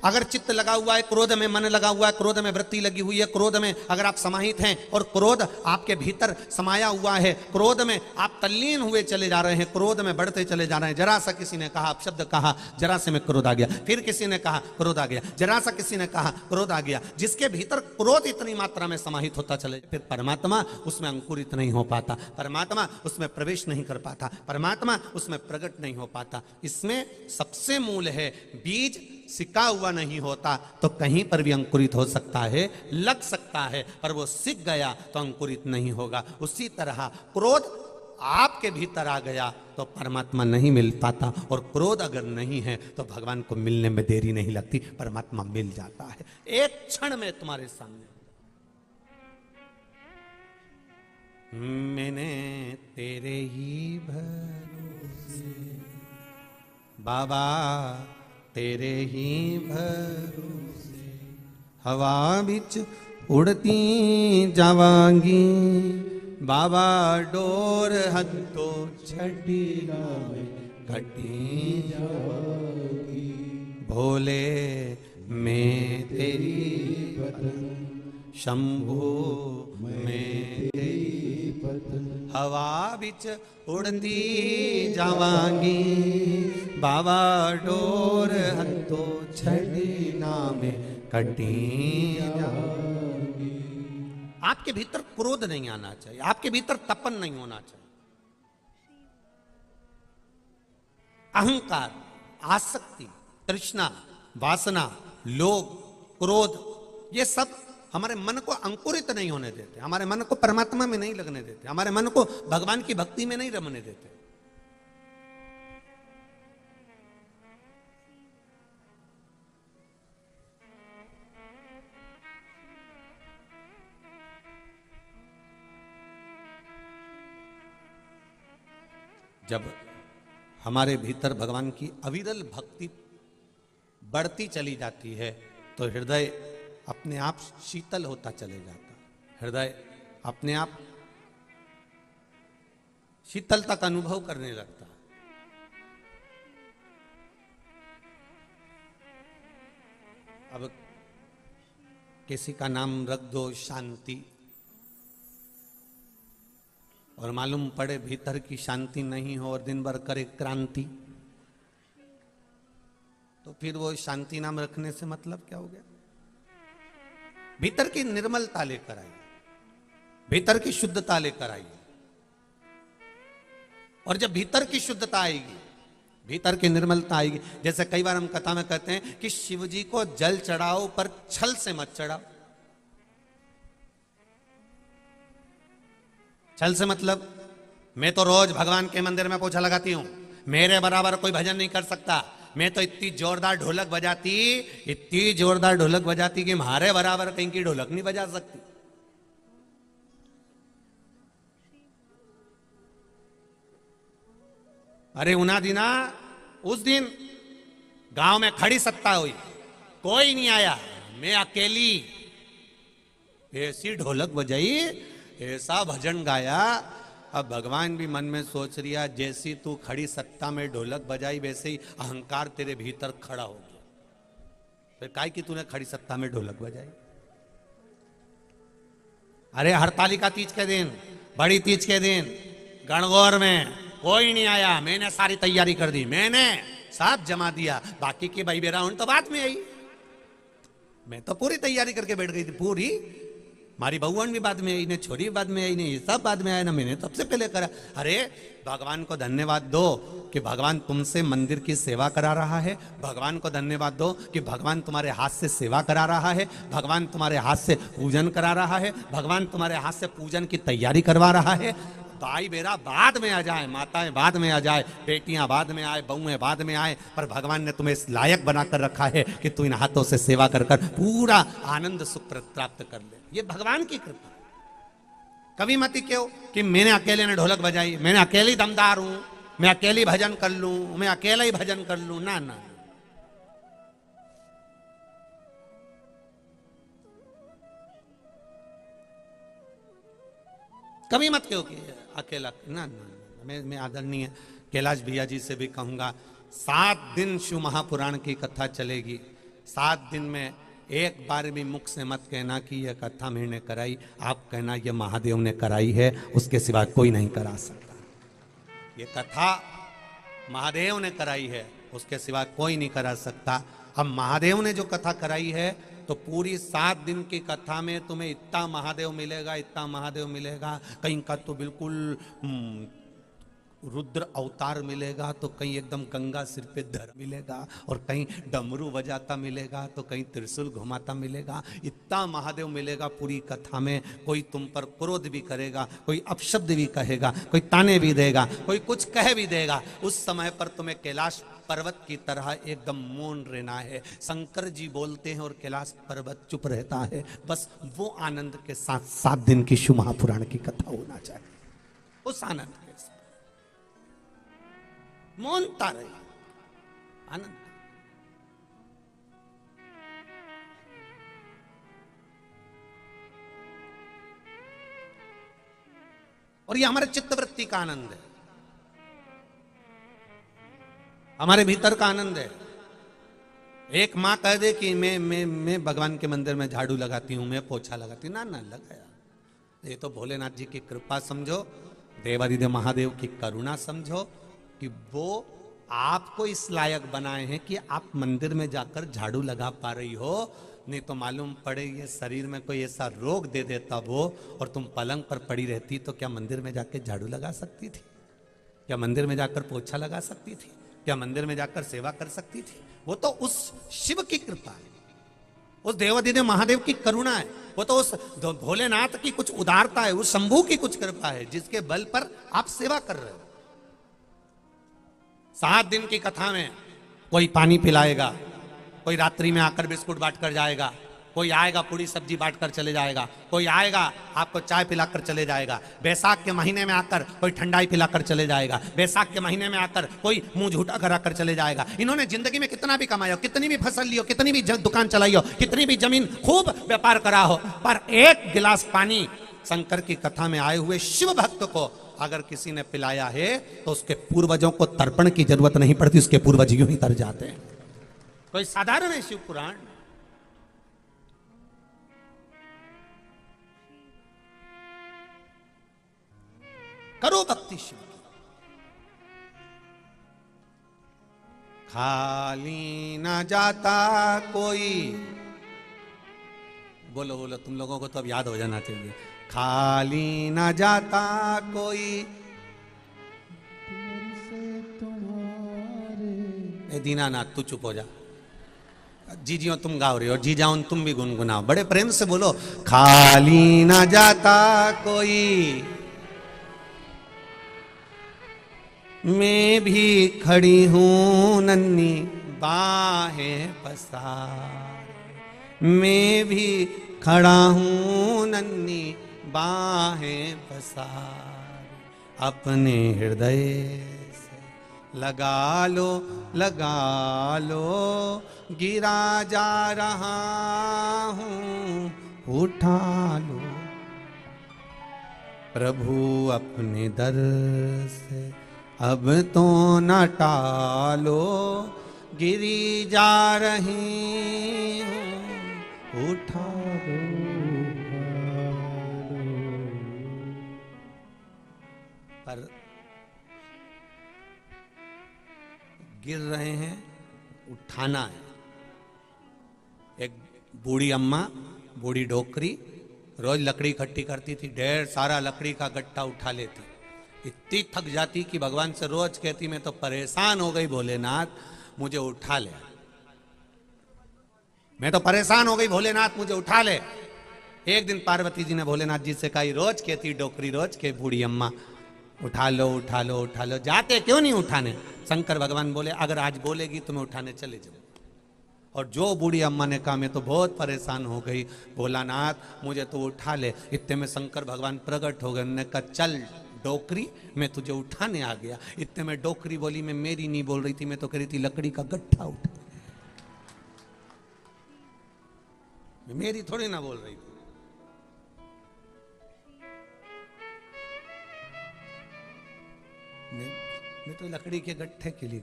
अगर चित्त लगा हुआ है क्रोध में, मन लगा हुआ है क्रोध में, वृत्ति लगी हुई है क्रोध में, अगर आप समाहित हैं और क्रोध आपके भीतर समाया हुआ है, क्रोध में आप तल्लीन हुए चले जा रहे हैं, क्रोध में बढ़ते चले जा रहे हैं। जरा सा किसी ने कहा, शब्द कहा, जरा से में क्रोध आ गया, फिर किसी ने कहा क्रोध आ गया, जरा सा किसी ने कहा क्रोध आ गया। जिसके भीतर क्रोध इतनी मात्रा में समाहित होता चले, फिर परमात्मा उसमें अंकुरित नहीं हो पाता, परमात्मा उसमें प्रवेश नहीं कर पाता, परमात्मा उसमें प्रकट नहीं हो पाता। इसमें सबसे मूल है, बीज सिका हुआ नहीं होता तो कहीं पर भी अंकुरित हो सकता है, लग सकता है, पर वो सिक गया तो अंकुरित नहीं होगा। उसी तरह क्रोध आपके भीतर आ गया तो परमात्मा नहीं मिल पाता, और क्रोध अगर नहीं है तो भगवान को मिलने में देरी नहीं लगती, परमात्मा मिल जाता है एक क्षण में तुम्हारे सामने। मैंने तेरे ही भरोसे बाबा, तेरे ही भरोसे हवा बिच उड़ती जावांगी बाबा, डोर हथो छड़ी घटी जावांगी, भोले मैं तेरी पतन, शंभू मैं तेरी पतन, हवा बिच उड़ती जावांगी बाबा, डोर हथो छड़ी नामे कटी जावांगी। आपके भीतर क्रोध नहीं आना चाहिए, आपके भीतर तपन नहीं होना चाहिए। अहंकार, आसक्ति, तृष्णा, वासना, लोभ, क्रोध, ये सब हमारे मन को अंकुरित नहीं होने देते, हमारे मन को परमात्मा में नहीं लगने देते, हमारे मन को भगवान की भक्ति में नहीं रमने देते। जब हमारे भीतर भगवान की अविरल भक्ति बढ़ती चली जाती है तो हृदय अपने आप शीतल होता चले जाता, हृदय अपने आप शीतलता का अनुभव करने लगता। अब किसी का नाम रख दो शांति, और मालूम पड़े भीतर की शांति नहीं हो और दिन भर करे क्रांति, तो फिर वो शांति नाम रखने से मतलब क्या हो गया? भीतर की निर्मलता लेकर आइए, भीतर की शुद्धता लेकर आइए, और जब भीतर की शुद्धता आएगी, भीतर की निर्मलता आएगी, जैसे कई बार हम कथा में कहते हैं कि शिव जी को जल चढ़ाओ पर छल से मत चढ़ाओ। छल से मतलब, मैं तो रोज भगवान के मंदिर में पोछा लगाती हूं, मेरे बराबर कोई भजन नहीं कर सकता, मैं तो इतनी जोरदार ढोलक बजाती, इतनी जोरदार ढोलक बजाती कि हमारे बराबर कहीं की ढोलक नहीं बजा सकती। अरे उना दिना उस दिन गांव में खड़ी सत्ता हुई, कोई नहीं आया, मैं अकेली ऐसी ढोलक बजाई, ऐसा भजन गाया। अब भगवान भी मन में सोच रिया, जैसी तू खड़ी सत्ता में ढोलक बजाई वैसे ही अहंकार तेरे भीतर खड़ा हो गया, फिर काहे कि तूने खड़ी सत्ता में ढोलक बजाई। अरे हरतालिका तीज के दिन, बड़ी तीज के दिन गणगौर में कोई नहीं आया, मैंने सारी तैयारी कर दी, मैंने सब जमा दिया, बाकी की भाई बेरा तो बाद में आई, मैं तो पूरी तैयारी करके बैठ गई थी पूरी। हमारी बहुवन भी बाद में आई, ने छोरी भी बाद में आई, ने ये सब बाद में आया ना, मैंने सबसे पहले करा। अरे भगवान को धन्यवाद दो कि भगवान तुमसे मंदिर की सेवा करा रहा है, भगवान को धन्यवाद दो कि भगवान तुम्हारे हाथ से सेवा करा रहा है, भगवान तुम्हारे हाथ से पूजन करा रहा है, भगवान तुम्हारे हाथ से पूजन की तैयारी करवा रहा है। भाई बेरा बाद में आ जाए, माताएं बाद में आ जाए, बेटियां बाद में आए, बहुएं बाद में आए, पर भगवान ने तुम्हें इस लायक बनाकर रखा है कि तू इन हाथों से सेवा कर कर पूरा आनंद सुख प्राप्त कर ले। ये भगवान की कृपा। कभी मत क्यों कि मैंने अकेले ने ढोलक बजाई, मैंने अकेली दमदार हूं, मैं अकेली भजन कर लूं, मैं अकेला ही भजन कर लूं, ना ना। कभी मत क्यों कि अकेला, ना ना, मैं आदरणीय कैलाश भैया जी से भी कहूंगा, 7 दिन शिव महापुराण की कथा चलेगी, 7 दिन में एक बार भी मुख से मत कहना कि यह कथा मैंने कराई, आप कहना यह महादेव ने कराई है, उसके सिवा कोई नहीं करा सकता। ये कथा महादेव ने कराई है, उसके सिवा कोई नहीं करा सकता। अब महादेव ने जो कथा कराई है तो पूरी 7 दिन की कथा में तुम्हें इतना महादेव मिलेगा, इतना महादेव मिलेगा। कहीं का तो बिल्कुल रुद्र अवतार मिलेगा, तो कहीं एकदम गंगा सिर पे धर मिलेगा, और कहीं डमरू बजाता मिलेगा, तो कहीं त्रिशूल घुमाता मिलेगा। इतना महादेव मिलेगा पूरी कथा में। कोई तुम पर क्रोध भी करेगा, कोई अपशब्द भी कहेगा, कोई ताने भी देगा, कोई कुछ कह भी देगा, उस समय पर तुम्हें कैलाश पर्वत की तरह एकदम मौन रहना है। शंकर जी बोलते हैं और कैलाश पर्वत चुप रहता है। बस वो आनंद के साथ 7 दिन की शिव महापुराण की कथा होना चाहिए। उस आनंद के साथ मौनता रही, आनंद। और ये हमारे चित्तवृत्ति का आनंद है, हमारे भीतर का आनंद है। एक माँ कह दे कि मैं भगवान के मंदिर में झाड़ू लगाती हूं, मैं पोछा लगाती हूं, ना लगाया। ये तो भोलेनाथ जी की कृपा समझो, देवादिदेव महादेव की करुणा समझो कि वो आपको इस लायक बनाए हैं कि आप मंदिर में जाकर झाड़ू लगा पा रही हो। नहीं तो मालूम पड़े ये शरीर में कोई ऐसा रोग दे देता वो, और तुम पलंग पर पड़ी रहती, तो क्या मंदिर में जाकर झाड़ू लगा सकती थी? क्या मंदिर में जाकर पोछा लगा सकती थी? क्या मंदिर में जाकर सेवा कर सकती थी? वो तो उस शिव की कृपा है, उस देवादिदेव महादेव की करुणा है, वो तो उस भोलेनाथ की कुछ उदारता है, उस शंभू की कुछ कृपा है, जिसके बल पर आप सेवा कर रहे हो। 7 दिन की कथा में कोई पानी पिलाएगा, कोई रात्रि में आकर बिस्कुट बांट कर जाएगा, कोई आएगा पूरी सब्जी बांट कर चले जाएगा, कोई आएगा आपको चाय पिलाकर चले जाएगा। बैसाख के महीने में आकर कोई ठंडाई पिलाकर चले जाएगा, बैसाख के महीने में आकर कोई मुंह झूठा कराकर चले जाएगा। इन्होंने जिंदगी में कितना भी कमाया हो, कितनी भी फसल ली हो, कितनी भी दुकान चलाई हो, कितनी भी जमीन खूब व्यापार करा हो, पर एक गिलास पानी शंकर की कथा में आए हुए शिव भक्त को अगर किसी ने पिलाया है तो उसके पूर्वजों को तर्पण की जरूरत नहीं पड़ती, उसके पूर्वज यूं ही तर जाते हैं। कोई साधारण है शिव पुराण। करो भक्ति शिव की। खाली ना जाता कोई, बोलो बोलो, तुम लोगों को तो अब याद हो जाना चाहिए। खाली ना जाता कोई, ए दीनानाथ तू चुप हो जा। जीजियों तुम गाओ रही हो, और जीजाओं तुम भी गुनगुनाओ, बड़े प्रेम से बोलो। खाली ना जाता कोई, मैं भी खड़ी हूं नन्ही बाहें पसार, मैं भी खड़ा हूं नन्ही बाहें पसार, अपने हृदय से लगा लो, गिरा जा रहा हूं, उठा लो प्रभु अपने दर से, अब तो न टालो, गिरी जा रही हूं, उठा लो। पर गिर रहे हैं, उठाना है। एक बूढ़ी अम्मा, बूढ़ी डोकरी रोज लकड़ी इकट्ठी करती थी, ढेर सारा लकड़ी का गट्टा उठा लेती, इतनी थक जाती कि भगवान से रोज कहती मैं तो परेशान हो गई भोलेनाथ, मुझे उठा ले, मैं तो परेशान हो गई भोलेनाथ, मुझे उठा ले। एक दिन पार्वती जी ने भोलेनाथ जी से कहा, रोज कहती डोकरी, रोज के बूढ़ी अम्मा उठा लो उठा लो उठा लो, जाते क्यों नहीं उठाने? शंकर भगवान बोले अगर आज बोलेगी तो मैं उठाने चले जाऊं। और जो बूढ़ी अम्मा ने कहा मैं तो बहुत परेशान हो गई भोलानाथ, मुझे तो उठा ले। इतने में शंकर भगवान प्रकट हो गए, उन्होंने कहा चल डोकरी, मैं तुझे उठाने आ गया। इतने में डोकरी बोली मैं मेरी नहीं बोल रही थी, मैं तो कह रही थी लकड़ी का गट्ठा उठा, मेरी थोड़ी ना बोल रही थी। मैं तो लकड़ी के गट्ठे के लिए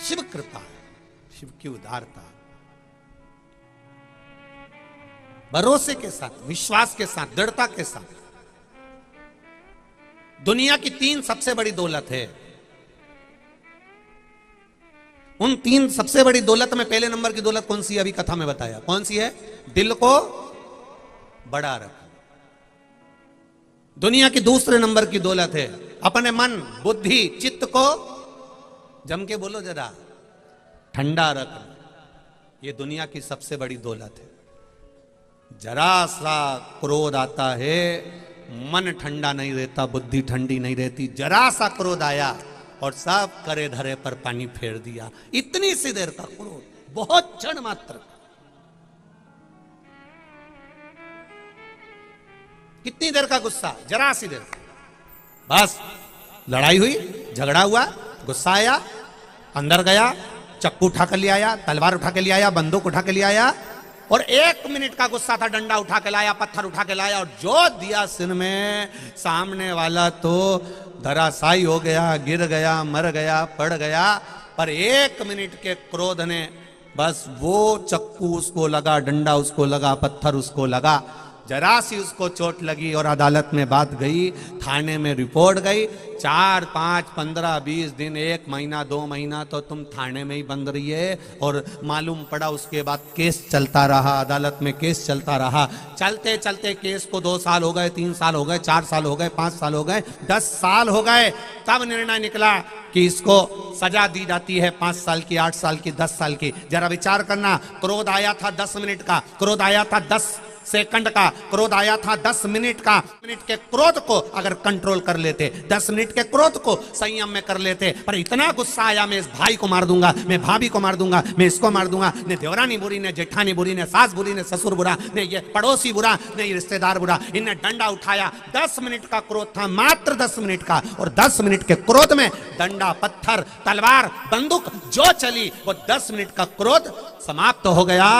शिव कृपा है, शिव की उदारता। भरोसे के साथ, विश्वास के साथ, दृढ़ता के साथ। दुनिया की 3 सबसे बड़ी दौलत है। उन 3 सबसे बड़ी दौलत में पहले नंबर की दौलत कौन सी है? अभी कथा में बताया कौन सी है? दिल को बड़ा रखना। दुनिया की दूसरे नंबर की दौलत है अपने मन, बुद्धि, चित्त को जम के बोलो जरा, ठंडा रखना। ये दुनिया की सबसे बड़ी दौलत है। जरा सा क्रोध आता है, मन ठंडा नहीं रहता, बुद्धि ठंडी नहीं रहती। जरा सा क्रोध आया और सब करे धरे पर पानी फेर दिया। इतनी सी देर का क्रोध, बहुत क्षण मात्र। कितनी देर का गुस्सा? जरा सी देर। बस लड़ाई हुई, झगड़ा हुआ, गुस्सा आया, अंदर गया, चक्कू उठा कर ले आया, तलवार उठा के ले आया, बंदूक उठा के ले आया, और 1 मिनट का गुस्सा था, डंडा उठा के लाया, पत्थर उठा के लाया और जो दिया सिर में। सामने वाला तो धराशायी हो गया, गिर गया, मर गया, पड़ गया। पर 1 मिनट के क्रोध ने बस वो चक्कू उसको लगा, डंडा उसको लगा, पत्थर उसको लगा, जरा सी उसको चोट लगी और अदालत में बात गई, थाने में रिपोर्ट गई। 4, 5, 15, 20 दिन, 1 महीना, 2 महीना तो तुम थाने में ही बंद रही है। और मालूम पड़ा उसके बाद केस चलता रहा, अदालत में केस चलता रहा। चलते चलते केस को 2 साल हो गए, 3 साल हो गए, 4 साल हो गए, 5 साल हो गए, 10 साल हो गए। तब निर्णय निकला कि इसको सजा दी जाती है 5 साल की, 8 साल की, 10 साल की। जरा विचार करना, क्रोध आया था 10 मिनट का, क्रोध आया था 10 सेकंड का, क्रोध आया था 10 मिनट का। मिनट के क्रोध को अगर कंट्रोल कर लेते, 10 मिनट के क्रोध को संयम में कर लेते। पर इतना गुस्सा आया, मैं इस भाई को मार दूंगा, मैं भाभी को मार दूंगा, मैं इसको मार दूंगा, ने देवरानी बुरी, ने जेठानी बुरी, ने सास बुरी, ने ससुर बुरा, ने ये पड़ोसी बुरा, ने ये रिश्तेदार बुरा। इनने डंडा उठाया। 10 मिनट का क्रोध था, मात्र 10 मिनट का। और 10 मिनट के क्रोध में डंडा, पत्थर, तलवार, बंदूक जो चली, वो 10 मिनट का क्रोध समाप्त हो गया।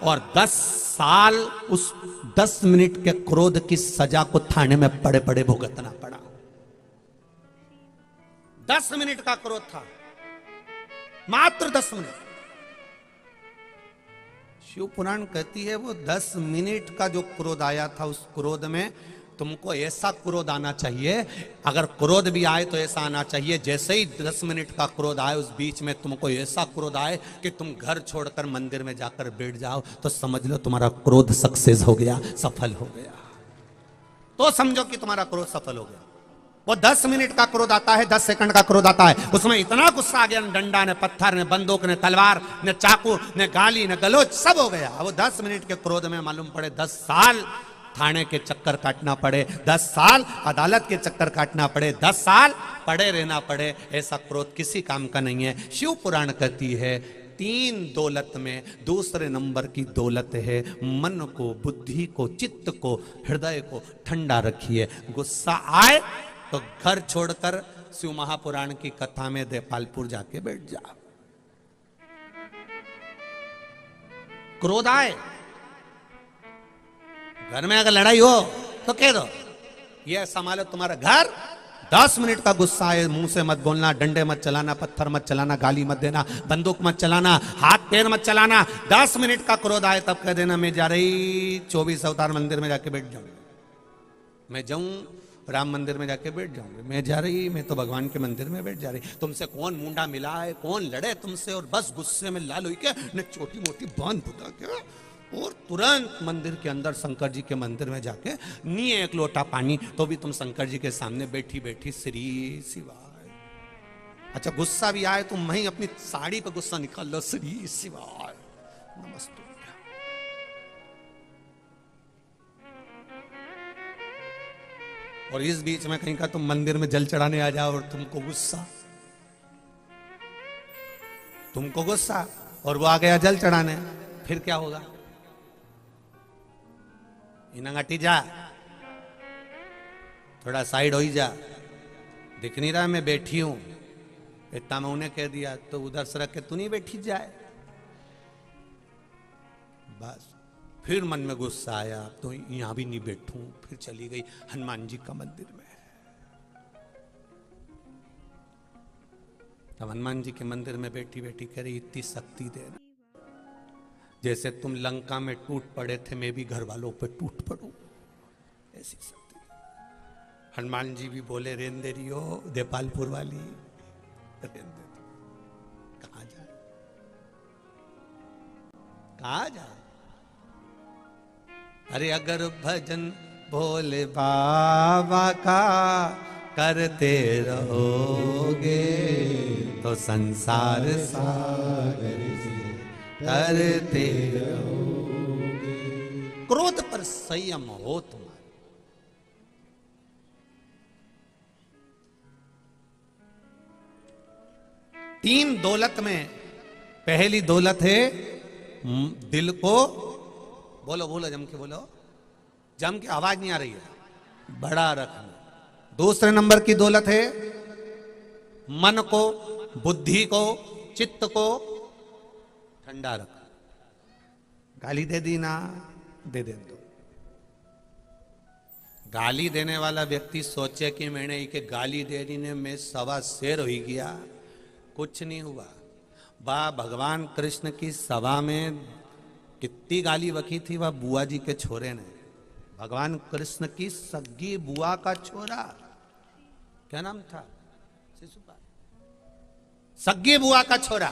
और 10 साल उस 10 मिनट के क्रोध की सजा को थाने में पड़े पड़े भुगतना पड़ा। 10 मिनट का क्रोध था, मात्र 10 मिनट। शिव पुराण कहती है वो 10 मिनट का जो क्रोध आया था, उस क्रोध में तुमको ऐसा क्रोध आना चाहिए, अगर क्रोध भी आए तो ऐसा आना चाहिए, जैसे ही 10 मिनट का क्रोध आए उस बीच में तुमको ऐसा क्रोध आए कि तुम घर छोड़कर मंदिर में जाकर बैठ जाओ, तो समझ लो तुम्हारा क्रोध सक्सेस हो गया, सफल हो गया। तो समझो कि तुम्हारा क्रोध सफल हो गया। वो 10 मिनट का क्रोध आता है, 10 सेकंड का क्रोध आता है, उसमें इतना गुस्सा आ गया, डंडा ने, पत्थर ने, बंदूक ने, तलवार ने, चाकू ने, गाली ने, गलोच सब हो गया। वो 10 मिनट के क्रोध में मालूम पड़े 10 साल थाने के चक्कर काटना पड़े, 10 साल अदालत के चक्कर काटना पड़े, 10 साल पड़े रहना पड़े। ऐसा क्रोध किसी काम का नहीं है। शिव पुराण कहती है 3 दौलत में दूसरे नंबर की दौलत है मन को, बुद्धि को, चित्त को, हृदय को ठंडा रखिए। गुस्सा आए तो घर छोड़कर शिव महापुराण की कथा में देपालपुर जाके बैठ जाओ। क्रोध आए, घर में अगर लड़ाई हो तो कह दो, ये संभालो तुम्हारा घर। 10 मिनट का गुस्सा है, मुंह से मत बोलना, डंडे मत चलाना, पत्थर मत चलाना, गाली मत देना, बंदूक मत चलाना, हाथ पैर मत चलाना। 10 मिनट का क्रोध आए तब कह देना, मैं जा रही 24 अवतार मंदिर में जाके बैठ जाऊंगी, मैं जाऊं राम मंदिर में जाके बैठ जाऊंगी, मैं जा रही, मैं तो भगवान के मंदिर में बैठ जा रही। तुमसे कौन मुंडा मिला है, कौन लड़े तुमसे, और बस गुस्से में लाल हुई के ने छोटी मोटी बांध बुता के और तुरंत मंदिर के अंदर शंकर जी के मंदिर में जाके नहीं 1 लोटा पानी तो भी तुम शंकर जी के सामने बैठी बैठी श्री शिवाय। अच्छा गुस्सा भी आए तो वहीं अपनी साड़ी पे गुस्सा निकाल लो, श्री शिवाय नमस्ते। और इस बीच में कहीं का तुम मंदिर में जल चढ़ाने आ जाओ और तुमको गुस्सा और वो आ गया जल चढ़ाने, फिर क्या होगा? इनाटी जा, थोड़ा साइड हो ही जा, दिख नहीं रहा मैं बैठी हूं, इतना मैं उन्हें कह दिया तो उधर सड़क के तू नहीं बैठी जाए। बस फिर मन में गुस्सा आया तो यहां भी नहीं बैठूं, फिर चली गई हनुमान जी का मंदिर में। तब हनुमान जी के मंदिर में बैठी बैठी कह रही इतनी शक्ति देना, जैसे तुम लंका में टूट पड़े थे मैं भी घर वालों पे टूट पड़ूं, ऐसी शक्ति। हनुमान जी भी बोले रेंदे रियो देपालपुर वाली, रेंदे कहां जाए, कहां जाए। अरे अगर भजन भोले बाबा का करते रहोगे तो संसार सागर से करते रहोगे। क्रोध पर संयम हो तुम्हारे। तीन दौलत में पहली दौलत है दिल को, बोलो बोलो जम के बोलो, जम के आवाज नहीं आ रही है, बड़ा रखना। दूसरे नंबर की दौलत है मन को, बुद्धि को, चित्त को ठंडा रखना। गाली दे दी ना, दे दो। गाली देने वाला व्यक्ति सोचे कि मैंने एक गाली दे दी ने मैं सवा शेर हो गया, कुछ नहीं हुआ। वाह भगवान कृष्ण की सभा में कितनी गाली बकी थी वह बुआ जी के छोरे ने। भगवान कृष्ण की सग्गी बुआ का छोरा, क्या नाम था, शिशुपाल, सग्गी बुआ का छोरा।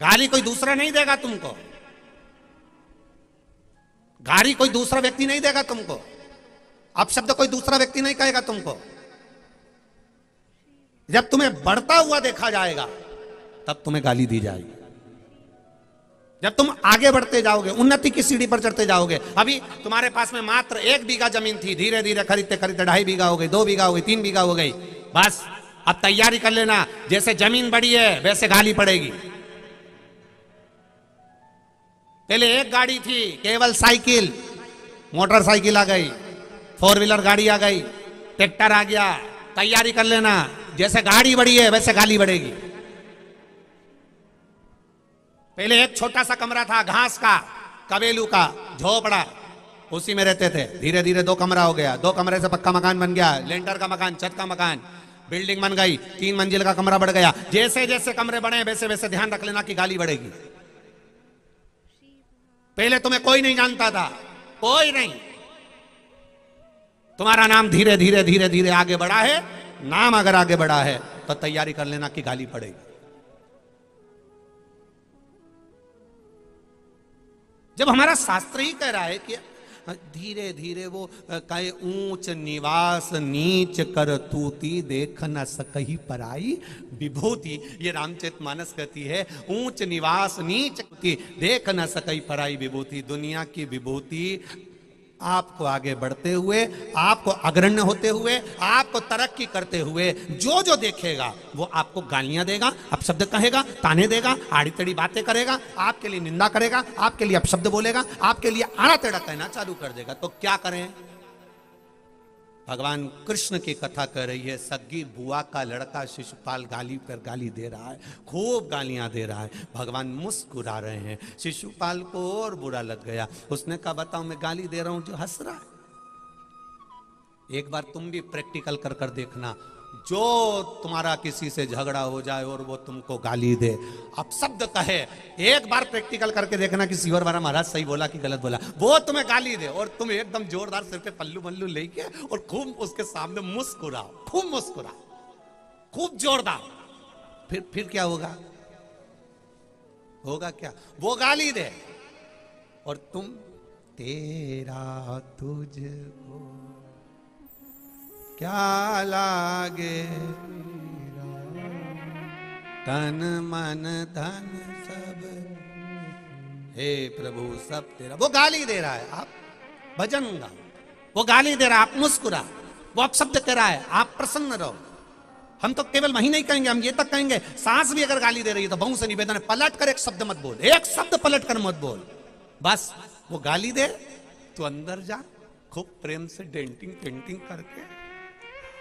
गाली कोई दूसरा नहीं देगा तुमको, गाली कोई दूसरा व्यक्ति नहीं देगा तुमको, अपशब्द कोई दूसरा व्यक्ति नहीं कहेगा तुमको। जब तुम्हें बढ़ता हुआ देखा जाएगा तब तुम्हें गाली दी जाएगी। जब तुम आगे बढ़ते जाओगे, उन्नति की सीढ़ी पर चढ़ते जाओगे। अभी तुम्हारे पास में मात्र 1 बीघा जमीन थी, धीरे धीरे खरीदते खरीदते 2.5 बीघा हो गई, 2 बीघा हो गई, 3 बीघा हो गई। बस अब तैयारी कर लेना, जैसे जमीन बढ़ी है वैसे गाली पड़ेगी। पहले एक गाड़ी थी, केवल साइकिल, मोटरसाइकिल आ गई, 4 व्हीलर गाड़ी आ गई, ट्रैक्टर आ गया। तैयारी कर लेना, जैसे गाड़ी बढ़ी है वैसे गाली बढ़ेगी। पहले एक छोटा सा कमरा था, घास का, कबेलू का, झोपड़ा, उसी में रहते थे। धीरे धीरे 2 कमरा हो गया, 2 कमरे से पक्का मकान बन गया, लेंटर का मकान, छत का मकान, बिल्डिंग बन गई, 3 मंजिल का कमरा बढ़ गया। जैसे जैसे कमरे बढ़े वैसे वैसे ध्यान रख लेना कि गाली बढ़ेगी। पहले तुम्हें कोई नहीं जानता था, कोई नहीं। तुम्हारा नाम धीरे धीरे धीरे धीरे आगे बढ़ा है। नाम अगर आगे बढ़ा है तो तैयारी कर लेना कि गाली पड़ेगी। जब हमारा शास्त्र ही कह रहा है कि धीरे धीरे वो कहे ऊंच निवास नीच कर तूती देख न सकही पराई विभूति, ये रामचरितमानस कहती है ऊंच निवास नीच देख न सकही पराई विभूति। दुनिया की विभूति आपको आगे बढ़ते हुए, आपको अग्रण्य होते हुए, आपको तरक्की करते हुए जो जो देखेगा वो आपको गालियां देगा, अपशब्द कहेगा, ताने देगा, आड़ी टेढ़ी बातें करेगा, आपके लिए निंदा करेगा, आपके लिए अपशब्द बोलेगा, आपके लिए आड़ा टेढ़ा कहना चालू कर देगा। तो क्या करें? भगवान कृष्ण की कथा कर रही है, सग्गी बुआ का लड़का शिशुपाल गाली पर गाली दे रहा है, खूब गालियां दे रहा है। भगवान मुस्कुरा रहे हैं। शिशुपाल को और बुरा लग गया। उसने कहा बताओ मैं गाली दे रहा हूं जो हंस रहा है। एक बार तुम भी प्रैक्टिकल कर कर देखना, जो तुम्हारा किसी से झगड़ा हो जाए और वो तुमको गाली दे, अपशब्द कहे, एक बार प्रैक्टिकल करके देखना कि सीवर वाला महाराज सही बोला कि गलत बोला। वो तुम्हें गाली दे और तुम एकदम जोरदार सिर पे पल्लू मल्लू लेके और खूब उसके सामने मुस्कुराओ, खूब मुस्कुराओ, खूब जोरदार। फिर क्या होगा? होगा क्या? वो गाली दे और तुम तेरा तुझको क्या लागे, तन मन धन सब हे प्रभु सब तेरा। वो गाली दे रहा है, आप भजन गाओ। वो गाली दे रहा है, आप मुस्कुरा। वो अपशब्द कह रहा है, आप प्रसन्न रहो। हम तो केवल वही नहीं कहेंगे, हम ये तक कहेंगे सांस भी अगर गाली दे रही है तो बहु से निवेदन है, पलट कर एक शब्द मत बोल, एक शब्द पलट कर मत बोल। बस वो गाली दे तो अंदर जा, खूब प्रेम से डेंटिंग पेंटिंग करके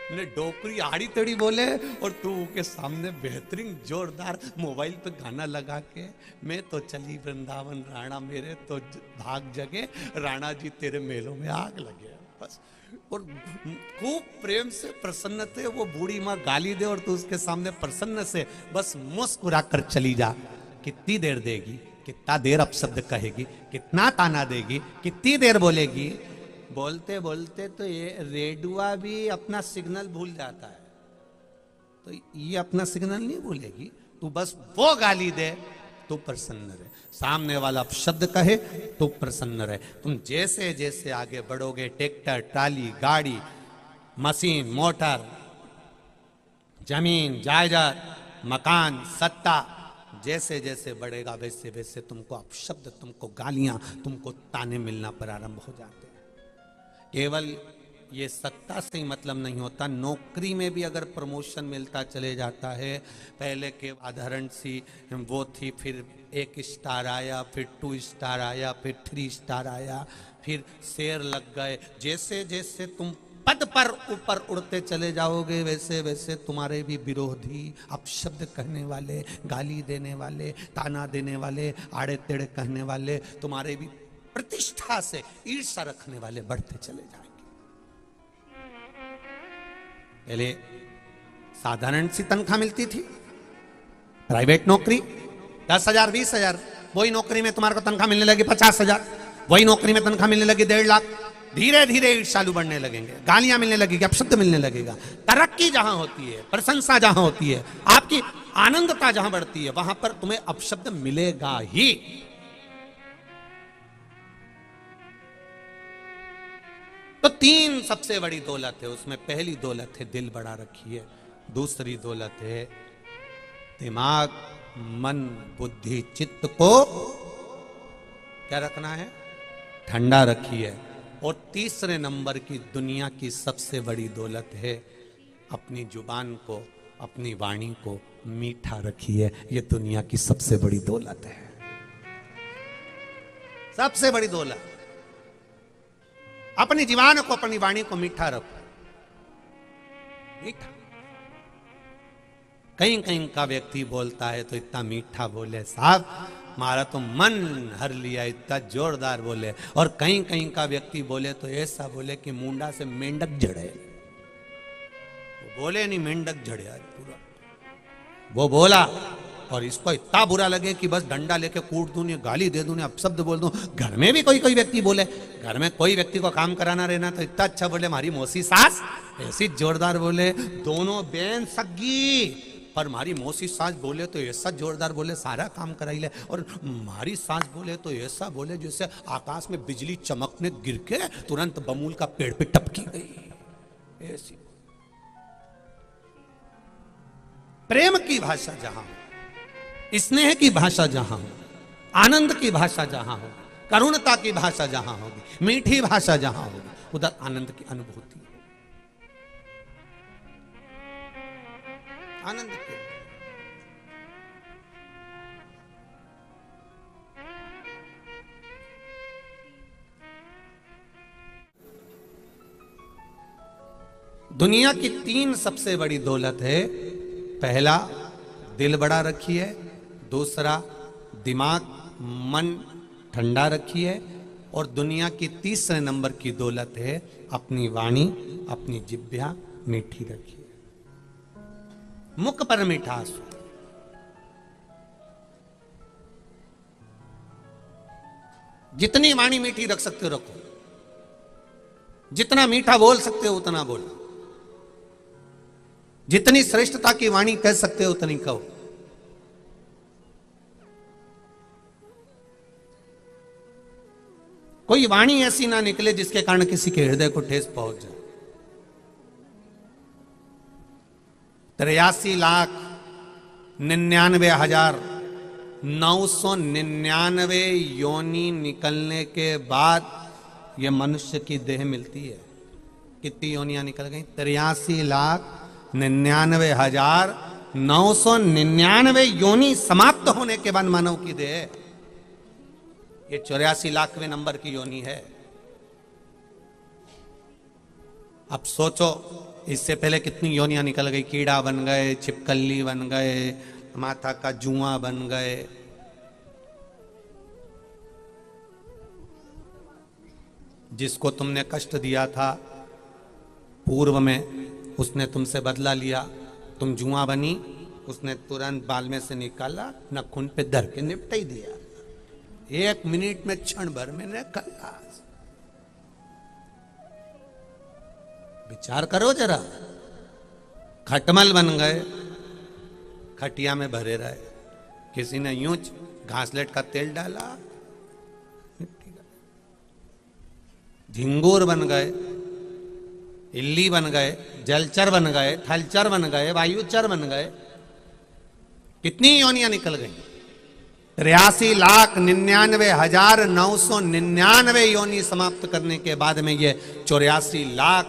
ने डोकरी आड़ी तड़ी बोले और तू के सामने बेहतरीन जोरदार मोबाइल पे गाना लगा के, मैं तो चली वृंदावन राणा मेरे तो भाग जगे, राणा जी तेरे मेलों में आग लगे। बस और खूब प्रेम से प्रसन्न थे, वो बूढ़ी माँ गाली दे और तू उसके सामने प्रसन्न से बस मुस्कुरा कर चली जा। कितनी देर देगी, कितना देर अपशब्द कहेगी, कितना ताना देगी, कितनी देर बोलेगी। बोलते बोलते तो ये रेडुआ भी अपना सिग्नल भूल जाता है, तो ये अपना सिग्नल नहीं भूलेगी। तू बस वो गाली दे तो प्रसन्न रहे, सामने वाला अपशब्द कहे तो प्रसन्न रहे। तुम जैसे जैसे आगे बढ़ोगे, ट्रैक्टर, ट्राली, गाड़ी, मशीन, मोटर, जमीन, जायदाद, मकान, सत्ता, जैसे जैसे बढ़ेगा वैसे वैसे तुमको अपशब्द, तुमको गालियां, तुमको ताने मिलना प्रारंभ हो जाते हैं। केवल ये सत्ता से ही मतलब नहीं होता, नौकरी में भी अगर प्रमोशन मिलता चले जाता है, पहले के साधारण सी वो थी, फिर 1 स्टार आया, फिर 2 स्टार आया, फिर 3 स्टार आया, फिर शेर लग गए। जैसे जैसे तुम पद पर ऊपर उड़ते चले जाओगे वैसे वैसे तुम्हारे भी विरोधी, अपशब्द कहने वाले, गाली देने वाले, ताना देने वाले, आड़े तेड़े कहने वाले, तुम्हारे भी प्रतिष्ठा से ईर्ष्या रखने वाले बढ़ते चले जाएंगे। पहले साधारण सी तनख्वाह मिलती थी, प्राइवेट नौकरी 10,000 20,000, वही नौकरी में तुम्हारे को तनख्वाह मिलने लगी 50,000, वही नौकरी में तनख्वाह मिलने लगी 1.5 लाख। धीरे धीरे ईर्ष्यालु बढ़ने लगेंगे, गालियां मिलने लगेगी, अपशब्द मिलने लगेगा। तरक्की जहां होती है, प्रशंसा जहां होती है, आपकी आनंदता जहां बढ़ती है, वहां पर तुम्हें अपशब्द मिलेगा ही। तो 3 सबसे बड़ी दौलत है, उसमें पहली दौलत है दिल बड़ा रखिए, दूसरी दौलत है दिमाग, मन, बुद्धि, चित्त को क्या रखना है, ठंडा रखिए। और तीसरे नंबर की दुनिया की सबसे बड़ी दौलत है अपनी जुबान को, अपनी वाणी को मीठा रखिए। ये दुनिया की सबसे बड़ी दौलत है, सबसे बड़ी दौलत। अपनी जीवान को, अपनी वाणी को मीठा रखो, मीठा। कहीं कहीं का व्यक्ति बोलता है तो इतना मीठा बोले, साहब हमारा तो मन हर लिया, इतना जोरदार बोले। और कहीं कहीं का व्यक्ति बोले तो ऐसा बोले कि मुंडा से मेंढक झड़े। वो बोले नहीं, मेंढक झड़े पूरा वो बोला, और इसको इतना बुरा लगे कि बस डंडा लेके कूट दूं, गाली दे दूं, अपशब्द बोल दूं। घर में भी कोई कोई व्यक्ति बोले, घर में कोई व्यक्ति को काम कराना रहना तो इतना अच्छा बोले, हमारी मौसी सास ऐसी जोरदार बोले, दोनों बहन सगी, पर हमारी मौसी सास बोले तो ऐसा जोरदार बोले, सारा काम कराई ले। और हमारी सास बोले तो ऐसा बोले जैसे आकाश में बिजली चमकने गिर के तुरंत बमूल का पेड़ पे टपकी गई, ऐसी। प्रेम की भाषा जहां हो, स्नेह की भाषा जहां हो, आनंद की भाषा जहां हो, करुणता की भाषा जहां होगी, मीठी भाषा जहां होगी, उधर आनंद की अनुभूति, आनंद की। दुनिया की 3 सबसे बड़ी दौलत है, पहला दिल बड़ा रखिए, दूसरा दिमाग मन ठंडा रखिए, और दुनिया की तीसरे नंबर की दौलत है अपनी वाणी, अपनी जिह्वा मीठी रखिए। मुख पर मिठास, जितनी वाणी मीठी रख सकते हो रखो, जितना मीठा बोल सकते हो उतना बोलो, जितनी श्रेष्ठता की वाणी कह सकते हो उतनी कहो। कोई वाणी ऐसी ना निकले जिसके कारण किसी के हृदय को ठेस पहुंच जाए। 83,99,999 योनि निकलने के बाद यह मनुष्य की देह मिलती है। कितनी योनियां निकल गई? 83,99,999 योनि समाप्त होने के बाद मानव की देह, ये 84,00,000वें नंबर की योनि है। अब सोचो इससे पहले कितनी योनियां निकल गई, कीड़ा बन गए, छिपकली बन गए, माथा का जुआ बन गए। जिसको तुमने कष्ट दिया था पूर्व में उसने तुमसे बदला लिया, तुम जुआ बनी, उसने तुरंत बाल में से निकाला, नखून पे धर के निपटा ही दिया। 1 मिनट में, क्षण भर में निकला। विचार करो जरा, खटमल बन गए, खटिया में भरे रहे, किसी ने यूं घासलेट का तेल डाला, झिंगूर बन गए, इल्ली बन गए, जलचर बन गए, थलचर बन गए, वायुचर बन गए, कितनी योनियां निकल गई। 83,99,999 योनि समाप्त करने के बाद में ये 84 लाख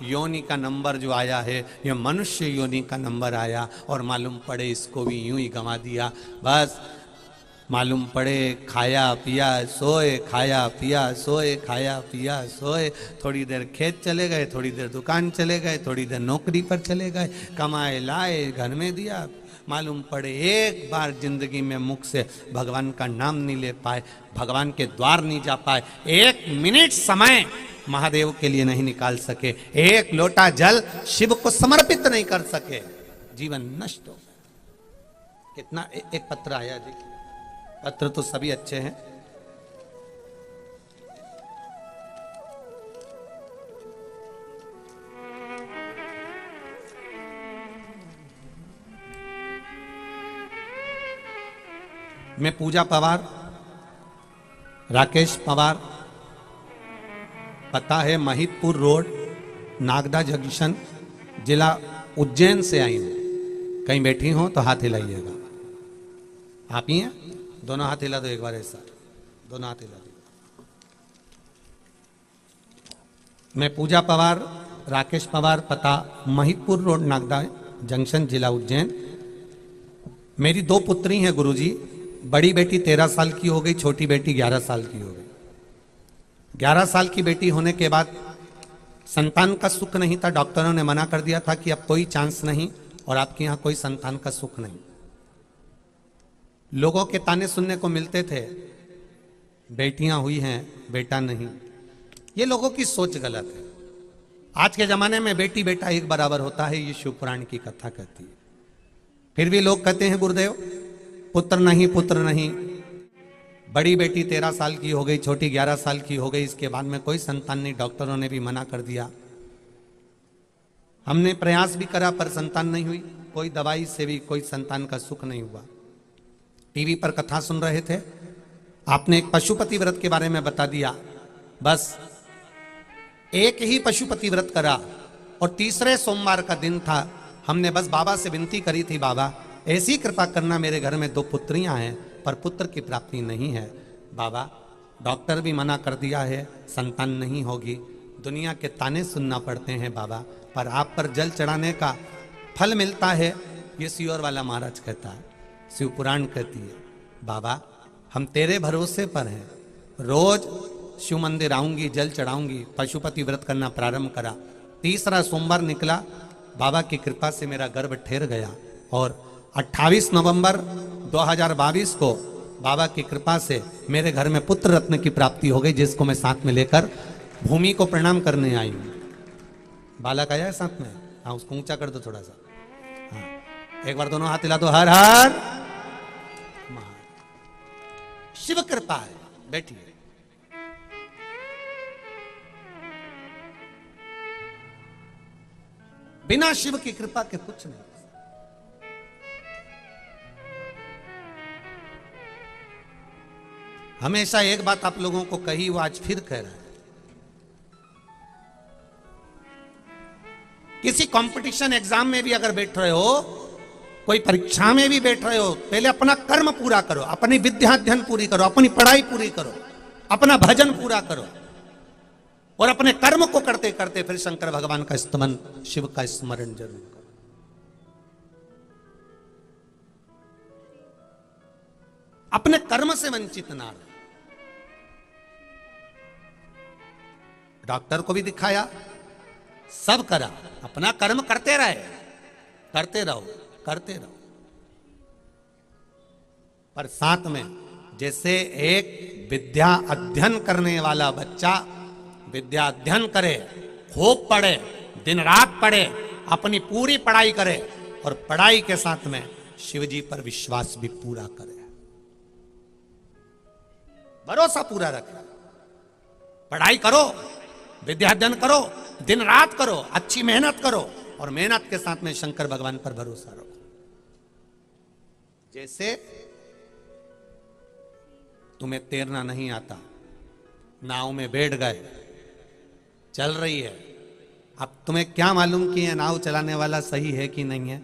योनि का नंबर जो आया है, ये मनुष्य योनि का नंबर आया। और मालूम पड़े इसको भी यूं ही गंवा दिया। बस मालूम पड़े खाया पिया सोए, खाया पिया सोए, खाया पिया सोए। थोड़ी देर खेत चले गए, थोड़ी देर दुकान चले गए, थोड़ी देर नौकरी पर चले गए, कमाए लाए, घर में दिया। मालूम पड़े एक बार जिंदगी में मुख से भगवान का नाम नहीं ले पाए, भगवान के द्वार नहीं जा पाए, 1 मिनट समय महादेव के लिए नहीं निकाल सके, 1 लोटा जल शिव को समर्पित नहीं कर सके, जीवन नष्ट हो गया। कितना एक पत्र आया, देखिए पत्र तो सभी अच्छे हैं। मैं पूजा पवार, राकेश पवार, पता है महितपुर रोड, नागदा जंक्शन, जिला उज्जैन से आई हूं। कहीं बैठी हो तो हाथ हिलाइएगा। आप ही हैं? दोनों हाथ हिला दो एक बार ऐसा, दोनों हाथ हिला दो। मैं पूजा पवार, राकेश पवार, पता महितपुर रोड, नागदा जंक्शन, जिला उज्जैन। मेरी 2 पुत्री हैं गुरुजी। बड़ी बेटी 13 साल की हो गई, छोटी बेटी 11 साल की हो गई। 11 साल की बेटी होने के बाद संतान का सुख नहीं था। डॉक्टरों ने मना कर दिया था कि अब कोई चांस नहीं और आपके यहां कोई संतान का सुख नहीं। लोगों के ताने सुनने को मिलते थे, बेटियां हुई हैं, बेटा नहीं। ये लोगों की सोच गलत है। आज के जमाने में बेटी बेटा एक बराबर होता है, ये शिव पुराण की कथा कहती है। फिर भी लोग कहते हैं गुरुदेव पुत्र नहीं, पुत्र नहीं। बड़ी बेटी 13 साल की हो गई, छोटी 11 साल की हो गई, इसके बाद में कोई संतान नहीं। डॉक्टरों ने भी मना कर दिया। हमने प्रयास भी करा पर संतान नहीं हुई, कोई दवाई से भी कोई संतान का सुख नहीं हुआ। टीवी पर कथा सुन रहे थे, आपने एक पशुपति व्रत के बारे में बता दिया। बस एक ही पशुपति व्रत करा और तीसरे सोमवार का दिन था। हमने बस बाबा से विनती करी थी, बाबा ऐसी कृपा करना, मेरे घर में 2 पुत्रियां हैं पर पुत्र की प्राप्ति नहीं है। बाबा डॉक्टर भी मना कर दिया है, संतान नहीं होगी। दुनिया के ताने सुनना पड़ते हैं बाबा, पर आप पर जल चढ़ाने का फल मिलता है, ये सियोर वाला महाराज कहता है, शिव पुराण कहती है। बाबा हम तेरे भरोसे पर हैं, रोज शिव मंदिर आऊंगी, जल चढ़ाऊंगी। पशुपति व्रत करना प्रारंभ करा। तीसरा सोमवार निकला, बाबा की कृपा से मेरा गर्भ ठहर गया और 28 नवंबर 2022 को बाबा की कृपा से मेरे घर में पुत्र रत्न की प्राप्ति हो गई, जिसको मैं साथ में लेकर भूमि को प्रणाम करने आई हूं। बालक आया है साथ में? हाँ, उसको ऊंचा कर दो थोड़ा सा। हाँ, एक बार दोनों हाथ हिला दो। हर हर शिव कृपा है। बैठिए। बिना शिव की कृपा के कुछ नहीं। हमेशा एक बात आप लोगों को कही, वो आज फिर कह रहा है। किसी कंपटीशन एग्जाम में भी अगर बैठ रहे हो, कोई परीक्षा में भी बैठ रहे हो, पहले अपना कर्म पूरा करो, अपनी विद्या अध्ययन पूरी करो, अपनी पढ़ाई पूरी करो, अपना भजन पूरा करो और अपने कर्म को करते करते फिर शंकर भगवान का स्तमन, शिव का स्मरण जरूर करो। अपने कर्म से वंचित ना रहो। डॉक्टर को भी दिखाया, सब करा, अपना कर्म करते रहे, करते रहो, करते रहो। पर साथ में जैसे एक विद्या अध्ययन करने वाला बच्चा विद्या अध्ययन करे, खूब पढ़े, दिन रात पढ़े, अपनी पूरी पढ़ाई करे और पढ़ाई के साथ में शिव जी पर विश्वास भी पूरा करे, भरोसा पूरा रखे। पढ़ाई करो, विद्याध्ययन करो, दिन रात करो, अच्छी मेहनत करो और मेहनत के साथ में शंकर भगवान पर भरोसा रखो। जैसे तुम्हें तैरना नहीं आता, नाव में बैठ गए, चल रही है, अब तुम्हें क्या मालूम कि यह नाव चलाने वाला सही है कि नहीं है?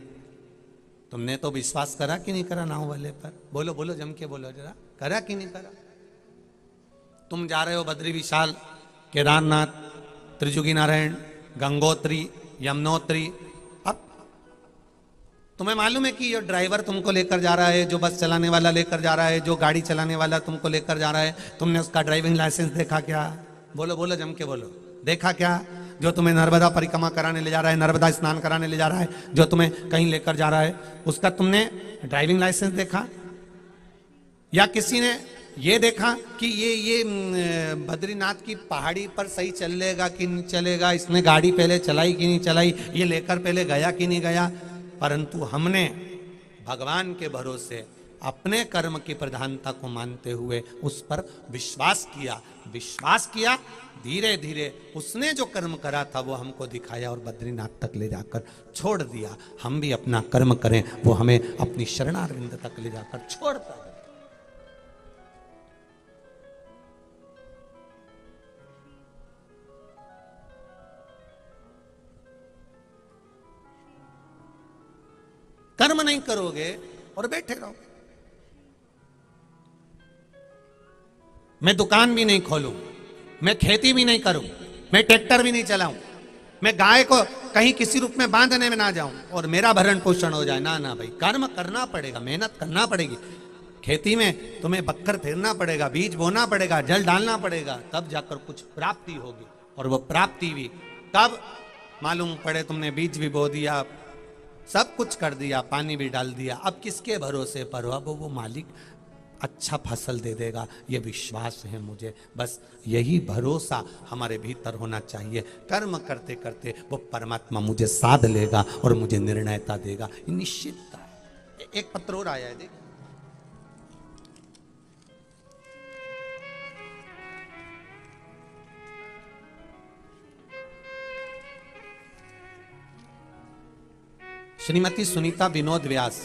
तुमने तो विश्वास करा कि नहीं करा नाव वाले पर? बोलो बोलो, जम के बोलो जरा, करा कि नहीं करा? तुम जा रहे हो बद्री विशाल, केदारनाथ, त्रिजुगी नारायण, गंगोत्री, यमुनोत्री, अब तुम्हें मालूम है कि ये ड्राइवर तुमको लेकर जा रहा है, जो बस चलाने वाला लेकर जा रहा है, जो गाड़ी चलाने वाला तुमको लेकर जा रहा है, तुमने उसका ड्राइविंग लाइसेंस देखा क्या? बोलो बोलो, जम के बोलो, देखा क्या? जो तुम्हें नर्मदा परिक्रमा कराने ले जा रहा है, नर्मदा स्नान कराने ले जा रहा है, जो तुम्हें कहीं लेकर जा रहा है, उसका तुमने ड्राइविंग लाइसेंस देखा? या किसी ने ये देखा कि ये बद्रीनाथ की पहाड़ी पर सही चलेगा कि नहीं चलेगा, इसने गाड़ी पहले चलाई कि नहीं चलाई, ये लेकर पहले गया कि नहीं गया? परंतु हमने भगवान के भरोसे अपने कर्म की प्रधानता को मानते हुए उस पर विश्वास किया, धीरे धीरे उसने जो कर्म करा था वो हमको दिखाया और बद्रीनाथ तक ले जाकर छोड़ दिया। हम भी अपना कर्म करें, वो हमें अपनी शरणारविंद तक ले जाकर छोड़ता है। कर्म नहीं करोगे और बैठे रहो। मैं दुकान भी नहीं खोलूं, मैं खेती भी नहीं करूं, मैं ट्रैक्टर भी नहीं चलाऊं, मैं गाय को कहीं किसी रूप में बांधने में ना जाऊं और मेरा भरण पोषण हो जाए, ना ना भाई, कर्म करना पड़ेगा, मेहनत करना पड़ेगी। खेती में तुम्हें बक्कर फेरना पड़ेगा, बीज बोना पड़ेगा, जल डालना पड़ेगा, तब जाकर कुछ प्राप्ति होगी। और वो प्राप्ति भी कब मालूम पड़े? तुमने बीज भी बो दिया, सब कुछ कर दिया, पानी भी डाल दिया, अब किसके भरोसे पर हो? अब वो मालिक अच्छा फसल दे देगा, ये विश्वास है मुझे। बस यही भरोसा हमारे भीतर होना चाहिए। कर्म करते करते वो परमात्मा मुझे साध लेगा और मुझे निर्णयता देगा, ये निश्चितता है। एक पत्र और आया है, देख। श्रीमती सुनीता विनोद व्यास,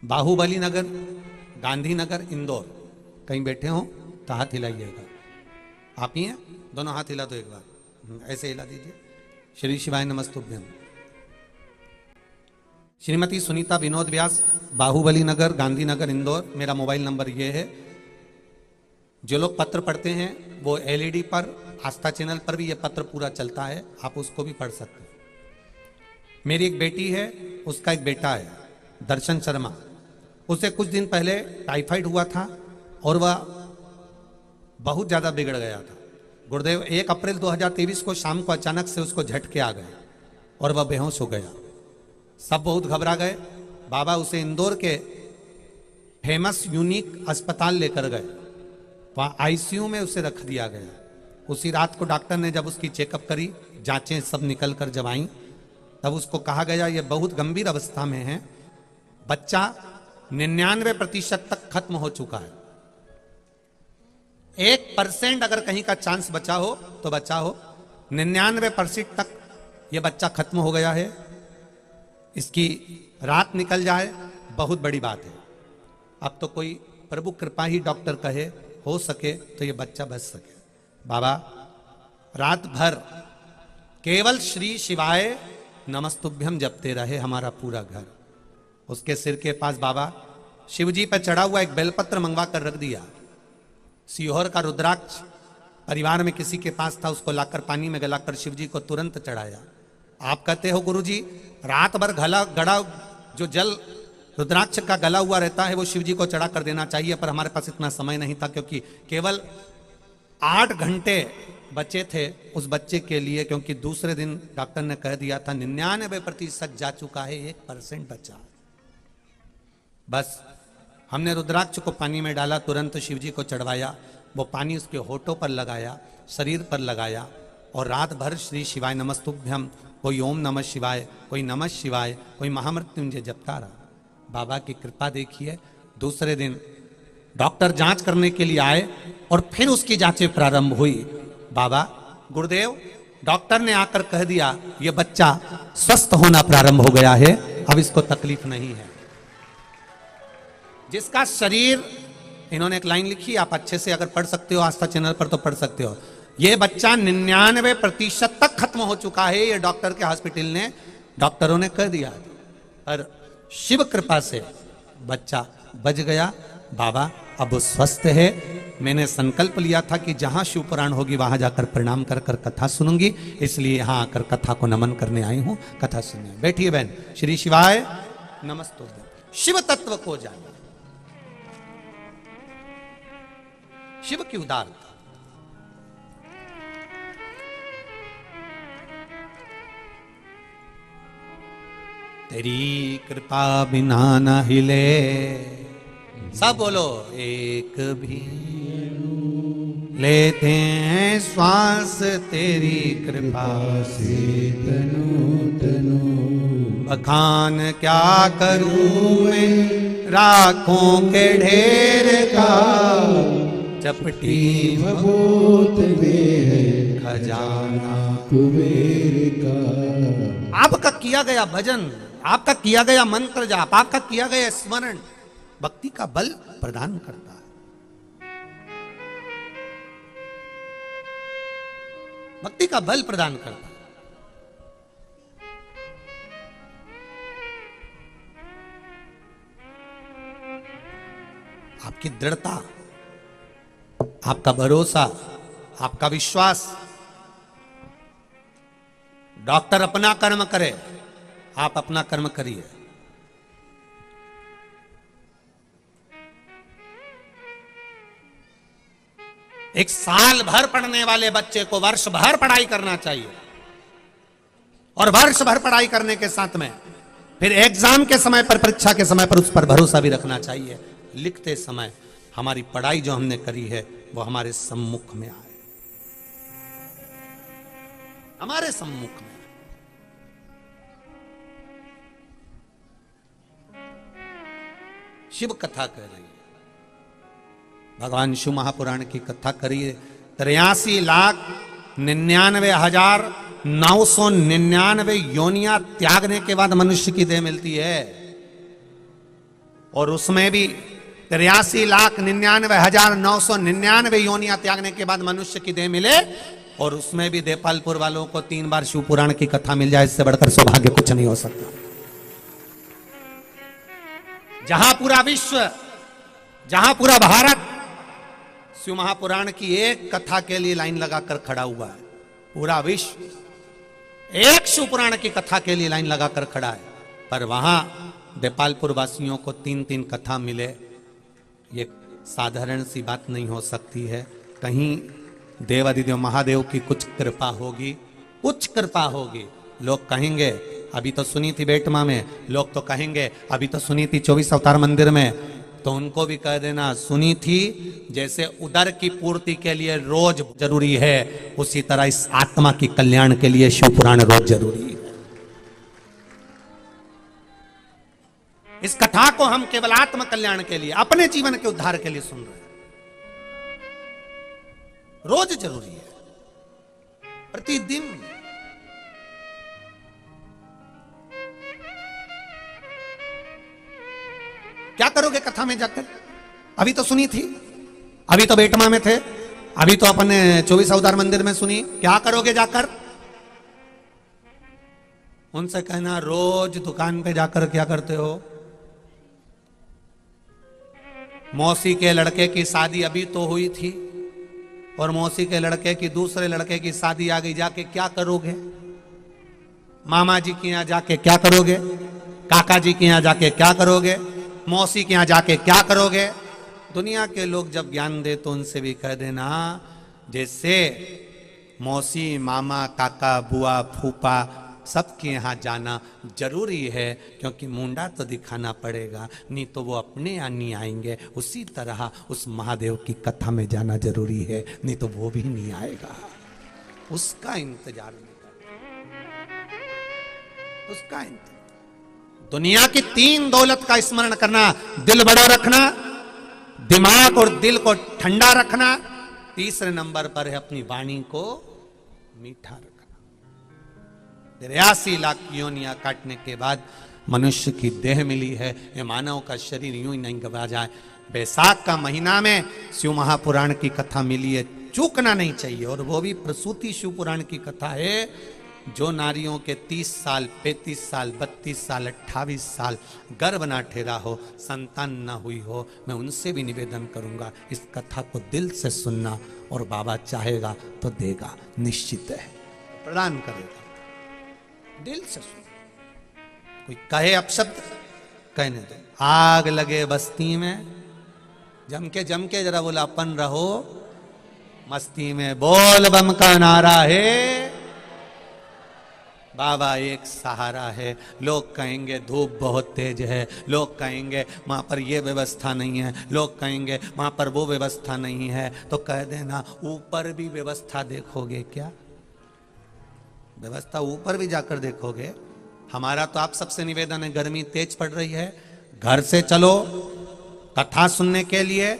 बाहुबली नगर, गांधीनगर, इंदौर। कहीं बैठे हो तो हाथ हिलाइएगा। आप ही हैं? दोनों हाथ हिला दो एक बार, ऐसे हिला दीजिए। श्री शिवाय नमस्तुभ्यम। श्रीमती सुनीता विनोद व्यास, बाहुबली नगर, गांधीनगर, इंदौर। मेरा मोबाइल नंबर ये है। जो लोग पत्र पढ़ते हैं वो एलईडी पर, आस्था चैनल पर भी ये पत्र पूरा चलता है, आप उसको भी पढ़ सकते हैं। मेरी एक बेटी है, उसका एक बेटा है, दर्शन शर्मा। उसे कुछ दिन पहले टाइफाइड हुआ था और वह बहुत ज़्यादा बिगड़ गया था। गुरुदेव 1 अप्रैल 2023 को शाम को अचानक से उसको झटके आ गए और वह बेहोश हो गया। सब बहुत घबरा गए। बाबा उसे इंदौर के फेमस यूनिक अस्पताल लेकर गए। वहाँ आईसीयू में उसे रख दिया गया। उसी रात को डॉक्टर ने जब उसकी चेकअप करी, जांचें सब निकल कर जब आईं, तब उसको कहा गया ये बहुत गंभीर अवस्था में है, बच्चा 99% तक खत्म हो चुका है। 1% अगर कहीं का चांस बचा हो तो बचा हो, 99% तक ये बच्चा खत्म हो गया है। इसकी रात निकल जाए बहुत बड़ी बात है। अब तो कोई प्रभु कृपा ही डॉक्टर कहे हो सके तो ये बच्चा बच सके। बाबा रात भर केवल श्री शिवाय नमस्तुभ्यम जपते रहे हमारा पूरा घर। उसके सिर के पास बाबा शिवजी पर चढ़ा हुआ एक बेलपत्र मंगवा कर रख दिया। सीहोर का रुद्राक्ष परिवार में किसी के पास था, उसको लाकर पानी में गलाकर शिवजी को तुरंत चढ़ाया। आप कहते हो गुरुजी रात भर गड़ा जो जल रुद्राक्ष का गला हुआ रहता है वो शिवजी को चढ़ा कर देना चाहिए, पर हमारे पास इतना समय नहीं था क्योंकि केवल 8 घंटे बचे थे उस बच्चे के लिए, क्योंकि दूसरे दिन डॉक्टर ने कह दिया था 99% जा चुका है, 1% बचा। बस हमने रुद्राक्ष को पानी में डाला, तुरंत शिवजी को चढ़वाया। वो पानी उसके होठों पर लगाया, शरीर पर लगाया और रात भर श्री शिवाय नमस्तुभ्यम, कोई ओम नमः शिवाय, कोई नमः शिवाय, कोई महामृत्युंजय जपता रहा। बाबा की कृपा देखिए, दूसरे दिन डॉक्टर जांच करने के लिए आए और फिर उसकी जांचें प्रारंभ हुई। बाबा गुरुदेव, डॉक्टर ने आकर कह दिया ये बच्चा स्वस्थ होना प्रारंभ हो गया है, अब इसको तकलीफ नहीं है। जिसका शरीर, इन्होंने एक लाइन लिखी, आप अच्छे से अगर पढ़ सकते हो आस्था चैनल पर तो पढ़ सकते हो, ये बच्चा 99% तक खत्म हो चुका है, ये डॉक्टर के हॉस्पिटल ने, डॉक्टरों ने कह दिया, पर शिव कृपा से बच्चा बच गया। बाबा अब वो स्वस्थ है। मैंने संकल्प लिया था कि जहां शिव पुराण होगी वहां जाकर प्रणाम कर कर कथा सुनूंगी, इसलिए यहां आकर कथा को नमन करने आई हूं। कथा सुनिए, बैठिए बहन। श्री शिवाय नमस्तुभ्यम। शिव तत्व को जानिए, शिव की उदारता। तेरी कृपा बिना न हिले, सब बोलो, एक भी लेते हैं श्वास तेरी कृपा से तनु तनु। बखान क्या करूं मैं राखों के ढेर का, चपटी भभूत में खजाना कुबेर का। आपका किया गया भजन, आपका किया गया मंत्र जाप, आपका किया गया स्मरण भक्ति का बल प्रदान करता है। भक्ति का बल प्रदान करता है। आपकी दृढ़ता, आपका भरोसा, आपका विश्वास। डॉक्टर अपना कर्म करे, आप अपना कर्म करिए। एक साल भर पढ़ने वाले बच्चे को वर्ष भर पढ़ाई करना चाहिए, और वर्ष भर पढ़ाई करने के साथ में फिर एग्जाम के समय पर, परीक्षा के समय पर उस पर भरोसा भी रखना चाहिए। लिखते समय हमारी पढ़ाई जो हमने करी है वो हमारे सम्मुख में आए, हमारे सम्मुख में। शिव कथा कह रही है, भगवान शिव महापुराण की कथा करिए। 83,99,999 योनियां त्यागने के बाद मनुष्य की देह मिलती है, और उसमें भी 83,99,999 योनियां त्यागने के बाद मनुष्य की देह मिले, और उसमें भी देपालपुर वालों को 3 बार शिव पुराण की कथा मिल जाए, इससे बढ़कर सौभाग्य कुछ नहीं हो सकता। जहां पूरा विश्व, जहां पूरा भारत शिव महापुराण की एक कथा के लिए लाइन लगाकर खड़ा हुआ है, पूरा विश्व एक शिव पुराण की कथा के लिए लाइन लगाकर खड़ा है, पर वहां देपालपुर वासियों को 3-3 कथा मिले, ये साधारण सी बात नहीं हो सकती है। कहीं देवादिदेव महादेव की कुछ कृपा होगी, कुछ कृपा होगी। लोग कहेंगे अभी तो सुनी थी बेटमा में, लोग तो कहेंगे अभी तो सुनी थी 24 अवतार मंदिर में, तो उनको भी कह देना सुनी थी। जैसे उदर की पूर्ति के लिए रोज जरूरी है, उसी तरह इस आत्मा की कल्याण के लिए शिव पुराण रोज जरूरी है। इस कथा को हम केवल आत्म कल्याण के लिए, अपने जीवन के उद्धार के लिए सुन रहे हैं। रोज जरूरी है, प्रतिदिन। क्या करोगे कथा में जाकर? अभी तो सुनी थी, अभी तो बेटमा में थे, अभी तो अपन 24 अवतार मंदिर में सुनी, क्या करोगे जाकर? उनसे कहना रोज दुकान पे जाकर क्या करते हो? मौसी के लड़के की शादी अभी तो हुई थी, और मौसी के लड़के की दूसरे लड़के की शादी आ गई, जाके क्या करोगे? मामा जी के यहां जाके क्या करोगे? काका जी के यहां जाके क्या करोगे? मौसी के यहां जाके क्या करोगे? दुनिया के लोग जब ज्ञान दे तो उनसे भी कह देना, जैसे मौसी, मामा, काका, बुआ, फूफा सबके यहाँ जाना जरूरी है, क्योंकि मुंडा तो दिखाना पड़ेगा, नहीं तो वो अपने यहाँ नहीं आएंगे। उसी तरह उस महादेव की कथा में जाना जरूरी है, नहीं तो वो भी नहीं आएगा। उसका इंतजार नहीं करते, उसका इंतजार। दुनिया की 3 दौलत का स्मरण करना, दिल बड़ा रखना, दिमाग और दिल को ठंडा रखना, तीसरे नंबर पर है अपनी वाणी को मीठा रखना। 83 लाख योनियां काटने के बाद मनुष्य की देह मिली है। ये मानव का शरीर यूं ही नहीं गवा जाए। बैसाख का महीना में शिव महापुराण की कथा मिली है, चूकना नहीं चाहिए। और वो भी प्रसूति शिव पुराण की कथा है। जो नारियों के 30 साल, 35 साल, 32 साल, 28 साल गर्भ ना ठहरा हो, संतान ना हुई हो, मैं उनसे भी निवेदन करूंगा इस कथा को दिल से सुनना, और बाबा चाहेगा तो देगा, निश्चित है, प्रदान करेगा। दिल से सुन, कोई कहे अपशब्द कहने दो। आग लगे बस्ती में, जम के जरा बोला अपन रहो मस्ती में। बोल बम का नारा है, बाबा एक सहारा है। लोग कहेंगे धूप बहुत तेज है, लोग कहेंगे वहां पर ये व्यवस्था नहीं है, लोग कहेंगे वहां पर वो व्यवस्था नहीं है, तो कह देना ऊपर भी व्यवस्था देखोगे क्या? व्यवस्था ऊपर भी जाकर देखोगे। हमारा तो आप सबसे निवेदन है, गर्मी तेज पड़ रही है, घर से चलो, कथा सुनने के लिए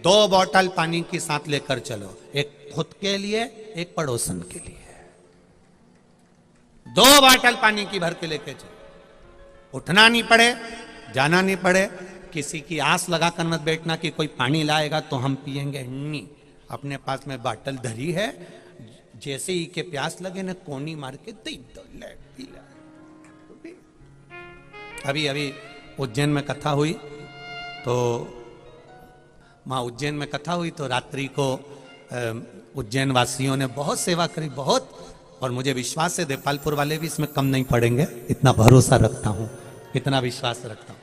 2 बॉटल पानी की साथ लेकर चलो, एक खुद के लिए, एक पड़ोसन के लिए। 2 बॉटल पानी की भर के लेके चलो। उठना नहीं पड़े, जाना नहीं पड़े, किसी की आस लगाकर मत बैठना कि कोई पानी लाएगा तो हम पिएंगे। नहीं, अपने पास में बॉटल धरी है, जैसे ही के प्यास लगे ना कोनी मार के दे दो, ले पी ले। अभी उज्जैन में कथा हुई, तो वहाँ उज्जैन में कथा हुई तो रात्रि को उज्जैन वासियों ने बहुत सेवा करी, बहुत। और मुझे विश्वास है देपालपुर वाले भी इसमें कम नहीं पड़ेंगे, इतना भरोसा रखता हूँ, इतना विश्वास रखता हूँ।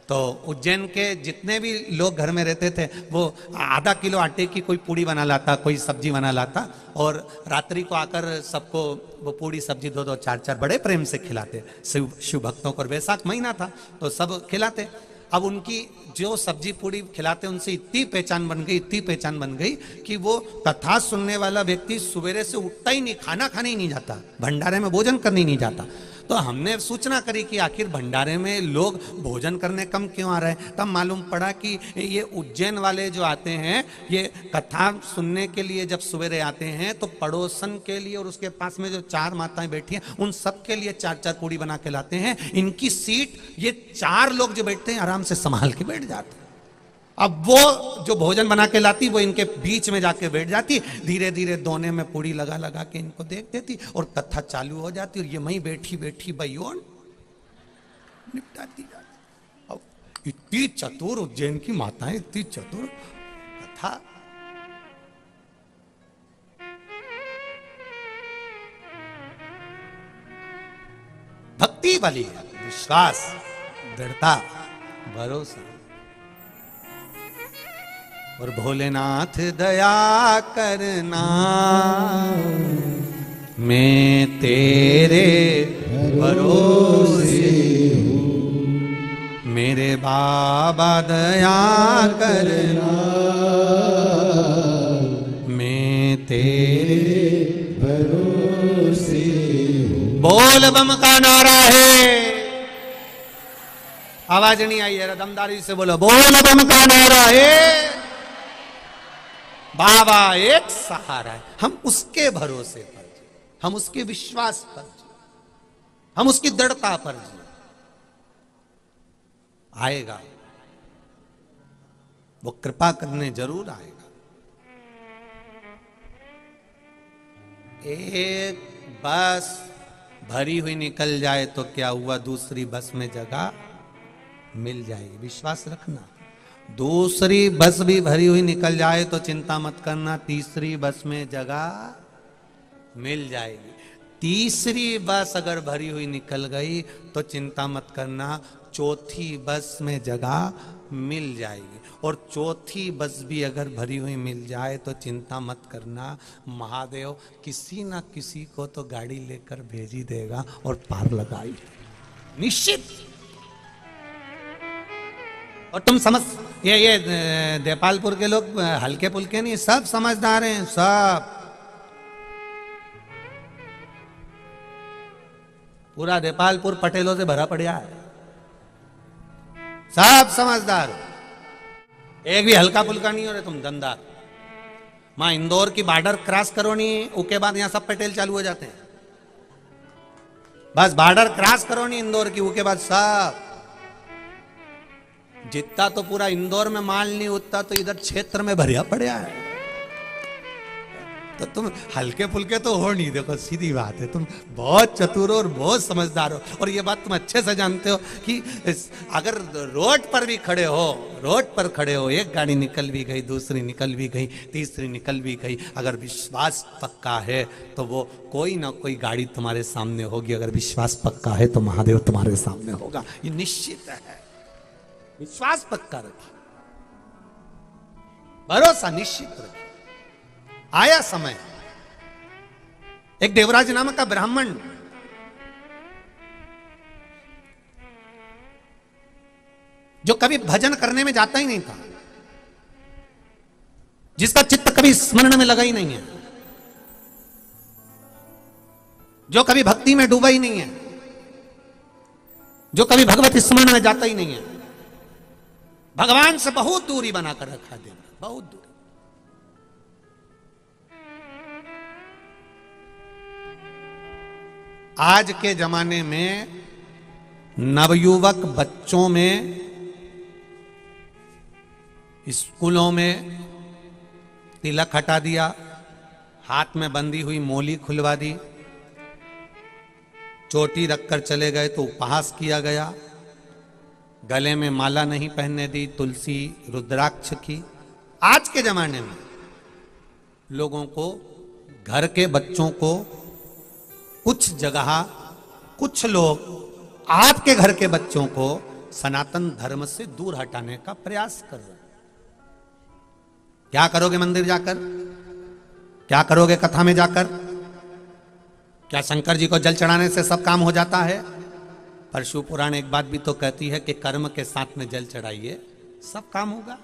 तो उज्जैन के जितने भी लोग घर में रहते थे, वो आधा किलो आटे की कोई पूड़ी बना लाता, कोई सब्जी बना लाता, और रात्रि को आकर सबको वो पूड़ी सब्जी 2-2, 4-4 बड़े प्रेम से खिलाते शिव भक्तों को। और वैसाख महीना था तो सब खिलाते। अब उनकी जो सब्जी पूड़ी खिलाते, उनसे इतनी पहचान बन गई कि वो कथा सुनने वाला व्यक्ति सवेरे से उठता ही नहीं, खाना खाने ही नहीं जाता, भंडारे में भोजन करने नहीं जाता। तो हमने सूचना करी कि आखिर भंडारे में लोग भोजन करने कम क्यों आ रहे हैं। तब मालूम पड़ा कि ये उज्जैन वाले जो आते हैं, ये कथा सुनने के लिए जब सवेरे आते हैं तो पड़ोसन के लिए और उसके पास में जो 4 माताएं बैठी हैं, उन सब के लिए 4-4 पूड़ी बना के लाते हैं। इनकी सीट ये 4 लोग जो बैठते हैं आराम से संभाल के बैठ जाते हैं। अब वो जो भोजन बना के लाती, वो इनके बीच में जाके बैठ जाती, धीरे धीरे दोने में पूड़ी लगा लगा के इनको देख देती, और कथा चालू हो जाती, और ये वहीं बैठी बैठी बयोन निपटाती जाती। अब इतनी चतुर उज्जैन की माताएं, इतनी चतुर कथा। भक्ति वाली है, विश्वास, दृढ़ता, भरोसा। और भोलेनाथ दया करना, मैं तेरे भरोसे हूँ, मेरे बाबा दया करना, मैं तेरे भरोसे हूँ। बोल बम का नारा है, आवाज नहीं आई है, दमदारी से बोलो, बोल बम का नारा है। बाबा एक सहारा है, हम उसके भरोसे पर जी, हम उसके विश्वास पर जी, हम उसकी दृढ़ता पर जी। आएगा, वो कृपा करने जरूर आएगा। एक बस भरी हुई निकल जाए तो क्या हुआ, दूसरी बस में जगह मिल जाएगी, विश्वास रखना। दूसरी बस भी भरी हुई निकल जाए तो चिंता मत करना, तीसरी बस में जगह मिल जाएगी। तीसरी बस अगर भरी हुई निकल गई तो चिंता मत करना, चौथी बस में जगह मिल जाएगी। और चौथी बस भी अगर भरी हुई मिल जाए तो चिंता मत करना, महादेव किसी ना किसी को तो गाड़ी लेकर भेज ही देगा और पार लगाई निश्चित। और तुम समझ, ये देपालपुर के लोग हल्के पुल्के नहीं, सब समझदार हैं, सब पूरा देपालपुर पटेलों से भरा पड़ा है, सब समझदार हो, एक भी हल्का फुल्का नहीं हो रहे तुम दमदार। मां इंदौर की बॉर्डर क्रॉस करो नहीं, उसके बाद यहां सब पटेल चालू हो जाते हैं। बस बॉर्डर क्रॉस करो नहीं इंदौर की, उसके बाद सब, जितना तो पूरा इंदौर में माल नहीं उतना तो इधर क्षेत्र में भरिया पड़ा है। तो तुम हल्के फुल्के तो हो नहीं, देखो सीधी बात है, तुम बहुत चतुर हो और बहुत समझदार हो। और ये बात तुम अच्छे से जानते हो कि अगर रोड पर भी खड़े हो, रोड पर खड़े हो, एक गाड़ी निकल भी गई, दूसरी निकल भी गई, तीसरी निकल भी गई, अगर विश्वास पक्का है तो वो कोई ना कोई गाड़ी तुम्हारे सामने होगी। अगर विश्वास पक्का है तो महादेव तुम्हारे सामने होगा, ये निश्चित है। विश्वास पक्का रखिए, भरोसा निश्चित रखिए। आया समय, एक देवराज नामक का ब्राह्मण जो कभी भजन करने में जाता ही नहीं था, जिसका चित्त कभी स्मरण में लगा ही नहीं है, जो कभी भक्ति में डूबा ही नहीं है, जो कभी भगवत स्मरण में जाता ही नहीं है, भगवान से बहुत दूरी बनाकर रखा देव, बहुत दूरी। आज के जमाने में नवयुवक बच्चों में, स्कूलों में तिलक हटा दिया, हाथ में बंधी हुई मोली खुलवा दी, चोटी रखकर चले गए तो उपहास किया गया, गले में माला नहीं पहनने दी, तुलसी रुद्राक्ष की। आज के जमाने में लोगों को, घर के बच्चों को, कुछ जगह कुछ लोग आपके घर के बच्चों को सनातन धर्म से दूर हटाने का प्रयास कर रहे हैं। क्या करोगे मंदिर जाकर? क्या करोगे कथा में जाकर? क्या शंकर जी को जल चढ़ाने से सब काम हो जाता है? पर शिव पुराण एक बात भी तो कहती है कि कर्म के साथ में जल चढ़ाइए, सब काम होगा।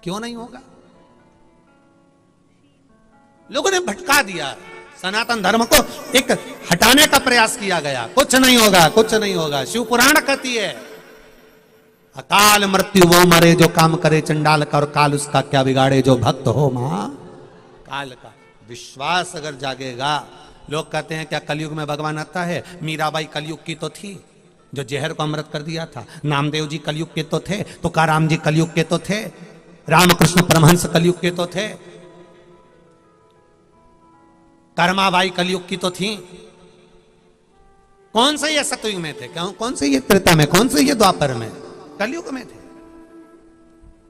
क्यों नहीं होगा? लोगों ने भटका दिया, सनातन धर्म को एक हटाने का प्रयास किया गया। कुछ नहीं होगा, कुछ नहीं होगा। शिव पुराण कहती है अकाल मृत्यु वो मरे जो काम करे चंडाल का, और काल उसका क्या बिगाड़े जो भक्त हो मां काल का। विश्वास अगर जागेगा, लोग कहते हैं क्या कलयुग में भगवान आता है? मीराबाई कलयुग की तो थी, जो जहर को अमृत कर दिया था। नामदेव जी कलयुग के तो थे, तुकाराम जी कलयुग के तो थे, रामकृष्ण परमहंस कलयुग के तो थे, कर्माबाई कलयुग की तो थी। कौन से ये सतयुग में थे? कौन से ये त्रेता में? कौन से ये द्वापर में? कलयुग में थे।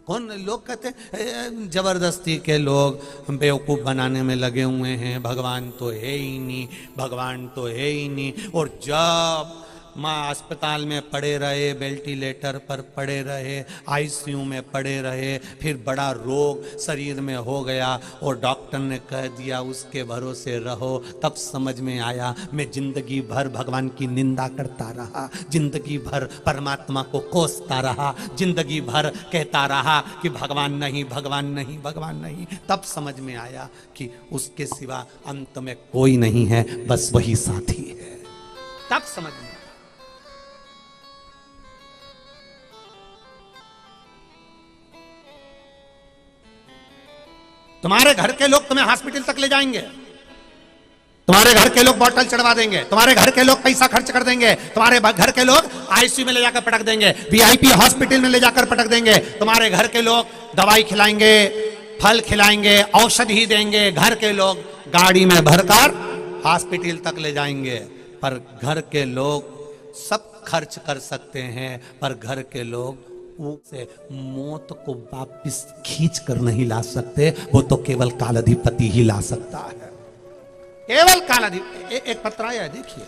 कौन लोग कहते जबरदस्ती के लोग बेवकूफ बनाने में लगे हुए हैं, भगवान तो है ही नहीं, भगवान तो है ही नहीं। और जब माँ अस्पताल में पड़े रहे, वेंटिलेटर पर पड़े रहे, आईसीयू में पड़े रहे, फिर बड़ा रोग शरीर में हो गया और डॉक्टर ने कह दिया उसके भरोसे रहो, तब समझ में आया मैं जिंदगी भर भगवान की निंदा करता रहा, जिंदगी भर परमात्मा को कोसता रहा, जिंदगी भर कहता रहा कि भगवान नहीं, भगवान नहीं, भगवान नहीं। तब समझ में आया कि उसके सिवा अंत में कोई नहीं है, बस वही साथी है। तब समझ में तुम्हारे घर के लोग तुम्हें हॉस्पिटल तक ले जाएंगे, तुम्हारे घर के लोग बोतल चढ़वा देंगे, तुम्हारे घर के लोग पैसा खर्च कर देंगे, तुम्हारे घर के लोग आईसीयू में ले जाकर पटक देंगे, वीआईपी हॉस्पिटल में ले जाकर पटक देंगे, तुम्हारे घर के लोग दवाई खिलाएंगे, फल खिलाएंगे, औषधि देंगे, घर के लोग गाड़ी में भरकर हॉस्पिटल तक ले जाएंगे। पर घर के लोग सब खर्च कर सकते हैं, पर घर के लोग से मौत को वापिस खींच कर नहीं ला सकते। वो तो केवल कालाधिपति ही ला सकता है, केवल कालाधिपति। एक पत्र आया है, देखिए।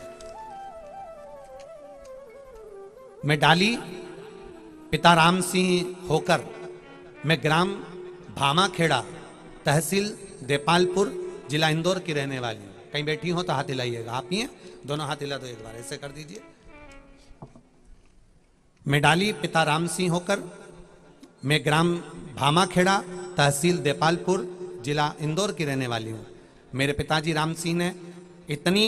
मैं डाली पिता राम सिंह होकर, मैं ग्राम भामाखेड़ा, तहसील देपालपुर, जिला इंदौर की रहने वाली हूं। कहीं बैठी हो तो हाथ हिलाइएगा। आप ही हैं? दोनों हाथ हिला दो एक बार, ऐसे कर दीजिए। मैं डाली पिता राम सिंह होकर, मैं ग्राम भामाखेड़ा, तहसील देपालपुर, जिला इंदौर की रहने वाली हूँ। मेरे पिताजी राम सिंह ने इतनी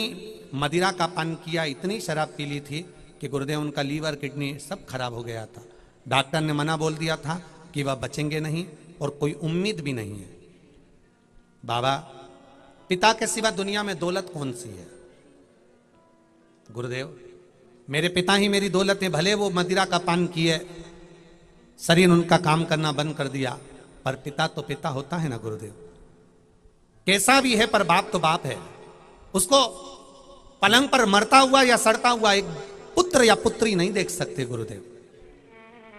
मदिरा का पान किया, इतनी शराब पी ली थी कि गुरुदेव उनका लीवर किडनी सब खराब हो गया था। डॉक्टर ने मना बोल दिया था कि वह बचेंगे नहीं और कोई उम्मीद भी नहीं है। बाबा, पिता के सिवा दुनिया में दौलत कौन सी है? गुरुदेव, मेरे पिता ही मेरी दौलत है। भले वो मदिरा का पान किए, शरीर उनका काम करना बंद कर दिया, पर पिता तो पिता होता है ना गुरुदेव। कैसा भी है पर बाप तो बाप है। उसको पलंग पर मरता हुआ या सड़ता हुआ एक पुत्र या पुत्री नहीं देख सकते गुरुदेव।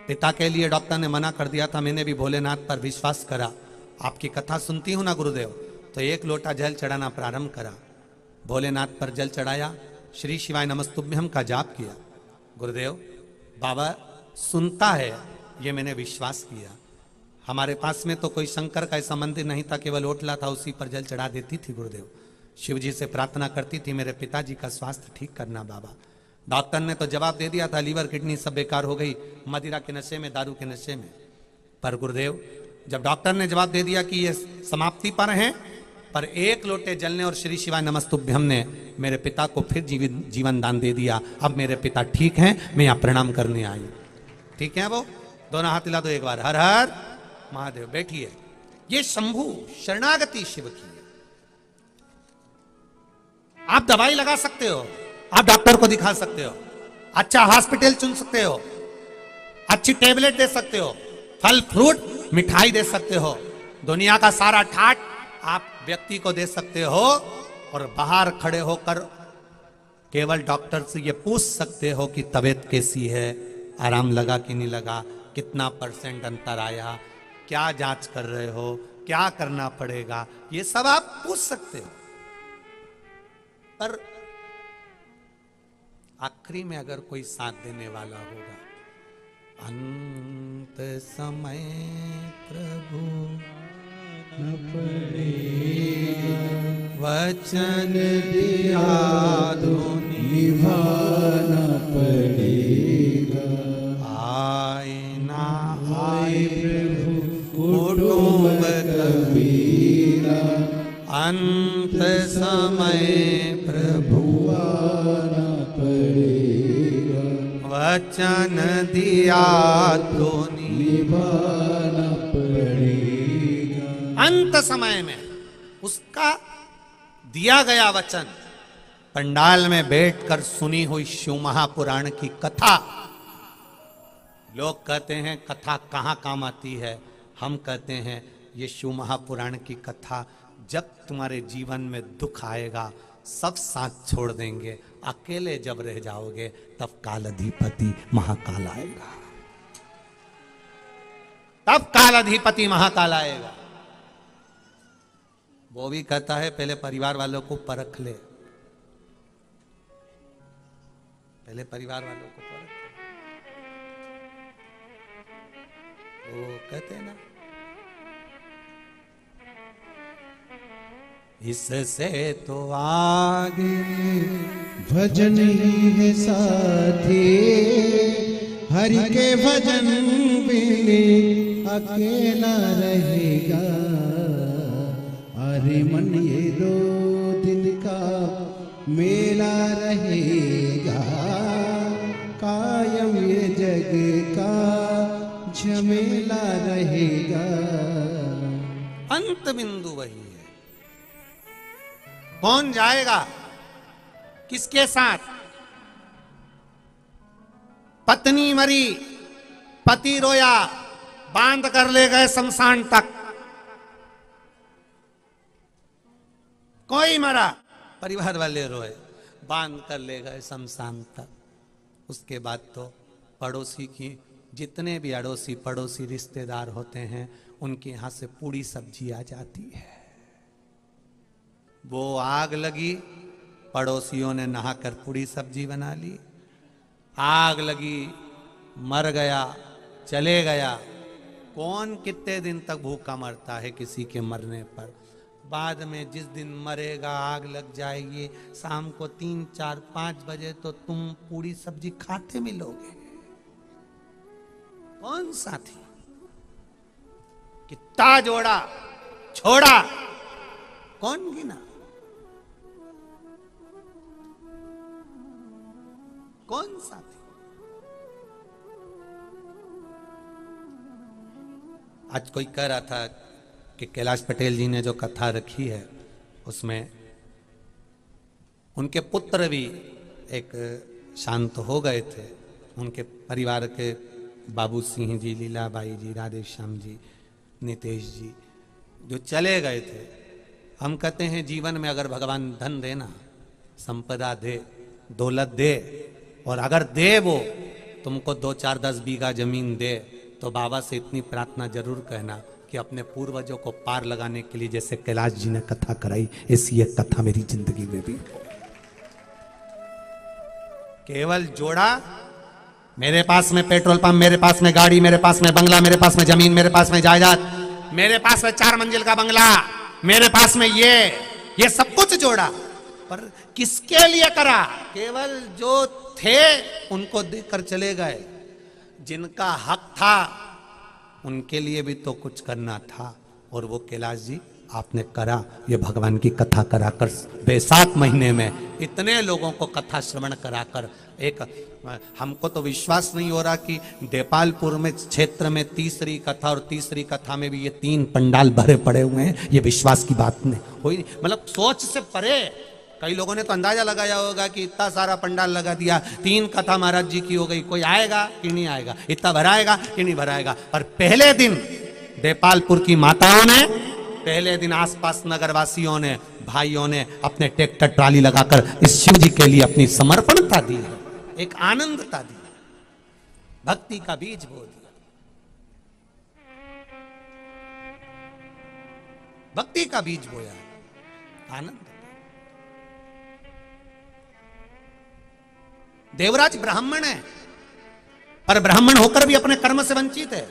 पिता के लिए डॉक्टर ने मना कर दिया था। मैंने भी भोलेनाथ पर विश्वास करा। आपकी कथा सुनती हूं ना गुरुदेव, तो एक लोटा जल चढ़ाना प्रारंभ करा। भोलेनाथ पर जल चढ़ाया, श्री शिवाय नमस्तुभ्यम का जाप किया। गुरुदेव, बाबा सुनता है, ये मैंने विश्वास किया। हमारे पास में तो कोई शंकर का ऐसा मंदिर नहीं था, केवल ओटला था, उसी पर जल चढ़ा देती थी गुरुदेव। शिव जी से प्रार्थना करती थी, मेरे पिताजी का स्वास्थ्य ठीक करना बाबा। डॉक्टर ने तो जवाब दे दिया था, लीवर किडनी सब बेकार हो गई, मदिरा के नशे में, दारू के नशे में। पर गुरुदेव, जब डॉक्टर ने जवाब दे दिया कि ये समाप्ति पर हैं, पर एक लोटे जलने और श्री शिवाय नमस्तुभ्यम ने मेरे पिता को फिर जीवन दान दे दिया। अब मेरे पिता ठीक हैं, मैं यहाँ प्रणाम करने आई। ठीक है, वो दोनों हाथ हिला दो एक बार, हर हर महादेव। बैठिए। ये शंभु शरणागति शिव की है। आप दवाई लगा सकते हो, आप डॉक्टर को दिखा सकते हो, अच्छा हॉस्पिटल चुन सकते हो, अच्छी टेबलेट दे सकते हो, फल फ्रूट मिठाई दे सकते हो, दुनिया का सारा ठाट आप व्यक्ति को दे सकते हो, और बाहर खड़े होकर केवल डॉक्टर से ये पूछ सकते हो कि तबीयत कैसी है, आराम लगा कि नहीं लगा, कितना % अंतर आया, क्या जांच कर रहे हो, क्या करना पड़ेगा, ये सब आप पूछ सकते हो। पर आखिरी में अगर कोई साथ देने वाला होगा, अंत समय प्रभु न पड़ेगा, वचन दिया तो निभाना पड़ेगा, आए ना आए प्रभु कुटुंब कबीरा, अंत समय प्रभु आना पड़ेगा, वचन दिया तो निभाना पड़ेगा। अंत समय में उसका दिया गया वचन, पंडाल में बैठकर सुनी हुई शिव महापुराण की कथा। लोग कहते हैं कथा कहाँ काम आती है, हम कहते हैं ये शिव महापुराण की कथा। जब तुम्हारे जीवन में दुख आएगा, सब साथ छोड़ देंगे, अकेले जब रह जाओगे, तब कालाधिपति महाकाल आएगा, तब कालाधिपति महाकाल आएगा। वो भी कहता है पहले परिवार वालों को परख ले, पहले परिवार वालों को परख ले। वो कहते हैं ना, इससे तो आगे भजन ही है साथी, हरि के भजन बिने अकेला रहेगा। अरे मन ये 2 दिन का मेला रहेगा, कायम ये जग का झमेला रहेगा। अंत बिंदु वही है। कौन जाएगा किसके साथ? पत्नी मरी, पति रोया, बांध कर ले गए शमशान तक। कोई मरा, परिवार वाले रोए, बांध कर ले गए शमशान तक। उसके बाद तो पड़ोसी की, जितने भी अड़ोसी पड़ोसी रिश्तेदार होते हैं, उनके यहां से पूरी सब्जी आ जाती है। वो आग लगी, पड़ोसियों ने नहाकर पूरी सब्जी बना ली। आग लगी, मर गया, चले गया। कौन कितने दिन तक भूखा मरता है किसी के मरने पर? बाद में जिस दिन मरेगा, आग लग जाएगी, शाम को 3, 4, 5 बजे तो तुम पूरी सब्जी खाते मिलोगे। कौन साथी? कितना जोड़ा छोड़ा, कौन गिना? कौन सा थी? आज कोई कह रहा था कि कैलाश पटेल जी ने जो कथा रखी है उसमें उनके पुत्र भी एक शांत हो गए थे। उनके परिवार के बाबू सिंह जी, लीलाबाई जी, राधे श्याम जी, नितेश जी जो चले गए थे। हम कहते हैं जीवन में अगर भगवान धन देना, संपदा दे, दौलत दे, और अगर दे वो तुमको 2, 4, 10 बीघा जमीन दे, तो बाबा से इतनी प्रार्थना जरूर कहना कि अपने पूर्वजों को पार लगाने के लिए जैसे कैलाश जी ने कथा कराई, ऐसी एक कथा मेरी जिंदगी में भी। केवल जोड़ा, मेरे पास में पेट्रोल पंप, मेरे पास में गाड़ी, मेरे पास में बंगला, मेरे पास में जमीन, मेरे पास में जायदाद, मेरे पास में 4 मंजिल का बंगला, मेरे पास में ये सब कुछ जोड़ा, पर किसके लिए करा? केवल जो थे उनको देकर चले गए। जिनका हक था उनके लिए भी तो कुछ करना था, और वो कैलाश जी आपने करा। ये भगवान की कथा कराकर बैसाख महीने में इतने लोगों को कथा श्रवण कराकर, एक हमको तो विश्वास नहीं हो रहा कि देपालपुर में क्षेत्र में तीसरी कथा, और तीसरी कथा में भी ये 3 पंडाल भरे पड़े हुए हैं। ये विश्वास की बात नहीं हुई, मतलब सोच से परे। कई लोगों ने तो अंदाजा लगाया होगा कि इतना सारा पंडाल लगा दिया, 3 कथा महाराज जी की हो गई, कोई आएगा कि नहीं आएगा, इतना भराएगा कि नहीं भराएगा। पर पहले दिन देपालपुर की माताओं ने, पहले दिन आसपास नगरवासियों ने, भाइयों ने अपने ट्रैक्टर ट्राली लगाकर इस शिव जी के लिए अपनी समर्पणता दी है, एक आनंदता दी, भक्ति का बीज बो दिया, भक्ति का बीज बोया, आनंद। देवराज ब्राह्मण है, पर ब्राह्मण होकर भी अपने कर्म से वंचित है।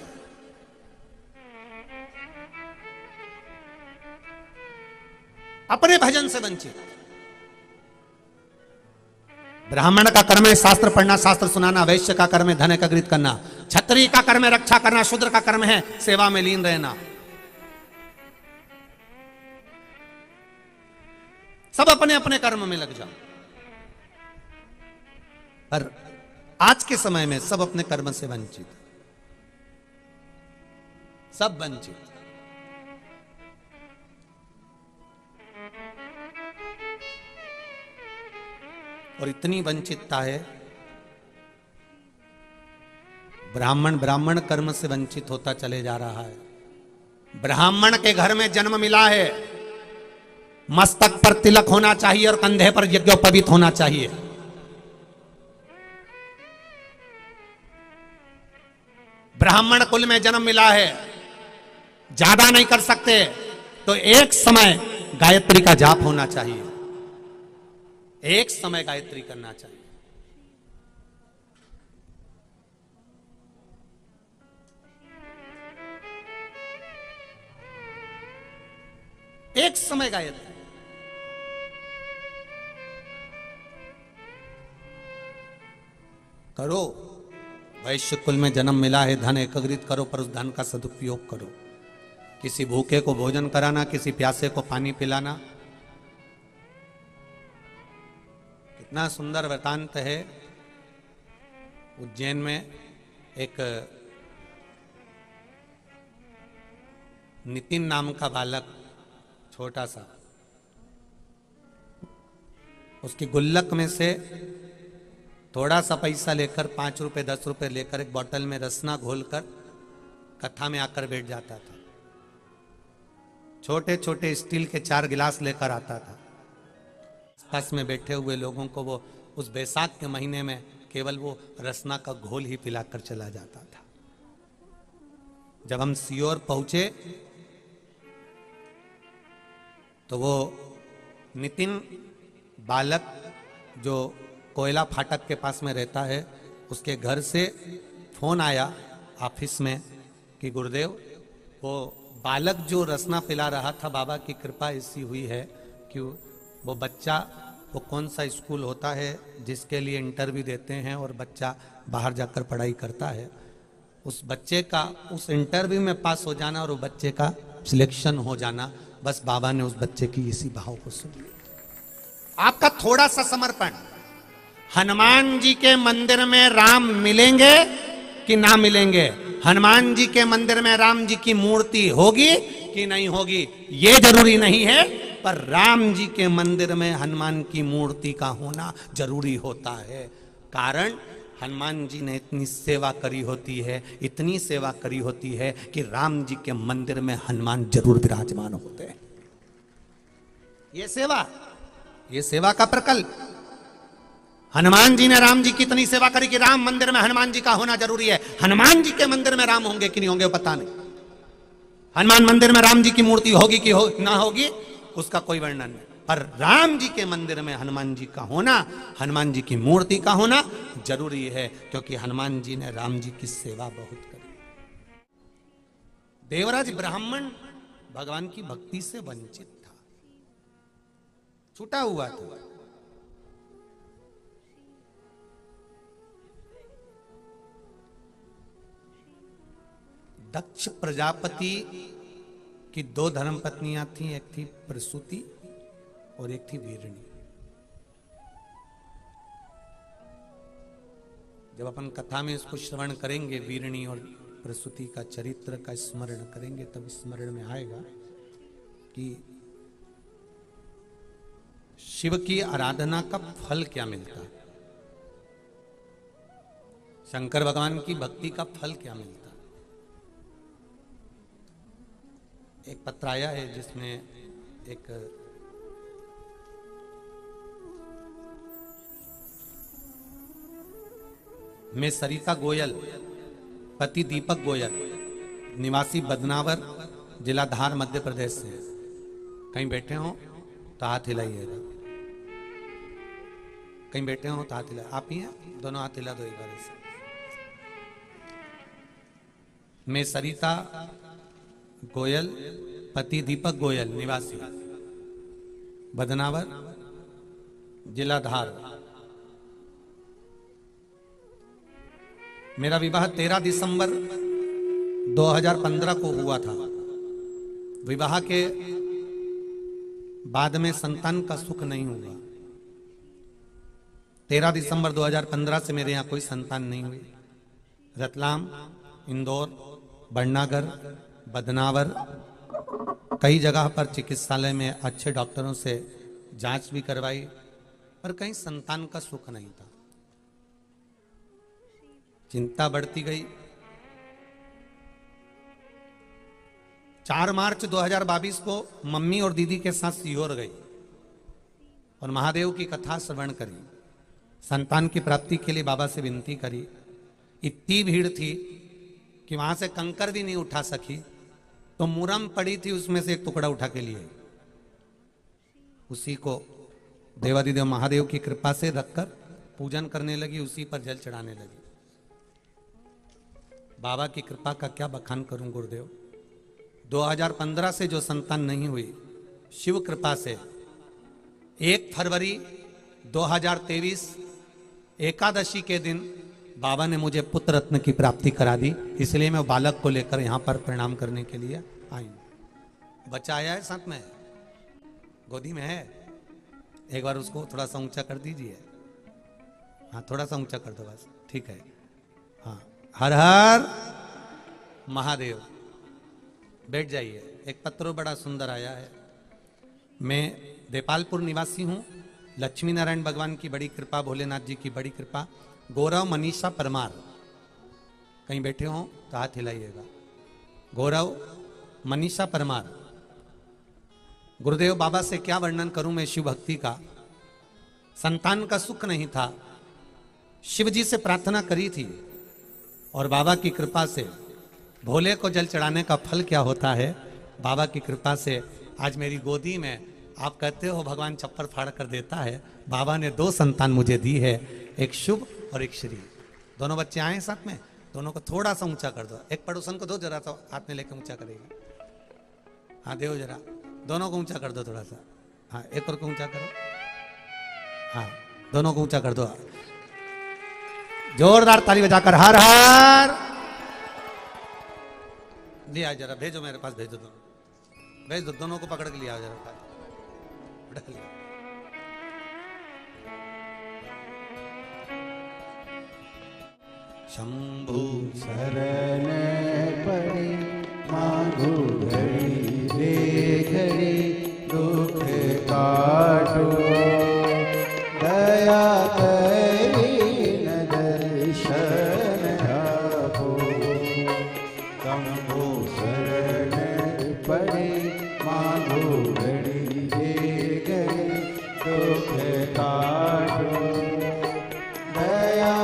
अपने भजन से वंचित। ब्राह्मण का कर्म है शास्त्र पढ़ना, शास्त्र सुनाना। वैश्य का कर्म है धन एकत्रित करना। क्षत्रिय का कर्म है रक्षा करना। शूद्र का कर्म है सेवा में लीन रहना। सब अपने अपने कर्म में लग जाओ। पर आज के समय में सब अपने कर्म से वंचित, सब वंचित। और इतनी वंचितता है, ब्राह्मण कर्म से वंचित होता चले जा रहा है। ब्राह्मण के घर में जन्म मिला है, मस्तक पर तिलक होना चाहिए और कंधे पर यज्ञोपवीत होना चाहिए। ब्राह्मण कुल में जन्म मिला है, ज्यादा नहीं कर सकते तो एक समय गायत्री का जाप होना चाहिए, एक समय गायत्री करना चाहिए। एक समय गायत्री। करो, वैश्य कुल में जन्म मिला है, धन एकत्रित करो, पर उस धन का सदुपयोग करो। किसी भूखे को भोजन कराना, किसी प्यासे को पानी पिलाना। कितना सुंदर वृतांत है। उज्जैन में एक नितिन नाम का बालक, छोटा सा, उसकी गुल्लक में से थोड़ा सा पैसा लेकर, 5 रुपए 10 रुपए लेकर एक बोतल में रसना घोलकर कथा में आकर बैठ जाता था। छोटे छोटे स्टील के 4 गिलास लेकर आता था। आसपास में बैठे हुए लोगों को वो उस बैसाख के महीने में केवल वो रसना का घोल ही पिलाकर चला जाता था। जब हम सीहोर पहुंचे तो वो नितिन बालक जो कोयला फाटक के पास में रहता है, उसके घर से फोन आया ऑफिस में कि गुरुदेव, वो बालक जो रसना पिला रहा था, बाबा की कृपा ऐसी हुई है कि वो बच्चा, वो कौन सा स्कूल होता है जिसके लिए इंटरव्यू देते हैं और बच्चा बाहर जाकर पढ़ाई करता है, उस बच्चे का उस इंटरव्यू में पास हो जाना और वो बच्चे का सिलेक्शन हो जाना, बस बाबा ने उस बच्चे की इसी भाव को सुन लिया। आपका थोड़ा सा समर्पण, हनुमान जी के मंदिर में राम मिलेंगे कि ना मिलेंगे, हनुमान जी के मंदिर में राम जी की मूर्ति होगी कि नहीं होगी, ये जरूरी नहीं है, पर राम जी के मंदिर में हनुमान की मूर्ति का होना जरूरी होता है। कारण हनुमान जी ने इतनी सेवा करी होती है, इतनी सेवा करी होती है कि राम जी के मंदिर में हनुमान जरूर विराजमान होते हैं। ये सेवा का प्रकल्प। हनुमान जी ने राम जी की इतनी सेवा करी कि राम मंदिर में हनुमान जी का होना जरूरी है। हनुमान जी के मंदिर में राम होंगे कि नहीं होंगे पता नहीं, हनुमान मंदिर में राम जी की मूर्ति होगी कि ना होगी उसका कोई वर्णन नहीं, पर राम जी के मंदिर में हनुमान जी का होना, हनुमान जी की मूर्ति का होना जरूरी है, क्योंकि हनुमान जी ने राम जी की सेवा बहुत करी। देवराज ब्राह्मण भगवान की भक्ति से वंचित था, छूटा हुआ था। दक्ष प्रजापति की 2 धर्मपत्नियां थीं, एक थी प्रसूति और एक थी वीरणी। जब अपन कथा में इसको श्रवण करेंगे, वीरणी और प्रसूति का चरित्र का स्मरण करेंगे, तब स्मरण में आएगा कि शिव की आराधना का फल क्या मिलता है, शंकर भगवान की भक्ति का फल क्या मिलता है। एक पत्र आया है जिसमें एक मैं सरिता गोयल, पति दीपक गोयल, निवासी बदनावर, जिला धार, मध्य प्रदेश से। कहीं बैठे हो तो हाथ हिलाइएगा, कहीं बैठे हो तो हाथ हिला। आप ही हैं, दोनों हाथ हिला दो एक बार से। मैं सरिता गोयल, पति दीपक गोयल, निवासी बदनावर, जिला धार। मेरा विवाह 13 दिसंबर 2015 को हुआ था। विवाह के बाद में संतान का सुख नहीं हुआ। 13 दिसंबर 2015 से मेरे यहाँ कोई संतान नहीं हुई। रतलाम, इंदौर, बड़नागर, बदनावर, कई जगह पर चिकित्सालय में अच्छे डॉक्टरों से जांच भी करवाई, पर कहीं संतान का सुख नहीं था। चिंता बढ़ती गई। 4 मार्च 2022 को मम्मी और दीदी के साथ सीहोर गई और महादेव की कथा श्रवण करी। संतान की प्राप्ति के लिए बाबा से विनती करी। इतनी भीड़ थी कि वहां से कंकर भी नहीं उठा सकी, तो मुरम पड़ी थी, उसमें से एक टुकड़ा उठा के लिए उसी को देवादिदेव महादेव की कृपा से रखकर पूजन करने लगी, उसी पर जल चढ़ाने लगी। बाबा की कृपा का क्या बखान करूं गुरुदेव। 2015 से जो संतान नहीं हुई, शिव कृपा से 1 फरवरी 2023 एकादशी के दिन बाबा ने मुझे पुत्र रत्न की प्राप्ति करा दी। इसलिए मैं बालक को लेकर यहाँ पर प्रणाम करने के लिए आई। बच्चा आया है साथ में, गोदी में है। एक बार उसको थोड़ा सा ऊंचा कर दीजिए। हाँ, थोड़ा सा ऊंचा कर दो बस, ठीक है। हाँ, हर हर महादेव। बैठ जाइए। एक पत्र बड़ा सुंदर आया है। मैं देपालपुर निवासी हूँ। लक्ष्मी नारायण भगवान की बड़ी कृपा, भोलेनाथ जी की बड़ी कृपा। गौरव मनीषा परमार, कहीं बैठे हो तो हाथ हिलाइएगा। गौरव मनीषा परमार। गुरुदेव बाबा से क्या वर्णन करूं मैं शिव भक्ति का। संतान का सुख नहीं था, शिव जी से प्रार्थना करी थी और बाबा की कृपा से भोले को जल चढ़ाने का फल क्या होता है। बाबा की कृपा से आज मेरी गोदी में, आप कहते हो भगवान चप्पल फाड़ कर देता है, बाबा ने 2 संतान मुझे दी है, एक शुभ और एक श्री। दोनों बच्चे आए साथ में, दोनों को थोड़ा सा ऊंचा कर दो। एक पड़ोसन को दो जरा, तो हाथ में लेकर ऊंचा करेगी। हाँ दो जरा, दोनों को ऊंचा कर दो थोड़ा सा। हाँ, एक और को ऊंचा करो। हाँ, दोनों को ऊंचा कर दो। जोरदार ताली बजाकर हर हर। लिया जरा, भेजो मेरे पास, भेजो दोनों, भेज दो। दोनों को पकड़ के लिया जरा, शंभु शरण पड़े मांगो घड़ी रे घड़ी दुख काटो दया करी न दर्शन आपो शंभु शरण पड़े मांगो घड़ी रे घड़ी दुख काटो दया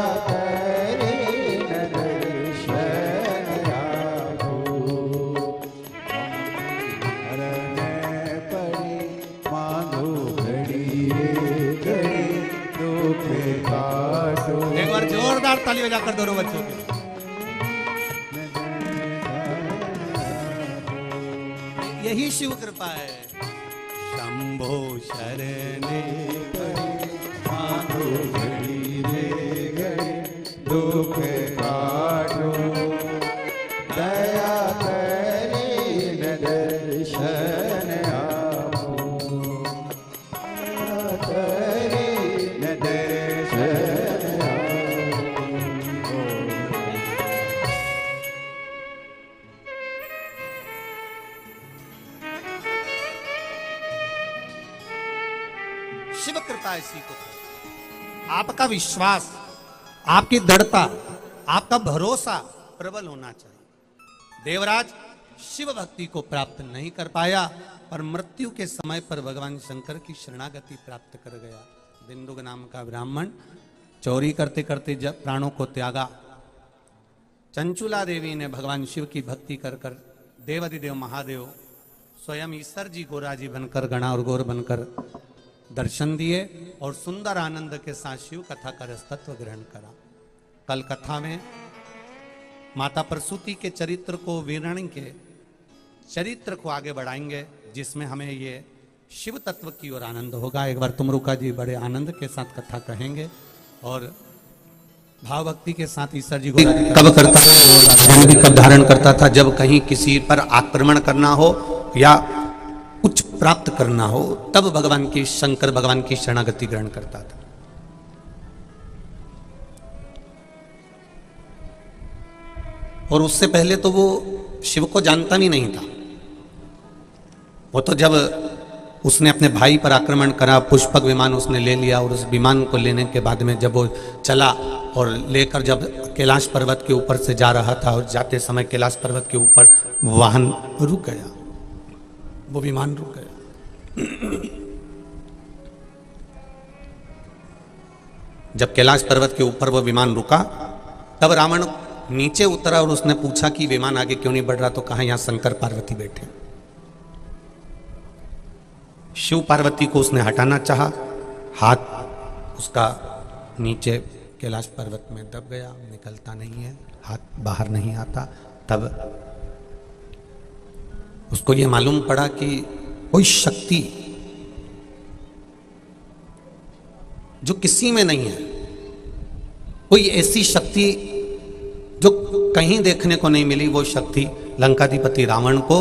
एक बार जोरदार ताली बजाकर दोनों बच्चों के यही शिव कृपा है। शंभो शरणे मांगो घड़ी रे घड़ी दुख काटो दया करे न दर्शन आपो दया करे न दर्शन आपो। शिव कृपा ऐसी को आपका विश्वास, आपकी दृढ़ता, आपका भरोसा प्रबल होना चाहिए। देवराज शिव भक्ति को प्राप्त नहीं कर पाया, पर मृत्यु के समय पर भगवान शंकर की शरणागति प्राप्त कर गया। बिंदुक नाम का ब्राह्मण चोरी करते करते जब प्राणों को त्यागा, चंचुला देवी ने भगवान शिव की भक्ति कर कर देवाधिदेव महादेव स्वयं ईश्वर जी गोरा जी बनकर, गणा और गौर बनकर दर्शन दिए और सुंदर आनंद के साथ शिव कथा का रसतत्व ग्रहण करा। कल कथा में माता प्रसूति के चरित्र को, वीरणी के चरित्र को आगे बढ़ाएंगे, जिसमें हमें ये शिव तत्व की ओर आनंद होगा। एक बार तुमरुका जी बड़े आनंद के साथ कथा कहेंगे और भाव भक्ति के साथ ईश्वर जी को कब करता था, भी कब धारण करता था, जब कहीं किसी पर आक्रमण करना हो या कुछ प्राप्त करना हो, तब भगवान की शंकर भगवान की शरणागति ग्रहण करता था। और उससे पहले तो वो शिव को जानता भी नहीं था। वो तो जब उसने अपने भाई पर आक्रमण करा, पुष्पक विमान उसने ले लिया, और उस विमान को लेने के बाद में जब वो चला और लेकर जब कैलाश पर्वत के ऊपर से जा रहा था, और जाते समय कैलाश पर्वत के ऊपर वाहन रुक गया, वो विमान रुक गया। जब कैलाश पर्वत के ऊपर वो विमान रुका, तब रावण नीचे उतरा और उसने पूछा कि विमान आगे क्यों नहीं बढ़ रहा, तो कहा यहां शंकर पार्वती बैठे। शिव पार्वती को उसने हटाना चाहा, हाथ उसका नीचे कैलाश पर्वत में दब गया, निकलता नहीं है, हाथ बाहर नहीं आता। तब उसको ये मालूम पड़ा कि कोई शक्ति जो किसी में नहीं है, कोई ऐसी शक्ति जो कहीं देखने को नहीं मिली, वो शक्ति लंकाधिपति रावण को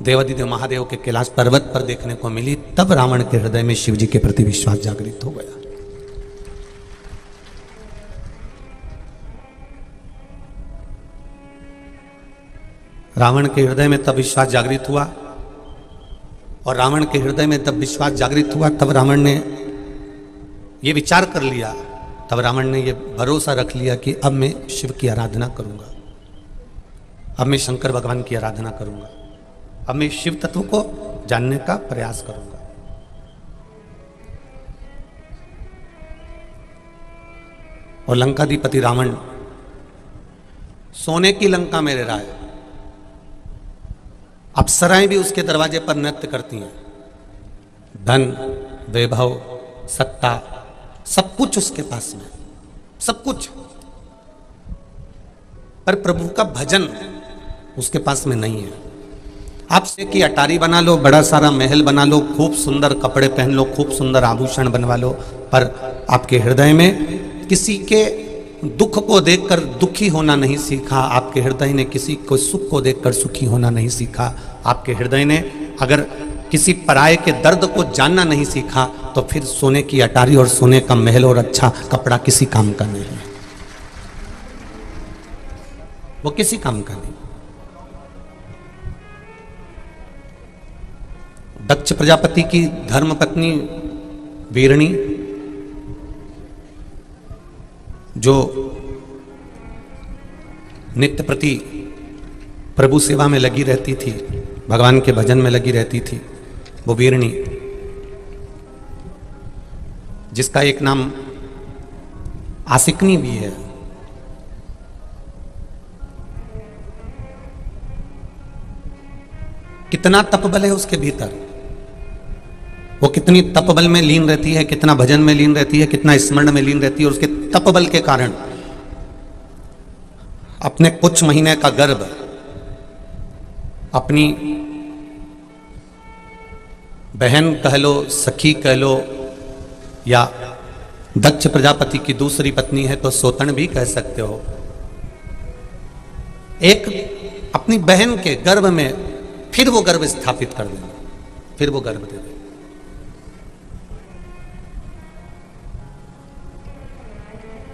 देवाधिदेव महादेव के कैलाश पर्वत पर देखने को मिली। तब रावण के हृदय में शिव जी के प्रति विश्वास जागृत हो गया। रावण के हृदय में तब विश्वास जागृत हुआ, और रावण के हृदय में तब विश्वास जागृत हुआ, तब रावण ने यह विचार कर लिया, तब रावण ने यह भरोसा रख लिया कि अब मैं शिव की आराधना करूंगा, अब मैं शंकर भगवान की आराधना करूंगा, अब मैं शिव तत्व को जानने का प्रयास करूंगा। और लंकाधिपति रावण सोने की लंका में रह रहा है, अप्सराएं भी उसके दरवाजे पर नृत्य करती हैं, धन वैभव सत्ता सब कुछ उसके पास में, सब कुछ, पर प्रभु का भजन उसके पास में नहीं है। आप से की अटारी बना लो, बड़ा सारा महल बना लो, खूब सुंदर कपड़े पहन लो, खूब सुंदर आभूषण बनवा लो, पर आपके हृदय में किसी के दुख को देखकर दुखी होना नहीं सीखा, आपके हृदय ने किसी को सुख को देखकर सुखी होना नहीं सीखा, आपके हृदय ने अगर किसी पराये के दर्द को जानना नहीं सीखा, तो फिर सोने की अटारी और सोने का महल और अच्छा कपड़ा किसी काम का नहीं है। वो किसी काम का नहीं। दक्ष प्रजापति की धर्मपत्नी वीरणी, जो नित्य प्रति प्रभु सेवा में लगी रहती थी, भगवान के भजन में लगी रहती थी, वो वीरणी, जिसका एक नाम आसिकनी भी है। कितना तपबल है उसके भीतर, वो कितनी तपबल में लीन रहती है, कितना भजन में लीन रहती है, कितना स्मरण में लीन रहती है। और उसके तपबल के कारण अपने कुछ महीने का गर्भ अपनी बहन कह लो, सखी कह लो, या दक्ष प्रजापति की दूसरी पत्नी है तो सोतन भी कह सकते हो, एक अपनी बहन के गर्भ में फिर वो गर्भ स्थापित कर देना, फिर वो गर्भ दे दे।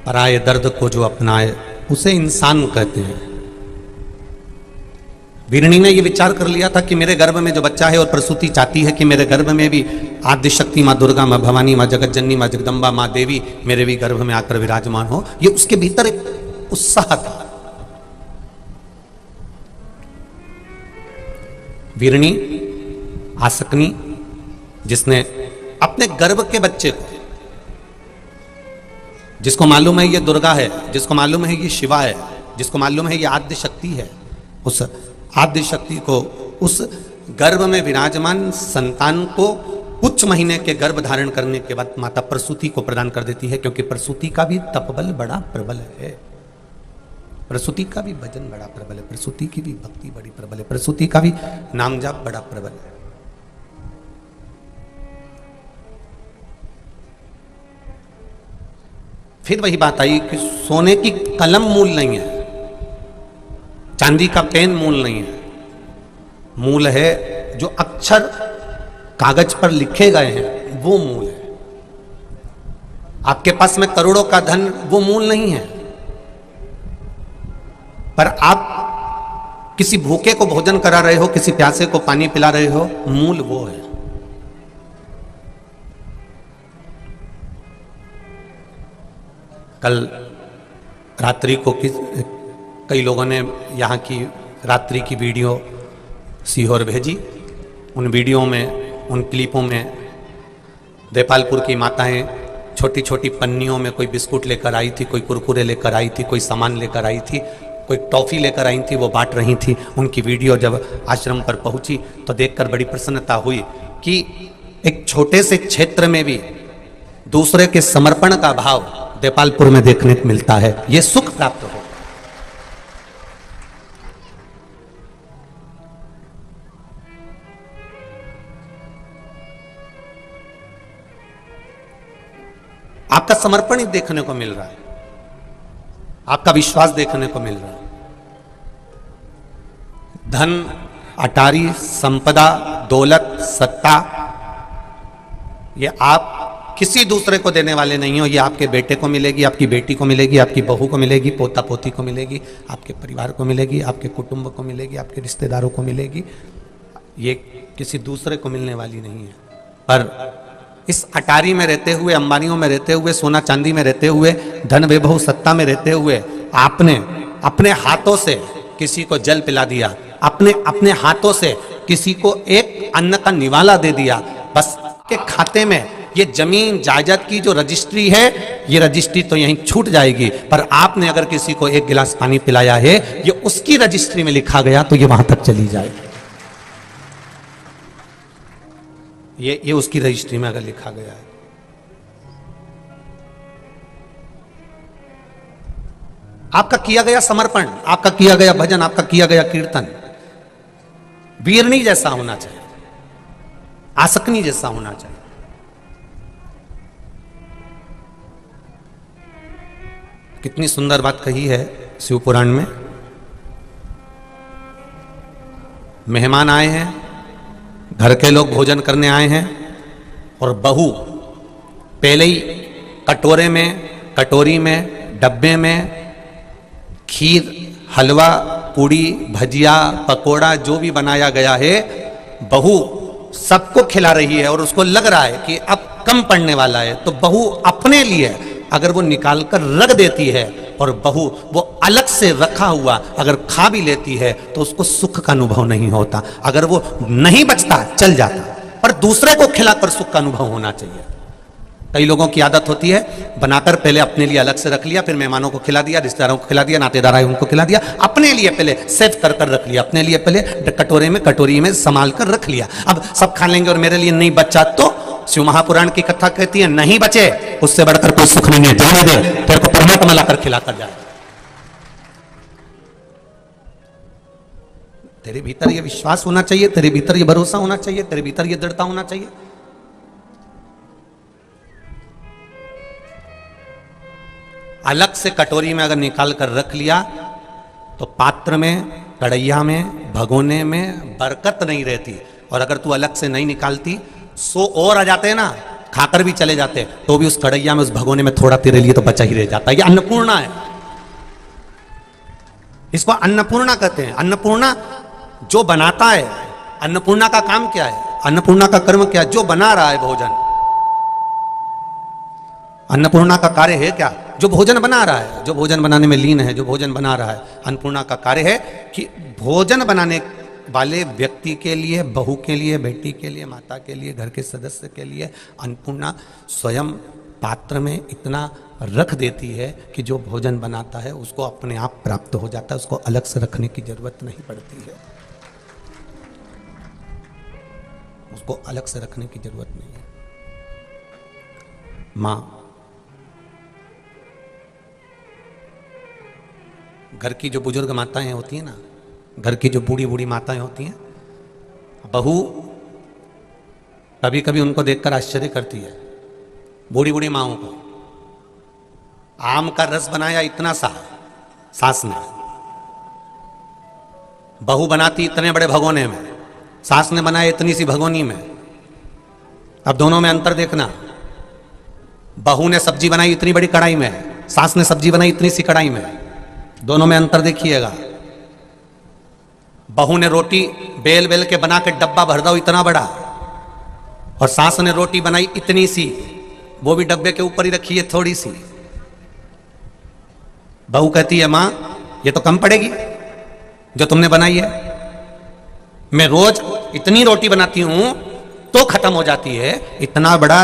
पराये दर्द को जो अपनाए उसे इंसान कहते हैं। वीरणी ने ये विचार कर लिया था कि मेरे गर्भ में जो बच्चा है और प्रसूति चाहती है कि मेरे गर्भ में भी आद्य शक्ति माँ दुर्गा, माँ भवानी, माँ जगत जननी, माँ जगदम्बा, माँ देवी मेरे भी गर्भ में आकर विराजमान हो। ये उसके भीतर एक उत्साह था। वीरणी, आसकनी, जिसने अपने गर्भ के बच्चे को, जिसको मालूम है ये दुर्गा है, जिसको मालूम है ये शिवा है, जिसको मालूम है ये आद्य शक्ति है, उस आद्य शक्ति को, उस गर्भ में विराजमान संतान को कुछ महीने के गर्भ धारण करने के बाद माता प्रसूति को प्रदान कर देती है। क्योंकि प्रसूति का भी तपबल बड़ा प्रबल है, प्रसूति का भी भजन बड़ा प्रबल है, प्रसूति की भी भक्ति बड़ी प्रबल है, प्रसूति का भी नाम जाप बड़ा प्रबल है। फिर वही बात आई कि सोने की कलम मूल नहीं है, चांदी का पेन मूल नहीं है, मूल है जो अक्षर कागज पर लिखे गए हैं, वो मूल है। आपके पास में करोड़ों का धन, वो मूल नहीं है, पर आप किसी भूखे को भोजन करा रहे हो, किसी प्यासे को पानी पिला रहे हो, मूल वो है। कल रात्रि को कई लोगों ने यहाँ की रात्रि की वीडियो सीहोर भेजी। उन वीडियो में, उन क्लिपों में देपालपुर की माताएं छोटी छोटी पन्नियों में कोई बिस्कुट लेकर आई थी, कोई कुरकुरे लेकर आई थी, कोई सामान लेकर आई थी, कोई टॉफी लेकर आई थी, वो बांट रही थी। उनकी वीडियो जब आश्रम पर पहुंची तो देखकर बड़ी प्रसन्नता हुई कि एक छोटे से क्षेत्र में भी दूसरे के समर्पण का भाव देपालपुर में देखने को मिलता है। यह सुख प्राप्त हो। आपका समर्पण ही देखने को मिल रहा है, आपका विश्वास देखने को मिल रहा है। धन, अटारी, संपदा, दौलत, सत्ता, ये आप किसी दूसरे को देने वाले नहीं हो। ये आपके बेटे को मिलेगी, आपकी बेटी को मिलेगी, आपकी बहू को मिलेगी, पोता पोती को मिलेगी, आपके परिवार को मिलेगी, आपके कुटुंब को मिलेगी, आपके रिश्तेदारों को मिलेगी। ये किसी दूसरे को मिलने वाली नहीं है। पर इस अटारी में रहते हुए, अंबानियों में रहते हुए, सोना चांदी में रहते हुए, धन वैभव सत्ता में रहते हुए, आपने अपने हाथों से किसी को जल पिला दिया, अपने हाथों से किसी को एक अन्न का निवाला दे दिया, बस के खाते में ये जमीन जायदाद की जो रजिस्ट्री है, ये रजिस्ट्री तो यहीं छूट जाएगी। पर आपने अगर किसी को एक गिलास पानी पिलाया है, ये उसकी रजिस्ट्री में लिखा गया तो ये वहां तक चली जाएगी। ये उसकी रजिस्ट्री में अगर लिखा गया है। आपका किया गया समर्पण, आपका किया गया भजन, आपका किया गया कीर्तन वीरनी जैसा होना चाहिए, आसकनी जैसा होना चाहिए। कितनी सुंदर बात कही है शिव पुराण में। मेहमान आए हैं, घर के लोग भोजन करने आए हैं, और बहू पहले ही कटोरे में, कटोरी में, डब्बे में खीर हलवा, पूड़ी, भजिया, पकोड़ा जो भी बनाया गया है, बहू सबको खिला रही है और उसको लग रहा है कि अब कम पड़ने वाला है, तो बहू अपने लिए अगर वो निकाल कर रख देती है और बहू वो अलग से रखा हुआ अगर खा भी लेती है तो उसको सुख का अनुभव नहीं होता। अगर वो नहीं बचता चल जाता, पर दूसरे को खिलाकर सुख का अनुभव होना चाहिए। कई लोगों की आदत होती है बनाकर पहले अपने लिए अलग से रख लिया, फिर मेहमानों को खिला दिया, रिश्तेदारों को खिला दिया, नातेदार आए उनको खिला दिया, अपने लिए पहले सेव कर कर रख लिया, अपने लिए पहले कटोरी में संभाल कर रख लिया। अब सब खा लेंगे और मेरे लिए नहीं बचा, तो शिव महापुराण की कथा कहती है नहीं बचे उससे बढ़कर कोई सुख नहीं है, जाने दे, तेरे को परमात्मा लाकर खिलाकर जाए। तेरे भीतर ये विश्वास होना चाहिए, तेरे भीतर ये भरोसा होना चाहिए, तेरे भीतर ये दृढ़ता होना चाहिए। अलग से कटोरी में अगर निकाल कर रख लिया तो पात्र में, कढ़ैया में, भगोने में बरकत नहीं रहती। और अगर तू अलग से नहीं निकालती, 100 और आ जाते हैं ना, खाकर भी चले जाते, तो भी उस कढ़ैया में, उस भगोने में थोड़ा तेरे लिए तो बचा ही रह जाता है। ये अन्नपूर्णा है, इसको अन्नपूर्णा कहते हैं। अन्नपूर्णा जो बनाता है, अन्नपूर्णा का काम क्या है, अन्नपूर्णा का कर्म क्या है? जो बना रहा है भोजन, अन्नपूर्णा का कार्य है क्या? जो भोजन बना रहा है, जो भोजन बनाने में लीन है, जो भोजन बना रहा है। अन्नपूर्णा का कार्य है कि भोजन बनाने वाले व्यक्ति के लिए, बहू के लिए, बेटी के लिए, माता के लिए, घर के सदस्य के लिए अन्नपूर्णा स्वयं पात्र में इतना रख देती है कि जो भोजन बनाता है उसको अपने आप प्राप्त हो जाता है, उसको अलग से रखने की जरूरत नहीं पड़ती है, उसको अलग से रखने की जरूरत नहीं है। मां, घर की जो बुजुर्ग माताएं होती हैं ना, घर की जो बूढ़ी बूढ़ी माताएं होती हैं, बहू कभी कभी उनको देखकर आश्चर्य करती है। बूढ़ी बूढ़ी माओं को आम का रस बनाया इतना सा सास ने, बहू बनाती इतने बड़े भगोने में, सास ने बनाया इतनी सी भगोनी में। अब दोनों में अंतर देखना, बहू ने सब्जी बनाई इतनी बड़ी कढ़ाई में, सास ने सब्जी बनाई इतनी सी कढ़ाई में, दोनों में अंतर देखिएगा। बहू ने रोटी बेल बेल के बना के डब्बा भर दो इतना बड़ा, और सास ने रोटी बनाई इतनी सी, वो भी डब्बे के ऊपर ही रखी है थोड़ी सी। बहू कहती है मां ये तो कम पड़ेगी जो तुमने बनाई है, मैं रोज इतनी रोटी बनाती हूं तो खत्म हो जाती है, इतना बड़ा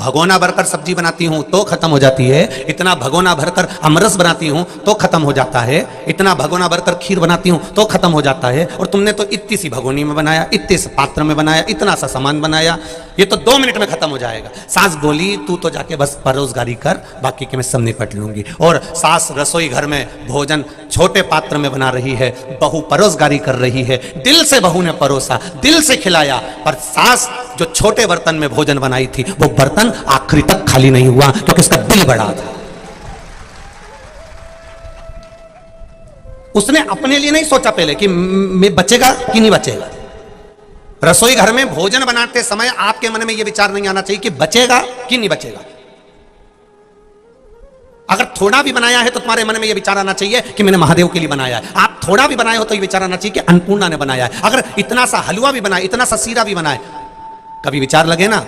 भगोना भरकर सब्जी बनाती हूं तो खत्म हो जाती है, इतना भगोना भरकर अमरस बनाती हूं तो खत्म हो जाता है, इतना भगोना भरकर खीर बनाती हूं तो खत्म हो जाता है, और तुमने तो इतनी सी भगोनी में बनाया, इतने से पात्र में बनाया, इतना सा सामान बनाया, ये तो 2 मिनट में खत्म हो जाएगा। सास बोली तू तो जाके बस परोसगारी कर, बाकी के मैं सब निपट लूंगी। और सास रसोई घर में भोजन छोटे पात्र में बना रही है, बहू परोसगारी कर रही है, दिल से बहू ने परोसा, दिल से खिलाया, पर सास जो छोटे बर्तन में भोजन बनाई थी वो बर्तन आखिरी तक खाली नहीं हुआ क्योंकि उसका दिल बड़ा था। उसने अपने लिए नहीं सोचा पहले कि मैं बचेगा कि नहीं बचेगा। रसोई घर में भोजन बनाते समय आपके मन में यह विचार नहीं आना चाहिए कि बचेगा कि नहीं बचेगा। अगर थोड़ा भी बनाया है तो तुम्हारे मन में यह विचार आना चाहिए कि मैंने महादेव के लिए बनाया है। आप थोड़ा भी बनाए हो तो यह विचार आना चाहिए कि अन्नपूर्णा ने बनाया है। अगर इतना सा हलवा भी बनाए, इतना सा सीरा भी बनाए, कभी विचार लगे ना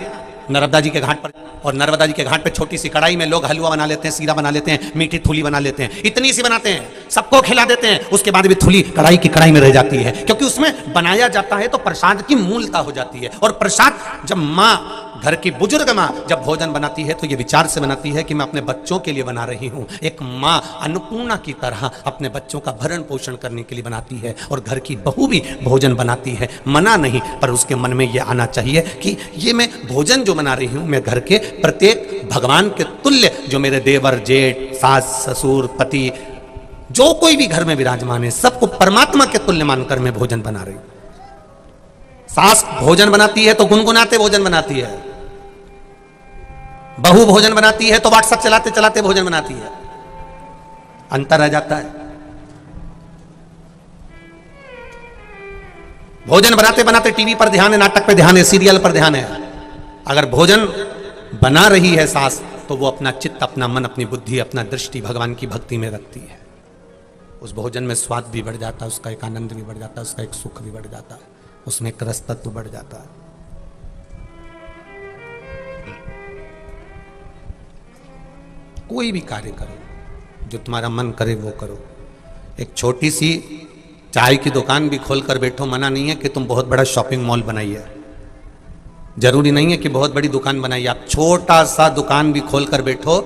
नर्मदा जी के घाट पर, और नर्मदा जी के घाट पर छोटी सी कढ़ाई में लोग हलवा बना लेते हैं, सीरा बना लेते हैं, मीठी थूली बना लेते हैं, इतनी सी बनाते हैं, सबको खिला देते हैं, उसके बाद भी थूली कढ़ाई की कढ़ाई में रह जाती है, क्योंकि उसमें बनाया जाता है तो प्रसाद की मूलता हो जाती है। और प्रसाद जब माँ, घर की बुजुर्ग माँ जब भोजन बनाती है तो ये विचार से बनाती है कि मैं अपने बच्चों के लिए बना रही हूँ। एक माँ अन्नपूर्णा की तरह अपने बच्चों का भरण पोषण करने के लिए बनाती है, और घर की बहू भी भोजन बनाती है, मना नहीं, पर उसके मन में ये आना चाहिए कि ये मैं भोजन जो बना रही हूँ, मैं घर के प्रत्येक भगवान के तुल्य, जो मेरे देवर जेठ सास ससुर पति जो कोई भी घर में विराजमान है, सबको परमात्मा के तुल्य मानकर मैं भोजन बना रही हूँ। सास भोजन बनाती है तो गुनगुनाते भोजन बनाती है, बहू भोजन बनाती है तो व्हाट्सएप चलाते चलाते भोजन बनाती है, अंतर आ जाता है। भोजन बनाते बनाते टीवी पर ध्यान है, नाटक पर ध्यान है, सीरियल पर ध्यान है। अगर भोजन बना रही है सास तो वो अपना चित्त, अपना मन, अपनी बुद्धि, अपना दृष्टि भगवान की भक्ति में रखती है। उस भोजन में स्वाद भी बढ़ जाता है, उसका एक आनंद भी बढ़ जाता है, उसका एक सुख भी बढ़ जाता है, उसमें एक रस तत्व बढ़ जाता है। कोई भी कार्य करो, जो तुम्हारा मन करे वो करो। एक छोटी सी चाय की दुकान भी खोल कर बैठो, मना नहीं है कि तुम बहुत बड़ा शॉपिंग मॉल बनाइए, जरूरी नहीं है कि बहुत बड़ी दुकान बनाइए। आप छोटा सा दुकान भी खोल कर बैठो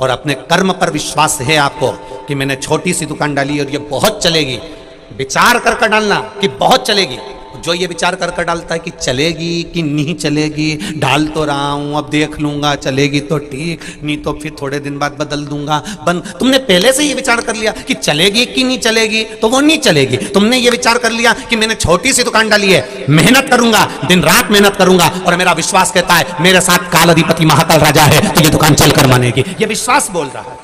और अपने कर्म पर विश्वास है आपको कि मैंने छोटी सी दुकान डाली और ये बहुत चलेगी, विचार कर डालना कि बहुत चलेगी। जो ये विचार कर डालता है कि चलेगी कि नहीं चलेगी, डाल तो रहा हूं, अब देख लूंगा, चलेगी तो ठीक, नहीं तो फिर थोड़े दिन बाद बदल दूंगा, बंद। तुमने पहले से ये विचार कर लिया कि चलेगी कि नहीं चलेगी, तो वो नहीं चलेगी। तुमने ये विचार कर लिया कि मैंने छोटी सी दुकान डाली है, मेहनत करूंगा, दिन रात मेहनत करूंगा, और मेरा विश्वास कहता है मेरे साथ काल अधिपति महाकाल राजा है, तो ये दुकान चलकर मानेगी। ये विश्वास बोल रहा है,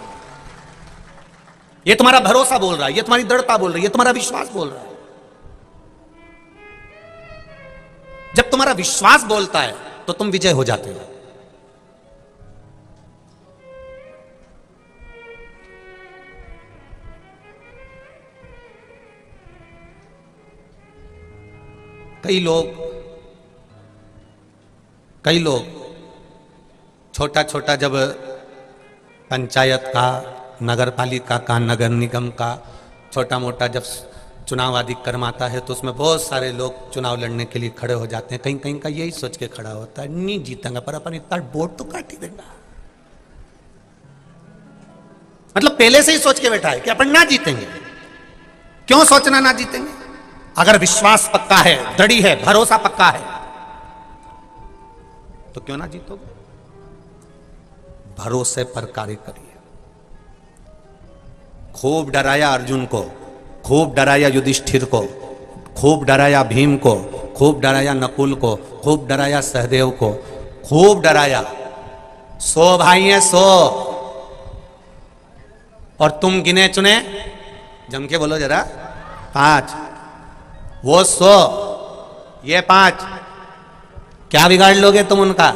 ये तुम्हारा भरोसा बोल रहा है, ये तुम्हारी दृढ़ता बोल रही है, ये तुम्हारा विश्वास बोल रहा है। जब तुम्हारा विश्वास बोलता है तो तुम विजय हो जाते हो। कई लोग छोटा छोटा जब पंचायत का, नगर पालिका का, नगर निगम का छोटा मोटा जब चुनाव आदि कर्माता है तो उसमें बहुत सारे लोग चुनाव लड़ने के लिए खड़े हो जाते हैं। कहीं कहीं का यही सोच के खड़ा होता है, नहीं जीतेंगे पर अपन इतना वोट तो काट ही देगा। मतलब पहले से ही सोच के बैठा है कि अपन ना जीतेंगे। क्यों सोचना ना जीतेंगे? अगर विश्वास पक्का है, दृढ़ है, भरोसा पक्का है, तो क्यों ना जीतोगे? भरोसे पर कार्य करिए। खूब डराया अर्जुन को, खूब डराया युधिष्ठिर को, खूब डराया भीम को, खूब डराया नकुल को, खूब डराया सहदेव को, खूब डराया। 100 भाई हैं, 100, और तुम गिने चुने, जम के बोलो जरा, 5। वो 100, ये 5, क्या बिगाड़ लोगे तुम उनका?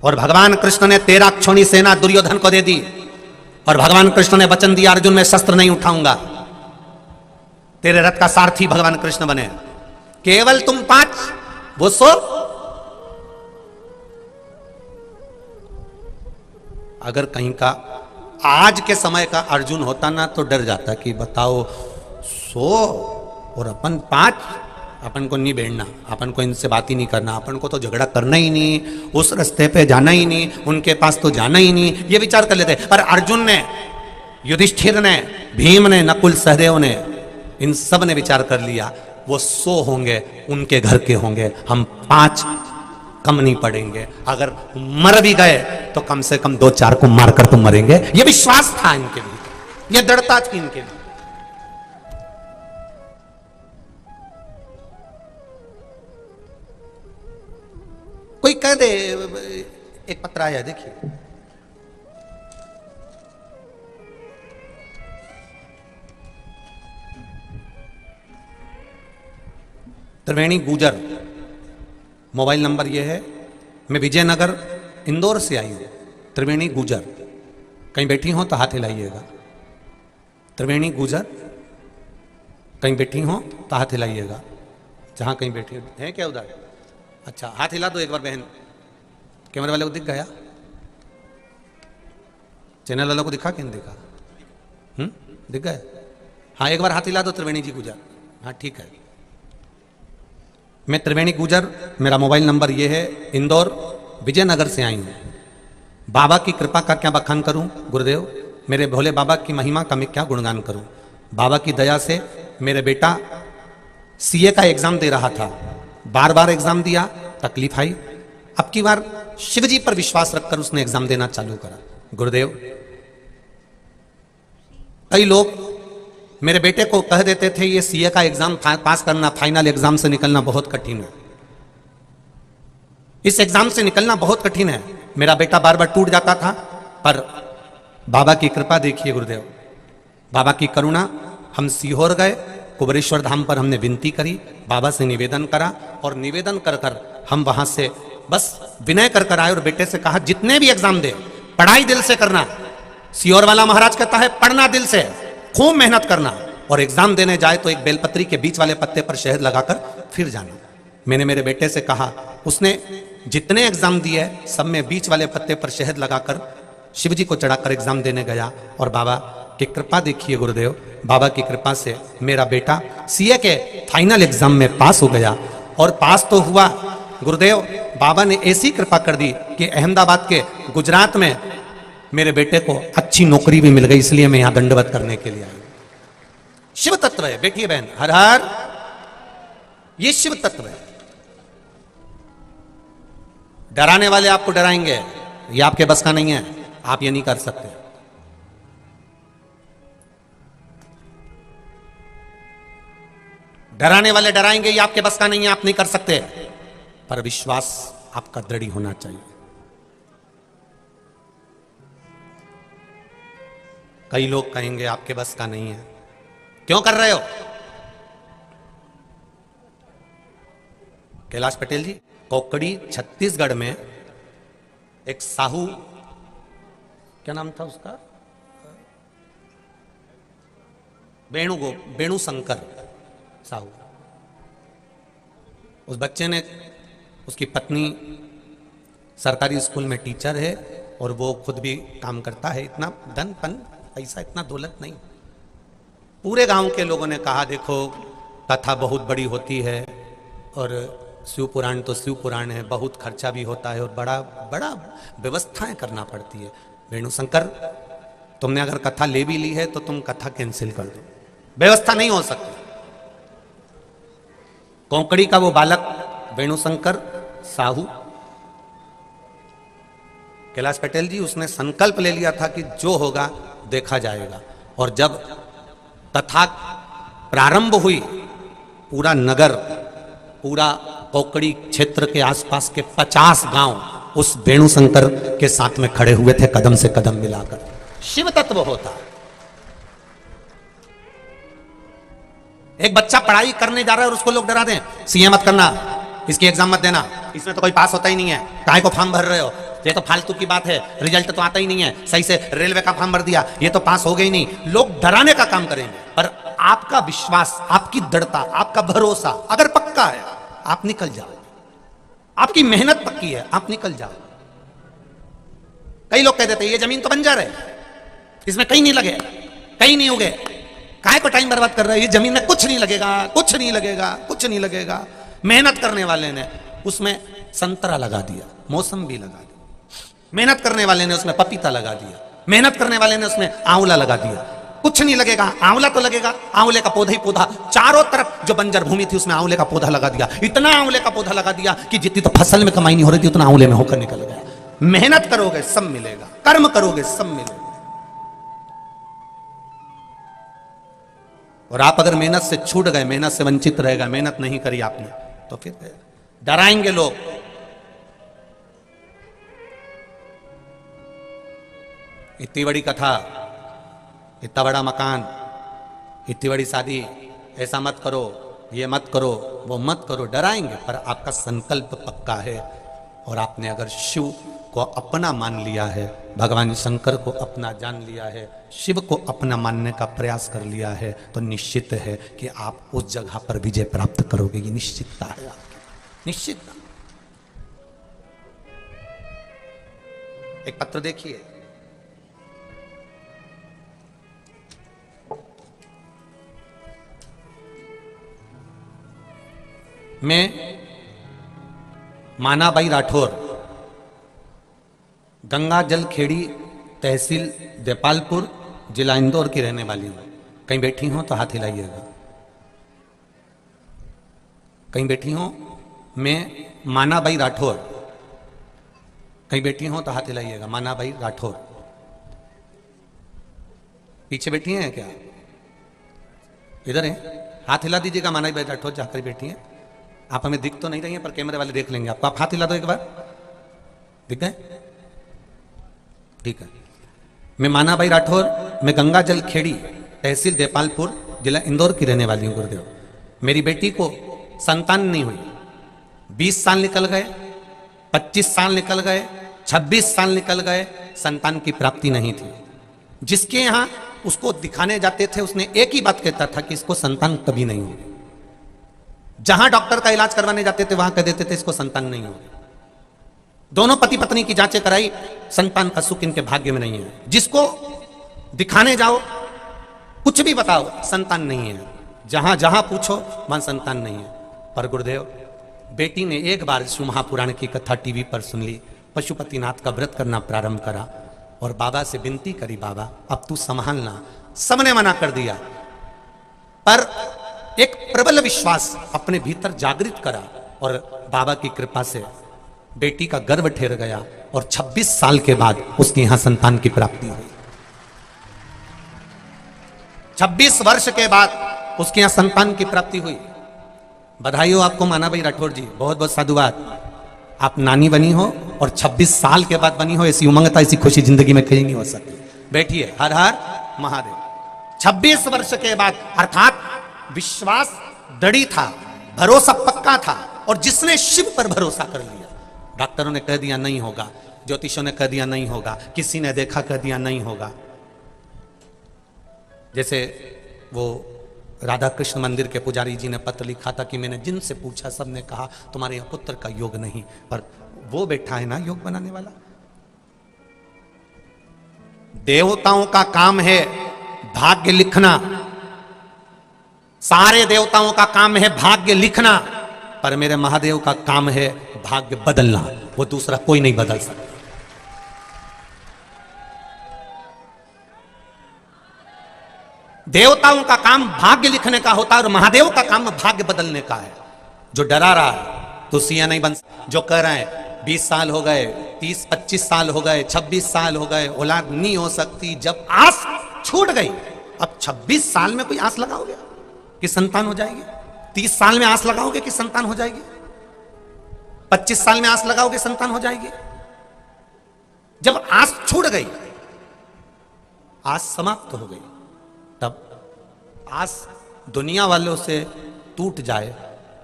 और भगवान कृष्ण ने 13 क्षोणी सेना दुर्योधन को दे दी, और भगवान कृष्ण ने वचन दिया अर्जुन मैं शस्त्र नहीं उठाऊंगा, तेरे रथ का सारथी भगवान कृष्ण बने। केवल तुम 5, वो 100। अगर कहीं का आज के समय का अर्जुन होता ना तो डर जाता कि बताओ 100 और अपन 5, अपन को नहीं बैठना, अपन को इनसे बात ही नहीं करना, अपन को तो झगड़ा करना ही नहीं, उस रास्ते पे जाना ही नहीं, उनके पास तो जाना ही नहीं, ये विचार कर लेते। पर अर्जुन ने, युधिष्ठिर ने, भीम ने, नकुल सहदेव ने, इन सब ने विचार कर लिया वो 100 होंगे, उनके घर के होंगे, हम 5 कम नहीं पड़ेंगे। अगर मर भी गए तो कम से कम 2-4 को मारकर तुम मरेंगे। ये विश्वास था इनके लिए, ये दृढ़ता थी इनके लिए। कोई कह दे, एक पत्र आया देखिए, त्रिवेणी गुजर, मोबाइल नंबर ये है, मैं विजयनगर इंदौर से आई हूं। त्रिवेणी गुजर, कहीं बैठी हो तो हाथ हिलाइएगा। त्रिवेणी गुजर, कहीं बैठी हो तो हाथ हिलाइएगा, जहां कहीं बैठी हो। है क्या उधर? अच्छा, हाथ हिला दो एक बार बहन। कैमरे वाले को दिख गया? चैनल वालों को दिखा कि नहीं दिखा? दिख गए? हाँ, एक बार हाथ हिला दो त्रिवेणी जी गुजर। हाँ ठीक है। मैं त्रिवेणी गुजर, मेरा मोबाइल नंबर ये है, इंदौर विजयनगर से आई हूँ। बाबा की कृपा का क्या बखान करूँ गुरुदेव, मेरे भोले बाबा की महिमा का मैं क्या गुणगान करूँ। बाबा की दया से मेरे बेटा सीए का एग्जाम दे रहा था, बार बार एग्जाम दिया, तकलीफ आई। अब की बार शिवजी पर विश्वास रखकर उसने एग्जाम देना चालू करा। गुरुदेव, कई लोग मेरे बेटे को कह देते थे ये सीए का एग्जाम पास करना, फाइनल एग्जाम से निकलना बहुत कठिन है, इस एग्जाम से निकलना बहुत कठिन है। मेरा बेटा बार बार टूट जाता था, पर बाबा की कृपा देखिए गुरुदेव, बाबा की करुणा। हम सीहोर गए, कुबरेश्वर धाम पर हमने विनती करी, बाबा से निवेदन करा, और निवेदन कर कर हम वहां से बस विनय कर कर आए और बेटे से कहा जितने भी एग्जाम दे पढ़ाई दिल से करना। सीहोर वाला महाराज कहता है पढ़ना दिल से, खूब मेहनत करना, और एग्जाम देने जाए तो एक बेलपत्री के बीच वाले पत्ते पर शहद लगाकर फिर जाना। मैंने मेरे बेटे से कहा, उसने जितने एग्जाम दिए सब में बीच वाले पत्ते पर शहद लगाकर शिव जी को चढ़ाकर एग्जाम देने गया, और बाबा की कृपा देखिए गुरुदेव, बाबा की कृपा से मेरा बेटा सीए के फाइनल एग्जाम में पास हो गया। और पास तो हुआ गुरुदेव, बाबा ने ऐसी कृपा कर दी कि अहमदाबाद के गुजरात में मेरे बेटे को अच्छी नौकरी भी मिल गई, इसलिए मैं यहां दंडवत करने के लिए आई। शिव तत्व है बेटी बहन, हर हर, ये शिव तत्व है। डराने वाले आपको डराएंगे, ये आपके बस का नहीं है, आप ये नहीं कर सकते। डराने वाले डराएंगे, ये आपके बस का नहीं है, आप नहीं कर सकते, पर विश्वास आपका दृढ़ होना चाहिए। कई लोग कहेंगे आपके बस का नहीं है, क्यों कर रहे हो? कैलाश पटेल जी, कोकड़ी छत्तीसगढ़ में एक साहू, क्या नाम था उसका, वेणु शंकर साहू, उस बच्चे ने, उसकी पत्नी सरकारी स्कूल में टीचर है और वो खुद भी काम करता है। इतना धन पन पैसा, इतना दौलत नहीं। पूरे गांव के लोगों ने कहा देखो कथा बहुत बड़ी होती है और शिव पुराण तो शिव पुराण है, बहुत खर्चा भी होता है और बड़ा बड़ा व्यवस्थाएं करना पड़ती है। वेणुशंकर, तुमने अगर कथा ले भी ली है तो तुम कथा कैंसिल कर दो, व्यवस्था नहीं हो सकती। कोंकड़ी का वो बालक वेणुशंकर साहू, कैलाश पटेल जी, उसने संकल्प ले लिया था कि जो होगा देखा जाएगा। और जब कथा प्रारंभ हुई, पूरा नगर, पूरा कोकड़ी क्षेत्र के आसपास के 50 गांव उस वेणुशंकर के साथ में खड़े हुए थे, कदम से कदम मिलाकर। शिव तत्व होता। एक बच्चा पढ़ाई करने जा रहा है और उसको लोग डरा दें, सीए मत करना, इसकी एग्जाम मत देना, इसमें तो कोई पास होता ही नहीं है, काहे को फॉर्म भर रहे हो, ये तो फालतू की बात है, रिजल्ट तो आता ही नहीं है, सही से रेलवे का फॉर्म भर दिया, ये तो पास हो गई नहीं। लोग डराने का काम करेंगे, पर आपका विश्वास, आपकी दृढ़ता, आपका भरोसा अगर पक्का है, आप निकल जाओ। आपकी मेहनत पक्की है, आप निकल जाओ। कई लोग कह देते हैं ये जमीन तो बंजर है, इसमें कहीं नहीं लगे, कहीं नहीं उगे, काहे को टाइम बर्बाद कर रहे हैं, ये जमीन में कुछ नहीं लगेगा, कुछ नहीं लगेगा, कुछ नहीं लगेगा। मेहनत करने वाले ने उसमें संतरा लगा दिया, मौसम भी लगा दिया, मेहनत करने वाले ने उसमें पपीता लगा दिया, मेहनत करने वाले ने उसमें आंवला लगा दिया, कुछ नहीं लगेगा, आंवला तो लगेगा, आंवले का पौधा ही पौधा, चारों तरफ जो बंजर भूमि थी उसमें आंवले का पौधा लगा दिया, इतना आंवले का पौधा लगा दिया कि जितनी तो फसल में कमाई नहीं हो रही थी उतना आंवले में होकर निकल गया। मेहनत करोगे सब मिलेगा, कर्म करोगे सब मिलेगा। और आप अगर मेहनत से छूट गए, मेहनत से वंचित रहेगा, मेहनत नहीं करी आपने, तो फिर डराएंगे लोग। इतनी बड़ी कथा, इतना बड़ा मकान, इतनी बड़ी शादी, ऐसा मत करो, ये मत करो, वो मत करो, डराएंगे। पर आपका संकल्प पक्का है और आपने अगर शिव को अपना मान लिया है, भगवान शंकर को अपना जान लिया है, शिव को अपना मानने का प्रयास कर लिया है, तो निश्चित है कि आप उस जगह पर विजय प्राप्त करोगे। ये निश्चितता है आपकी, निश्चितता। एक पत्र देखिए, मैं मानाबाई राठौर, गंगा जल खेड़ी, तहसील देपालपुर, जिला इंदौर की रहने वाली हूं। कहीं बैठी हो तो हाथ हिलाइएगा। कहीं बैठी हो, मैं मानाबाई राठौर, कहीं बैठी हो तो हाथ हिलाइएगा। मानाबाई राठौर पीछे बैठी हैं क्या? इधर है, हाथ हिला दीजिएगा। मानाबाई राठौर जाकर बैठी हैं। आप हमें दिख तो नहीं रही हैं पर कैमरे वाले देख लेंगे आपको। आप हाथ हिला दो एक बार, दिख गए? ठीक है। मैं मानाबाई राठौर, मैं गंगा जल खेड़ी, तहसील देपालपुर, जिला इंदौर की रहने वाली हूँ गुरुदेव। मेरी बेटी को संतान नहीं हुई, 20 साल निकल गए, 25 साल निकल गए, 26 साल निकल गए, संतान की प्राप्ति नहीं थी। जिसके यहाँ उसको दिखाने जाते थे, उसने एक ही बात कहता था कि इसको संतान कभी नहीं होगी। जहां डॉक्टर का इलाज करवाने जाते थे वहां कह देते थे इसको संतान नहीं होगी। दोनों पति पत्नी की जांचें कराई, संतान का सुख इनके भाग्य में नहीं है। जिसको दिखाने जाओ, कुछ भी बताओ, संतान नहीं है। जहां जहां पूछो वहां संतान नहीं है। पर गुरुदेव, बेटी ने एक बार शिव महापुराण की कथा टीवी पर सुन ली, पशुपतिनाथ का व्रत करना प्रारंभ करा और बाबा से विनती करी, बाबा अब तू संभालना। सबने मना कर दिया, पर एक प्रबल विश्वास अपने भीतर जागृत करा और बाबा की कृपा से बेटी का गर्भ ठहर गया और 26 साल के बाद उसके यहां संतान की प्राप्ति हुई। 26 वर्ष के बाद उसके यहां संतान की प्राप्ति हुई। बधाई हो आपको माना भाई राठौर जी, बहुत बहुत साधुवाद। आप नानी बनी हो और 26 साल के बाद बनी हो, ऐसी उमंगता, ऐसी खुशी जिंदगी में कहीं नहीं हो सकती। बैठिए, हर हर महादेव। 26 वर्ष के बाद, अर्थात विश्वास दृढ़ था, भरोसा पक्का था, और जिसने शिव पर भरोसा कर लिया, डॉक्टरों ने कह दिया नहीं होगा, ज्योतिषों ने कह दिया नहीं होगा, किसी ने देखा कह दिया नहीं होगा। जैसे वो राधा कृष्ण मंदिर के पुजारी जी ने पत्र लिखा था कि मैंने जिनसे पूछा सबने कहा तुम्हारे यहां पुत्र का योग नहीं, पर वो बैठा है ना योग बनाने वाला। देवताओं का काम है भाग्य लिखना, सारे देवताओं का काम है भाग्य लिखना, पर मेरे महादेव का काम है भाग्य बदलना। वो दूसरा कोई नहीं बदल सकता। देवताओं का काम भाग्य लिखने का होता है और महादेव का काम भाग्य बदलने का है। जो डरा रहा है तो सिया नहीं बन, जो कह रहे हैं 20 साल हो गए, 30-25 साल हो गए, 26 साल हो गए, औलाद नहीं हो सकती, जब आस छूट गई, अब 26 साल में कोई आस लगाओगे कि संतान हो जाएगी? 30 साल में आस लगाओगे कि संतान हो जाएगी? 25 साल में आस लगाओगे संतान हो जाएगी? जब आस छूट गई, आस समाप्त हो गई, तब आस दुनिया वालों से टूट जाए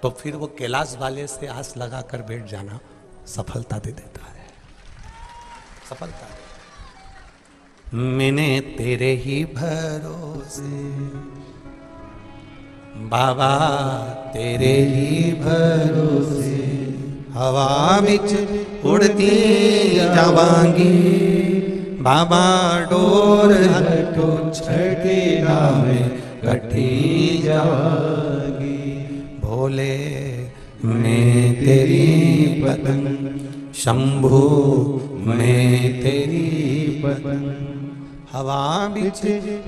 तो फिर वो कैलाश वाले से आस लगाकर बैठ जाना सफलता दे देता है। सफलता दे। मैंने तेरे ही भरोसे बाबा, तेरे ही भरोसे हवा बिच उड़ती जावांगी, बाबा डोर हटो छठी नामे कठी जावांगी, भोले मैं तेरी पतंग, शंभू मैं तेरी पतंग, हवा बिच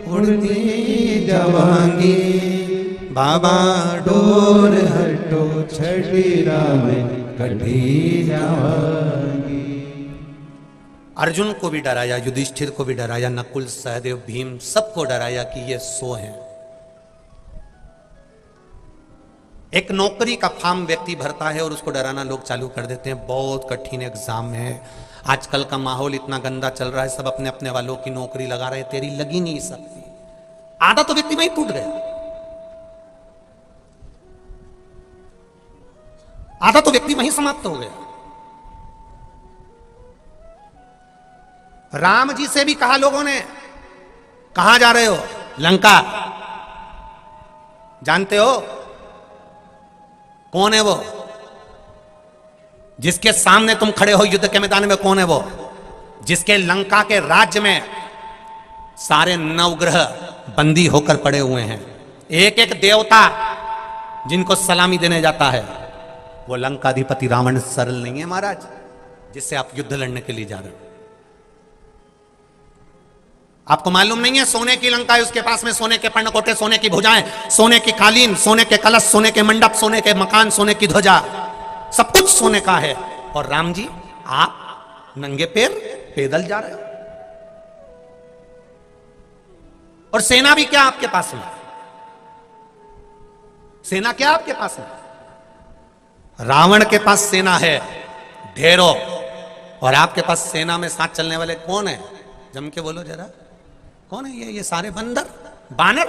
उड़ती जावांगी, बाबा डोर हटो छठी नामे कठी जावांगी। अर्जुन को भी डराया, युधिष्ठिर को भी डराया, नकुल, सहदेव, भीम, सबको डराया कि ये सो हैं। एक नौकरी का फॉर्म व्यक्ति भरता है और उसको डराना लोग चालू कर देते हैं, बहुत कठिन एग्जाम है, आजकल का माहौल इतना गंदा चल रहा है, सब अपने अपने वालों की नौकरी लगा रहे, तेरी लगी नहीं सकती। आधा तो व्यक्ति वहीं टूट गया, आधा तो व्यक्ति वहीं समाप्त हो गया। राम जी से भी कहा लोगों ने, कहां जा रहे हो? लंका। जानते हो कौन है वो जिसके सामने तुम खड़े हो युद्ध के मैदान में? कौन है वो जिसके लंका के राज्य में सारे नवग्रह बंदी होकर पड़े हुए हैं, एक एक देवता जिनको सलामी देने जाता है? वो लंकाधिपति रावण सरल नहीं है महाराज, जिससे आप युद्ध लड़ने के लिए जा रहे हो। आपको मालूम नहीं है सोने की लंका है, उसके पास में सोने के पर्णकोटे, सोने की भुजाएं, सोने की कालीन, सोने के कलश, सोने के मंडप, सोने के मकान, सोने की ध्वजा, सब कुछ सोने का है। और राम जी आप नंगे पैर पैदल जा रहे हो, और सेना भी क्या आपके पास में? सेना क्या आपके पास में? रावण के पास सेना है ढेरों, और आपके पास सेना में साथ चलने वाले कौन है? जम के बोलो जरा, कौन है ये सारे बंदर, बानर?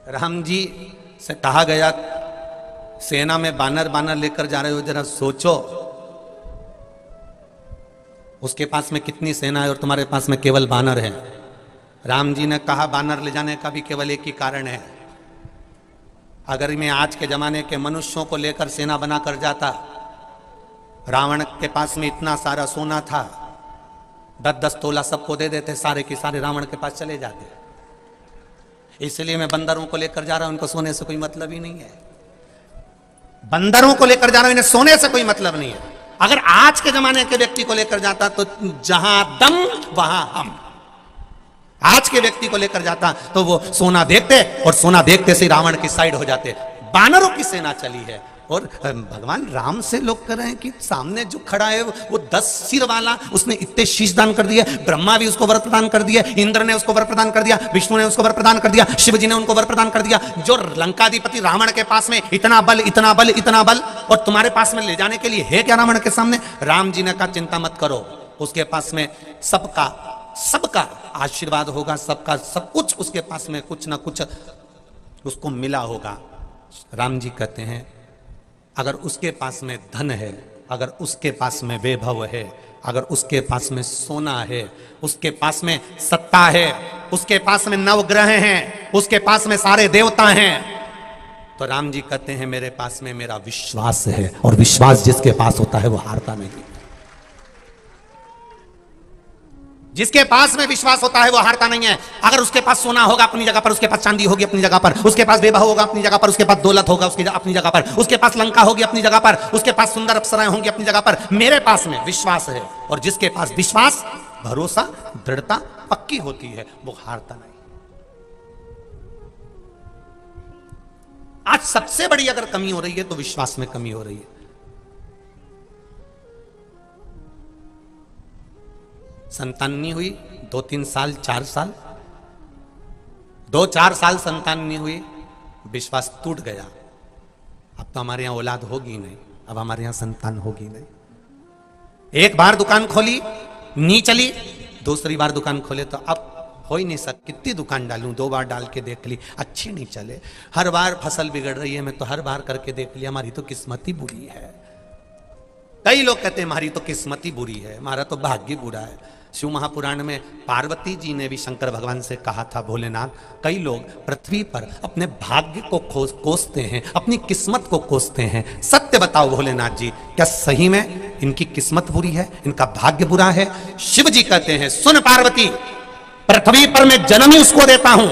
राम जी से कहा गया सेना में बानर बानर लेकर जा रहे हो, जरा सोचो उसके पास में कितनी सेना है और तुम्हारे पास में केवल बानर है। राम जी ने कहा बानर ले जाने का भी केवल एक ही कारण है, अगर मैं आज के जमाने के मनुष्यों को लेकर सेना बना कर जाता, रावण के पास में इतना सारा सोना था, 10-10 तोला सबको दे देते, सारे के सारे रावण के पास चले जाते। इसलिए मैं बंदरों को लेकर जा रहा हूं, उनको सोने से कोई मतलब ही नहीं है। बंदरों को लेकर जा रहा हूं, इन्हें सोने से कोई मतलब नहीं है। अगर आज के जमाने के व्यक्ति को लेकर जाता तो जहां दम वहां हम, आज के व्यक्ति को लेकर जाता तो वो सोना देखते और सोना देखते से रावण की साइड हो जाते। बानरों की सेना चली है और भगवान राम से लोग कह रहे हैं कि सामने जो खड़ा है वो 10 सिर वाला, उसने इतने शीश दान कर दिए, ब्रह्मा भी उसको वर प्रदान कर दिए, इंद्र ने उसको वर प्रदान कर दिया, विष्णु ने उसको वर प्रदान कर दिया, शिव जी ने उनको वर प्रदान कर दिया। जो लंकाधिपति रावण के पास में इतना बल इतना बल इतना बल, और तुम्हारे पास में ले जाने के लिए है क्या रावण के सामने? राम जी ने कहा चिंता मत करो, उसके पास में सबका आशीर्वाद होगा, सबका सब कुछ उसके पास में कुछ ना कुछ उसको मिला होगा। राम जी कहते हैं अगर उसके पास में धन है, अगर उसके पास में वैभव है, अगर उसके पास में सोना है, उसके पास में सत्ता है, उसके पास में नवग्रह हैं, उसके पास में सारे देवता हैं, तो राम जी कहते हैं मेरे पास में मेरा विश्वास है, और विश्वास जिसके पास होता है वो हारता नहीं। जिसके पास में विश्वास होता है वो हारता नहीं है। अगर उसके पास सोना होगा अपनी जगह पर, उसके पास चांदी होगी अपनी जगह पर, उसके पास वैभव होगा अपनी जगह पर, उसके पास दौलत होगा उसकी अपनी जगह पर, उसके पास लंका होगी अपनी जगह पर, उसके पास सुंदर अप्सराएं होंगी अपनी जगह पर, मेरे पास में विश्वास है, और जिसके पास विश्वास, भरोसा, दृढ़ता पक्की होती है वो हारता नहीं। आज सबसे बड़ी अगर कमी हो रही है तो विश्वास में कमी हो रही है। संतान नहीं हुई 2-3 साल 4 साल, 2-4 साल संतान नहीं हुई, विश्वास टूट गया। अब तो हमारे यहां औलाद होगी नहीं, अब हमारे यहां संतान होगी नहीं। एक बार दुकान खोली नहीं चली, दूसरी बार दुकान खोले तो अब हो ही नहीं सकती, कितनी दुकान डालूं, 2 बार डाल के देख ली अच्छी नहीं चले, हर बार फसल बिगड़ रही है, मैं तो हर बार करके देख लिया, हमारी तो किस्मत ही बुरी है। कई लोग कहते हैं हमारी तो किस्मत ही बुरी है, हमारा तो भाग्य बुरा है। शिव महापुराण में पार्वती जी ने भी शंकर भगवान से कहा था, भोलेनाथ कई लोग पृथ्वी पर अपने भाग्य को कोसते हैं, अपनी किस्मत को कोसते हैं, सत्य बताओ भोलेनाथ जी, क्या सही में इनकी किस्मत बुरी है, इनका भाग्य बुरा है? शिव जी कहते हैं सुन पार्वती, पृथ्वी पर मैं जन्म ही उसको देता हूं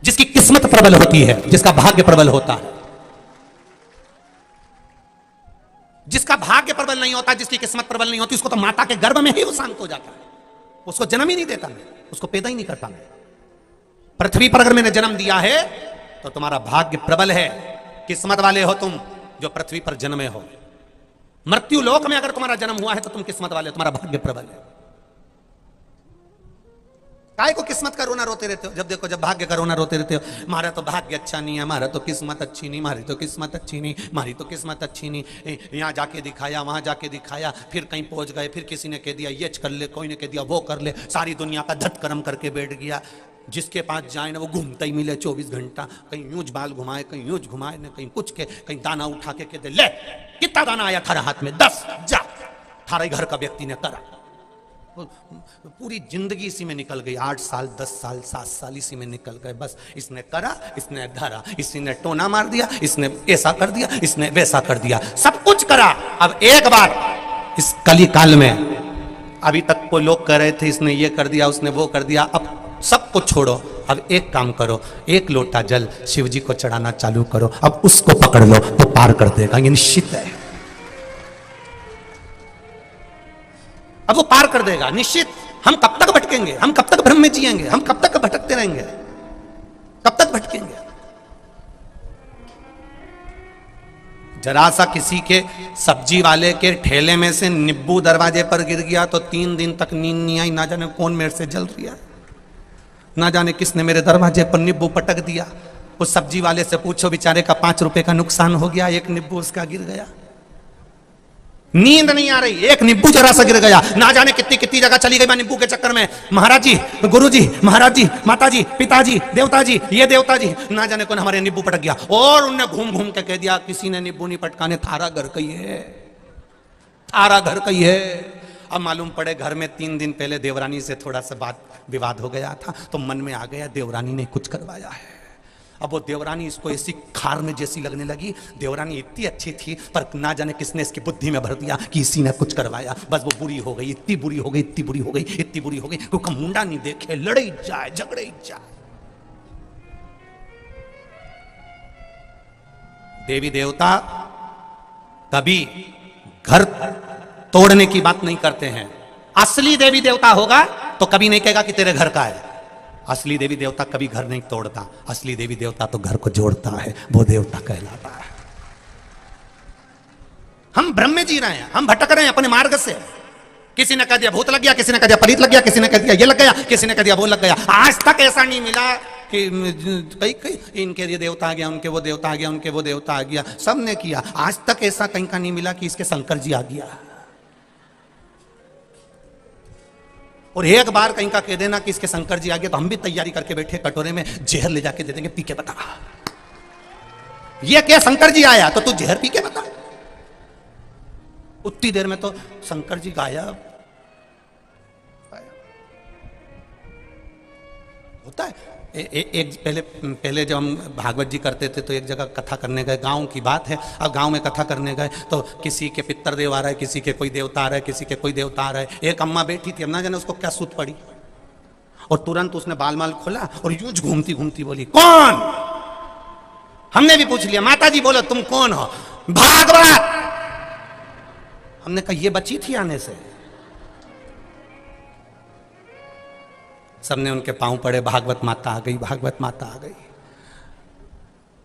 जिसकी किस्मत प्रबल होती है, जिसका भाग्य प्रबल होता है। जिसका भाग्य प्रबल नहीं होता, जिसकी किस्मत प्रबल नहीं होती, उसको तो माता के गर्भ में ही वो शांत हो जाता है, उसको जन्म ही नहीं देता मैं, उसको पैदा ही नहीं करता मैं। पृथ्वी पर अगर मैंने जन्म दिया है तो तुम्हारा भाग्य प्रबल है, किस्मत वाले हो तुम जो पृथ्वी पर जन्मे हो। मृत्यु लोक में अगर तुम्हारा जन्म हुआ है तो तुम किस्मत वाले हो, तुम्हारा भाग्य प्रबल है। काय को किस्मत का रोना रोते रहते हो? जब देखो जब भाग्य का रोना रोते रहते हो, हमारा तो भाग्य अच्छा नहीं है, हमारा तो किस्मत अच्छी नहीं, हमारी तो किस्मत अच्छी नहीं, हमारी तो किस्मत अच्छी नहीं, यहाँ जाके दिखाया वहां जाके दिखाया, फिर कहीं पहुंच गए, फिर किसी ने कह दिया ये कर ले, कोई ने कह दिया वो कर ले, सारी दुनिया का धटकर्म करके बैठ गया। जिसके पास जाए ना वो घूमता ही मिले 24 घंटा, कहीं यूज बाल घुमाए, कहीं यूज घुमाए, ना कहीं कुछ के, कहीं दाना उठा के कहते ले कितना दाना आया थारा हाथ में, 10 जा, थारे घर का व्यक्ति ने करा। पूरी जिंदगी इसी में निकल गई, 8 साल 10 साल 7 साल इसी में निकल गए। बस इसने करा, इसने धरा, इसी ने टोना मार दिया, इसने ऐसा कर दिया, इसने वैसा कर दिया, सब कुछ करा। अब एक बार इस कली काल में, अभी तक को लोग कह रहे थे इसने ये कर दिया, उसने वो कर दिया, अब सब कुछ छोड़ो, अब एक काम करो, एक लोटा जल शिव जी को चढ़ाना चालू करो, अब उसको पकड़ लो तो पार कर देगा, ये निश्चित है। अब वो पार कर देगा निश्चित। हम कब तक भटकेंगे, हम कब तक भ्रम में जिएंगे, हम कब तक भटकते रहेंगे, कब तक भटकेंगे? जरा सा किसी के सब्जी वाले के ठेले में से नींबू दरवाजे पर गिर गया तो 3 दिन तक नींद नहीं आई, ना जाने कौन मेरे से जल रहा है, ना जाने किसने मेरे दरवाजे पर नींबू पटक दिया। उस सब्जी वाले से पूछो, बेचारे का 5 रुपए का नुकसान हो गया, एक नींबू उसका गिर गया। नींद नहीं आ रही, एक नींबू जरा सा गिर गया, ना जाने कितनी कितनी जगह चली गई मैं नींबू के चक्कर में। महाराज जी, गुरु जी, महाराज जी, माता जी, पिताजी, देवता जी, ये देवता जी, ना जाने कौन हमारे नींबू पटक गया। और उनने घूम घूम के कह दिया किसी ने नींबू नहीं पटकाने, थारा घर कही है, थारा घर कही है। अब मालूम पड़े घर में 3 दिन पहले देवरानी से थोड़ा सा बात विवाद हो गया था, तो मन में आ गया देवरानी ने कुछ करवाया है। अब वो देवरानी इसको ऐसी खार में जैसी लगने लगी। देवरानी इतनी अच्छी थी, पर ना जाने किसने इसकी बुद्धि में भर दिया कि इसी ने कुछ करवाया। बस वो बुरी हो गई, इतनी बुरी हो गई, इतनी बुरी हो गई, इतनी बुरी हो गई, क्योंकि मुंडा नहीं देखे लड़े ही जाए, झगड़े ही जाए। देवी देवता कभी घर तोड़ने की बात नहीं करते हैं। असली देवी देवता होगा तो कभी नहीं कहेगा कि तेरे घर का है। असली देवी देवता कभी घर नहीं तोड़ता, असली देवी देवता तो घर को जोड़ता है, वो देवता कहलाता है। हम भ्रम में जी रहे हैं, हम भटक रहे हैं अपने मार्ग से। किसी ने कह दिया भूत लग गया, किसी ने कह दिया पलीत लग गया, किसी ने कह दिया ये लग गया, किसी ने कह दिया वो लग गया। आज तक ऐसा नहीं मिला कि कहीं इनके ये देवता आ गया, उनके वो देवता आ गया, उनके वो देवता आ गया, सबने किया। आज तक ऐसा कहीं का नहीं मिला कि इसके शंकर जी आ गया। और एक बार कहीं का कह देना कि इसके शंकर जी आ गया, तो हम भी तैयारी करके बैठे, कटोरे में जहर ले जाके दे देंगे, पी के बता। ये क्या शंकर जी आया तो तू जहर पी के बता। उतनी देर में तो शंकर जी गायब। होता है। एक पहले जब हम भागवत जी करते थे तो एक जगह कथा करने गए, गांव की बात है। अब गांव में कथा करने गए तो किसी के पितर देव आ रहा है, किसी के कोई देवता आ रहा है, किसी के कोई देवता आ रहा है। एक अम्मा बैठी थी, अब ना जाने उसको क्या सूत पड़ी, और तुरंत उसने बाल माल खोला और यूं घूमती घूमती बोली कौन। हमने भी पूछ लिया, माता जी बोलो तुम कौन हो। भागवत। हमने कहा ये बची थी आने से। सबने उनके पांव पड़े, भागवत माता आ गई, भागवत माता आ गई।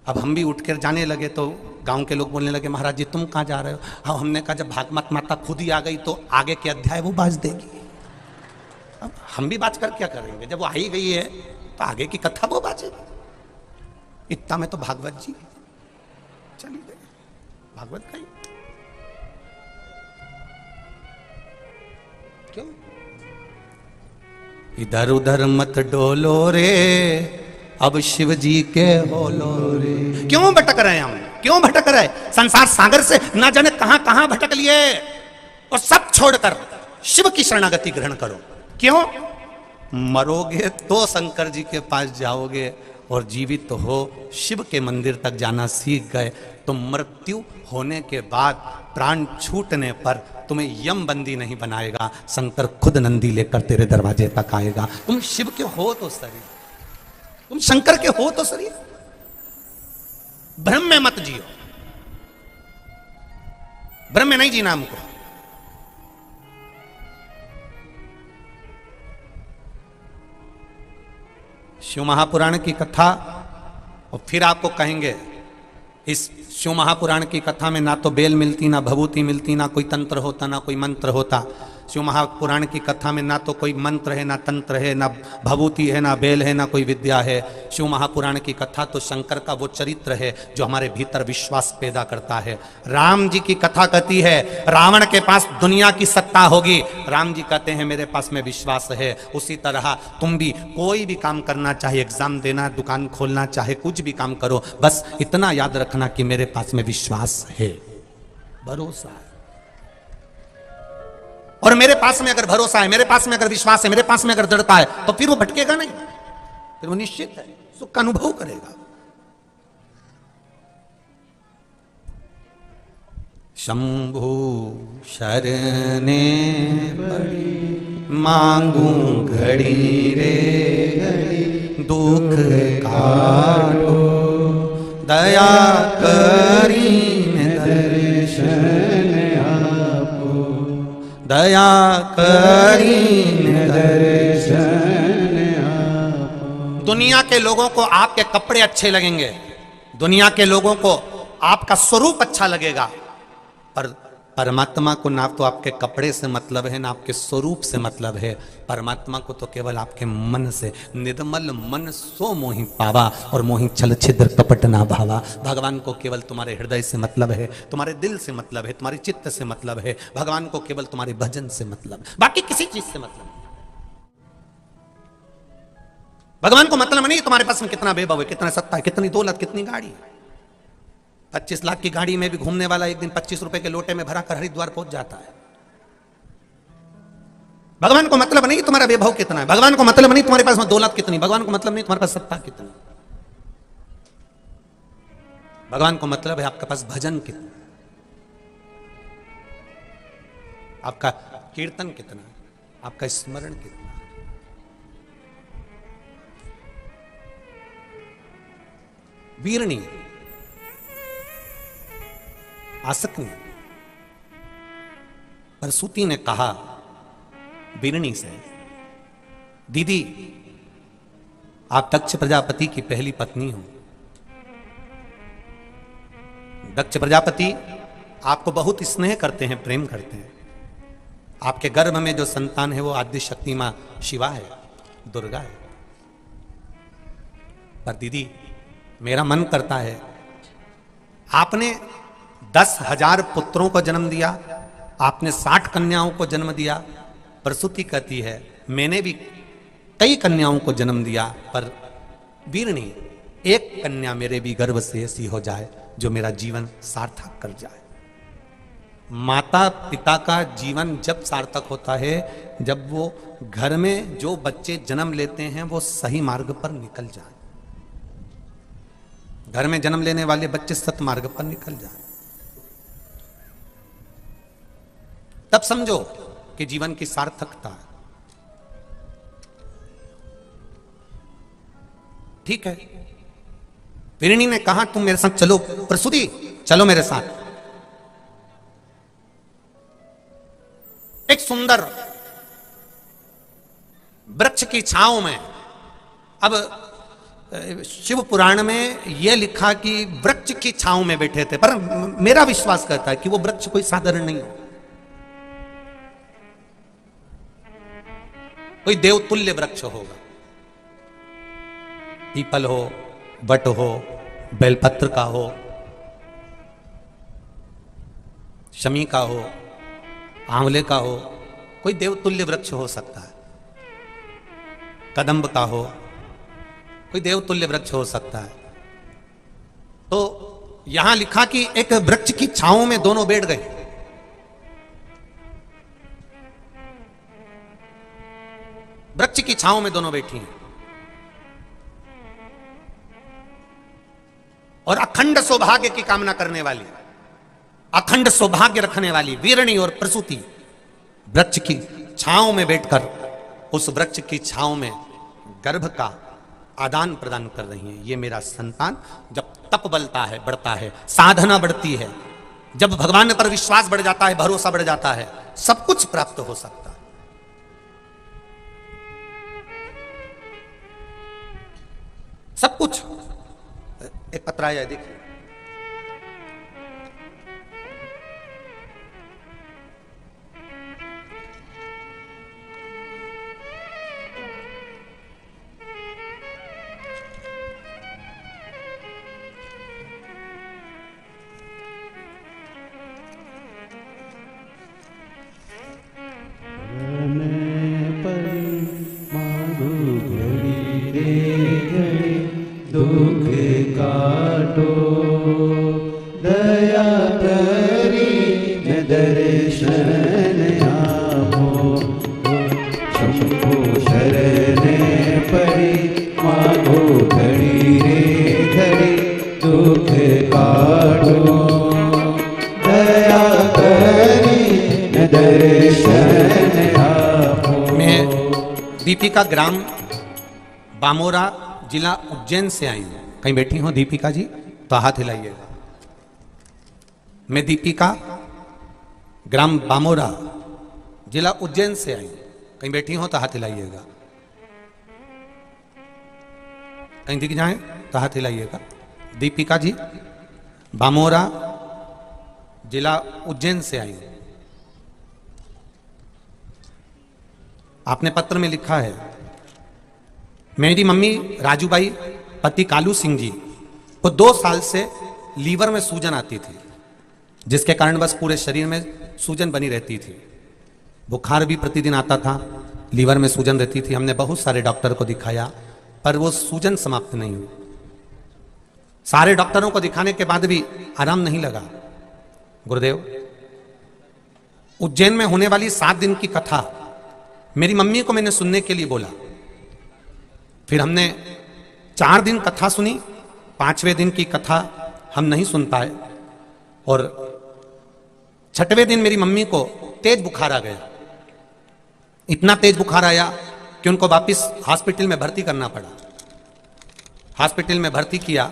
अब हम भी उठ कर जाने लगे तो गांव के लोग बोलने लगे महाराज जी तुम कहाँ जा रहे हो। हाँ, हमने कहा जब भागवत माता खुद ही आ गई तो आगे के अध्याय वो बाज देगी। अब हम भी बाज कर क्या करेंगे, जब वो आई गई है तो आगे की कथा वो बाजेगी। इतना में तो भागवत जी चली गई, भागवत गई। क्यों इधर उधर मत डोलो रे, अब शिव जी के होलो रे। क्यों भटक रहे हैं हम, क्यों भटक रहे? संसार सागर से ना जाने कहां कहां भटक लिए, और सब छोड़कर शिव की शरणागति ग्रहण करो। क्यों? मरोगे तो शंकर जी के पास जाओगे, और जीवित हो शिव के मंदिर तक जाना सीख गए तो मृत्यु होने के बाद प्राण छूटने पर तुम्हें यम बंदी नहीं बनाएगा, शंकर खुद नंदी लेकर तेरे दरवाजे तक आएगा। तुम शिव के हो तो सही, तुम शंकर के हो तो सही। भ्रम में मत जियो, भ्रम में नहीं जीना हमको। शिव महापुराण की कथा, और फिर आपको कहेंगे इस शिव महापुराण की कथा में ना तो बेल मिलती, ना भभूति मिलती, ना कोई तंत्र होता, ना कोई मंत्र होता। शिव महापुराण की कथा में ना तो कोई मंत्र है, ना तंत्र है, ना भभूति है, ना बेल है, ना कोई विद्या है। शिव महापुराण की कथा तो शंकर का वो चरित्र है जो हमारे भीतर विश्वास पैदा करता है। राम जी की कथा कहती है रावण के पास दुनिया की सत्ता होगी, राम जी कहते हैं मेरे पास में विश्वास है। उसी तरह तुम भी कोई भी काम करना, चाहे एग्जाम देना, दुकान खोलना, चाहे कुछ भी काम करो, बस इतना याद रखना कि मेरे पास में विश्वास है, भरोसा है। और मेरे पास में अगर भरोसा है, मेरे पास में अगर विश्वास है, मेरे पास में अगर दृढ़ता है, तो फिर वो भटकेगा नहीं, फिर वो निश्चित है सुख का अनुभव करेगा। शंभु शरणे पड़ी मांगू घड़ी रे घड़ी, दुख काटो दया करीने दर्शन आपो, दया करीने दर्शन आपो। दुनिया के लोगों को आपके कपड़े अच्छे लगेंगे, दुनिया के लोगों को आपका स्वरूप अच्छा लगेगा, पर परमात्मा को ना तो आपके कपड़े से मतलब है, ना आपके स्वरूप से मतलब है। परमात्मा को तो केवल आपके मन से, निर्मल मन सो मोहि पावा, और मोहि छल छिद्र कपट ना भावा। भगवान को केवल तुम्हारे हृदय से मतलब है, तुम्हारे दिल से मतलब है, तुम्हारी चित्त से मतलब है। भगवान को केवल तुम्हारे भजन से मतलब, बाकी किसी चीज से मतलब। भगवान को मतलब नहीं तुम्हारे पास में कितना वैभव है, कितना सत्ता है, कितनी दौलत, कितनी गाड़ी है। 25 लाख की गाड़ी में भी घूमने वाला एक दिन 25 रुपए के लोटे में भरा कर हरिद्वार पहुंच जाता है। भगवान को मतलब नहीं तुम्हारा वैभव कितना है, भगवान को मतलब नहीं तुम्हारे पास में दौलत कितनी, भगवान को मतलब नहीं तुम्हारे पास सत्ता कितनी, भगवान को मतलब है आपके पास भजन कितना, आपका कीर्तन कितना, आपका स्मरण कितना। वीरणी आसक्ति। प्रसूति ने कहा वीरणी से, दीदी आप दक्ष प्रजापति की पहली पत्नी हो। दक्ष प्रजापति आपको बहुत स्नेह करते हैं, प्रेम करते हैं। आपके गर्भ में जो संतान है वो आद्य शक्ति मां शिवा है, दुर्गा है। पर दीदी मेरा मन करता है, आपने 10,000 पुत्रों को जन्म दिया, आपने 60 कन्याओं को जन्म दिया। प्रसूति कहती है मैंने भी कई कन्याओं को जन्म दिया, पर वीरणी एक कन्या मेरे भी गर्भ से ऐसी हो जाए जो मेरा जीवन सार्थक कर जाए। माता पिता का जीवन जब सार्थक होता है जब वो घर में जो बच्चे जन्म लेते हैं वो सही मार्ग पर निकल जाए, घर में जन्म लेने वाले बच्चे सत मार्ग पर निकल जाए, तब समझो कि जीवन की सार्थकता है। ठीक है, वीरणी ने कहा तुम मेरे साथ चलो, प्रसूति चलो मेरे साथ। एक सुंदर वृक्ष की छांव में, अब शिव पुराण में यह लिखा कि वृक्ष की छांव में बैठे थे, पर मेरा विश्वास करता है कि वो वृक्ष कोई साधारण नहीं हो, कोई देवतुल्य वृक्ष होगा। पीपल हो, बट हो, बेलपत्र का हो, शमी का हो, आंवले का हो, कोई देवतुल्य वृक्ष हो सकता है। कदम्ब का हो, कोई देवतुल्य वृक्ष हो सकता है। तो यहां लिखा कि एक वृक्ष की छांव में दोनों बैठ गए। वृक्ष की छांव में दोनों बैठी हैं और अखंड सौभाग्य की कामना करने वाली, अखंड सौभाग्य रखने वाली वीरणी और प्रसूति वृक्ष की छांव में बैठकर उस वृक्ष की छांव में गर्भ का आदान प्रदान कर रही हैं। ये मेरा संतान जब तप बलता है, बढ़ता है, साधना बढ़ती है, जब भगवान पर विश्वास बढ़ जाता है, भरोसा बढ़ जाता है, सब कुछ प्राप्त हो सकता है। सब कुछ। एक पत्र आया है, देखिए। दुख काटो दया करी न दर्शन आपो, शंभु शरणे पड़ी मागो घड़ी रे घड़ी दुख काटो दया करी न दर्शन आपो। मैं दीपिका ग्राम बामोरा जिला उज्जैन से आई हूं। कहीं बैठी हो दीपिका जी तो हाथ हिलाइएगा। मैं दीपिका ग्राम बामोरा जिला उज्जैन से आई हूं। कहीं बैठी हो तो हाथ हिलाइएगा। कहीं दिख जाए तो हाथ हिलाइएगा। दीपिका जी बामोरा जिला उज्जैन से आई हूं। आपने पत्र में लिखा है, मेरी मम्मी राजूबाई पति कालू सिंह जी को 2 साल से लीवर में सूजन आती थी, जिसके कारण बस पूरे शरीर में सूजन बनी रहती थी। बुखार भी प्रतिदिन आता था, लीवर में सूजन रहती थी। हमने बहुत सारे डॉक्टर को दिखाया पर वो सूजन समाप्त नहीं हुई। सारे डॉक्टरों को दिखाने के बाद भी आराम नहीं लगा। गुरुदेव, उज्जैन में होने वाली 7 दिन की कथा मेरी मम्मी को मैंने सुनने के लिए बोला। फिर हमने 4 दिन कथा सुनी, 5वें दिन की कथा हम नहीं सुन पाए और 6वें दिन मेरी मम्मी को तेज बुखार आ गया। इतना तेज बुखार आया कि उनको वापस हॉस्पिटल में भर्ती करना पड़ा। हॉस्पिटल में भर्ती किया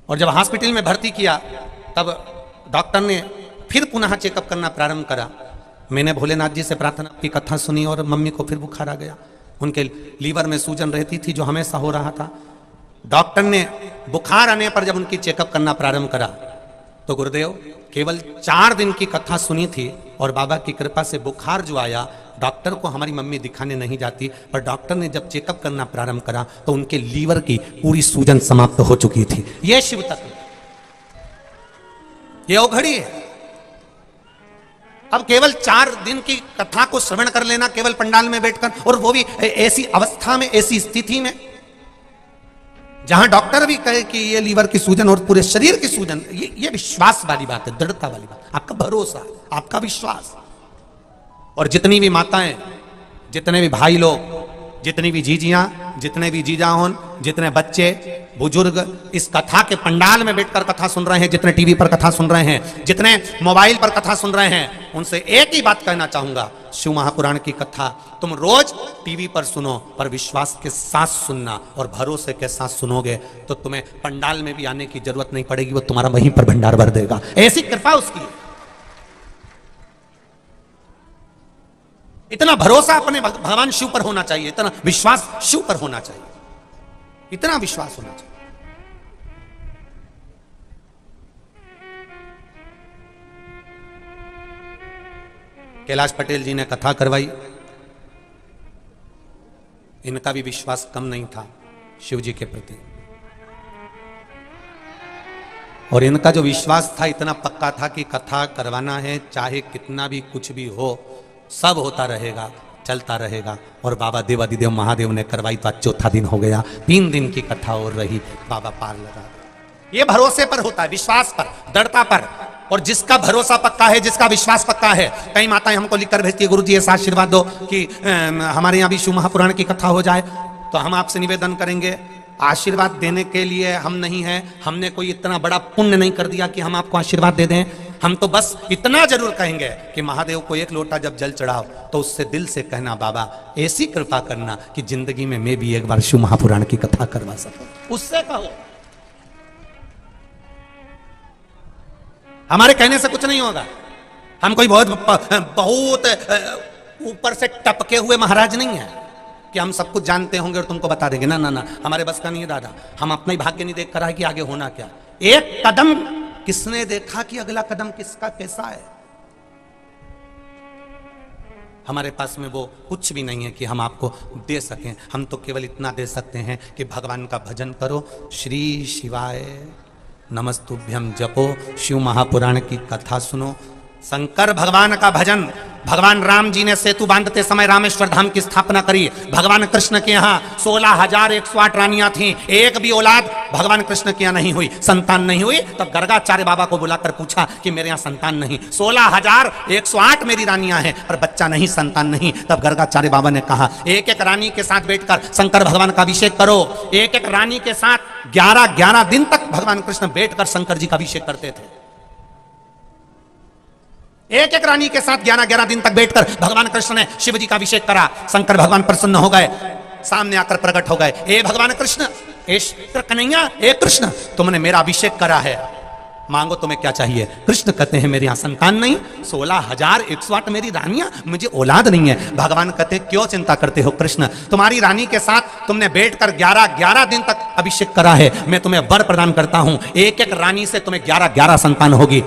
और जब हॉस्पिटल में भर्ती किया तब डॉक्टर ने फिर पुनः चेकअप करना प्रारंभ करा। मैंने भोलेनाथ जी से प्रार्थना की, कथा सुनी और मम्मी को फिर बुखार आ गया। उनके लीवर में सूजन रहती थी जो हमेशा हो रहा था। डॉक्टर ने बुखार आने पर जब उनकी चेकअप करना प्रारंभ करा तो गुरुदेव केवल 4 दिन की कथा सुनी थी और बाबा की कृपा से बुखार जो आया, डॉक्टर को हमारी मम्मी दिखाने नहीं जाती, पर डॉक्टर ने जब चेकअप करना प्रारंभ करा तो उनके लीवर की पूरी सूजन समाप्त हो चुकी थी। यह शिव तत्व, यह अवघड़ी है। अब केवल 4 दिन की कथा को श्रवण कर लेना केवल पंडाल में बैठकर, और वो भी ऐसी अवस्था में, ऐसी स्थिति में जहां डॉक्टर भी कहे कि ये लीवर की सूजन और पूरे शरीर की सूजन, ये विश्वास वाली बात है, दृढ़ता वाली बात, आपका भरोसा, आपका विश्वास। और जितनी भी माताएं, जितने भी भाई लोग, जितनी भी जीजियां, जितने भी जीजा होन, जितने बच्चे बुजुर्ग इस कथा के पंडाल में बैठकर कथा सुन रहे हैं, जितने टीवी पर कथा सुन रहे हैं, जितने मोबाइल पर कथा सुन रहे हैं, उनसे एक ही बात कहना चाहूंगा, शिव महापुराण की कथा तुम रोज टीवी पर सुनो, पर विश्वास के साथ सुनना और भरोसे के साथ सुनोगे तो तुम्हें पंडाल में भी आने की जरूरत नहीं पड़ेगी, वो तुम्हारा वहीं पर भंडार भर देगा। ऐसी कृपा उसकी। इतना भरोसा अपने भगवान शिव पर होना चाहिए, इतना विश्वास शिव पर होना चाहिए, इतना विश्वास होना चाहिए। कैलाश पटेल जी ने कथा करवाई, इनका भी विश्वास कम नहीं था शिव जी के प्रति, और इनका जो विश्वास था इतना पक्का था कि कथा करवाना है, चाहे कितना भी कुछ भी हो, सब होता रहेगा, चलता रहेगा। और बाबा देवादिदेव महादेव ने करवाई तो आज 4था दिन हो गया, 3 दिन की कथा और रही, बाबा पार लगा। ये भरोसे पर होता है, विश्वास पर, दृढ़ता पर। और जिसका भरोसा पक्का है, जिसका विश्वास पक्का है, कई माताएं हमको लिखकर भेजती है, गुरु जी ऐसा आशीर्वाद दो कि हमारे यहाँ भी शिव महापुराण की कथा हो जाए। तो हम आपसे निवेदन करेंगे, आशीर्वाद देने के लिए हम नहीं है, हमने कोई इतना बड़ा पुण्य नहीं कर दिया कि हम आपको आशीर्वाद दे दें। हम तो बस इतना जरूर कहेंगे कि महादेव को 1 लोटा जब जल चढ़ाओ तो उससे दिल से कहना, बाबा ऐसी कृपा करना कि जिंदगी में मैं भी एक बार शिव महापुराण की कथा करवा सकूं। उससे कहो, हमारे कहने से कुछ नहीं होगा। हम कोई बहुत ऊपर से टपके हुए महाराज नहीं है कि हम सब कुछ जानते होंगे और तुमको बता देंगे। ना ना ना, हमारे बस का नहीं है दादा। हम अपना ही भाग्य नहीं देख कर आए कि आगे होना क्या। एक कदम किसने देखा कि अगला कदम किसका कैसा है। हमारे पास में वो कुछ भी नहीं है कि हम आपको दे सकें। हम तो केवल इतना दे सकते हैं कि भगवान का भजन करो, श्री शिवाय नमस्तुभ्यम जपो, शिव महापुराण की कथा सुनो, शंकर भगवान का भजन। भगवान राम जी ने सेतु बांधते समय रामेश्वर धाम की स्थापना करी। भगवान कृष्ण के यहाँ 16,108 रानियां थीं, एक भी औलाद भगवान कृष्ण के यहाँ नहीं हुई, संतान नहीं हुई। तब गर्गाचार्य बाबा को बुलाकर पूछा कि मेरे यहाँ संतान नहीं, 16,108 मेरी रानियां हैं पर बच्चा नहीं, संतान नहीं। तब गर्गाचार्य बाबा ने कहा, एक एक रानी के साथ बैठकर शंकर भगवान का अभिषेक करो। एक एक रानी के साथ 11-11 दिन तक भगवान कृष्ण बैठकर शंकर जी का अभिषेक करते थे। एक एक रानी के साथ 11-11 दिन तक बैठकर भगवान कृष्ण ने शिव जी का अभिषेक करा। शंकर भगवान प्रसन्न हो गए, सामने आकर प्रकट हो गए। ए भगवान कृष्ण, ए कन्हैया, ए कृष्ण, तुमने मेरा अभिषेक करा है, मांगो तुम्हें क्या चाहिए। कृष्ण कहते हैं मेरे यहाँ संतान नहीं, 16,108 मेरी रानियां, मुझे औलाद नहीं है। भगवान कहते हैं क्यों चिंता करते हो कृष्ण, तुम्हारी रानी के साथ तुमने बैठकर 11-11 दिन तक अभिषेक करा है, मैं तुम्हें वर प्रदान करता हूं। एक एक रानी से तुम्हें 11-11 संतान होगी।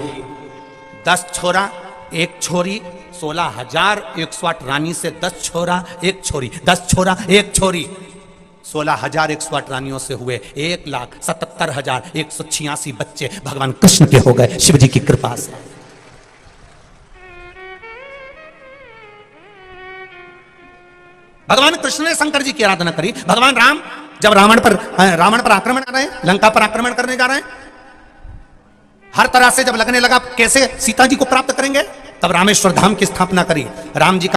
10 छोरा 1 छोरी, 16,108 रानी से 10 छोरा 1 छोरी, 10 छोरा 1 छोरी, 16,108 रानियों से हुए 1,77,186 बच्चे भगवान कृष्ण के हो गए शिव जी की कृपा से। भगवान कृष्ण ने शंकर जी की आराधना करी। भगवान राम जब रावण पर आक्रमण कर रहे हैं, लंका पर आक्रमण करने जा रहे हैं, हर तरह से जब लगने लगा कैसे सीता जी को प्राप्त करेंगे, तब रामेश्वर धाम की स्थापना करी। राम जी का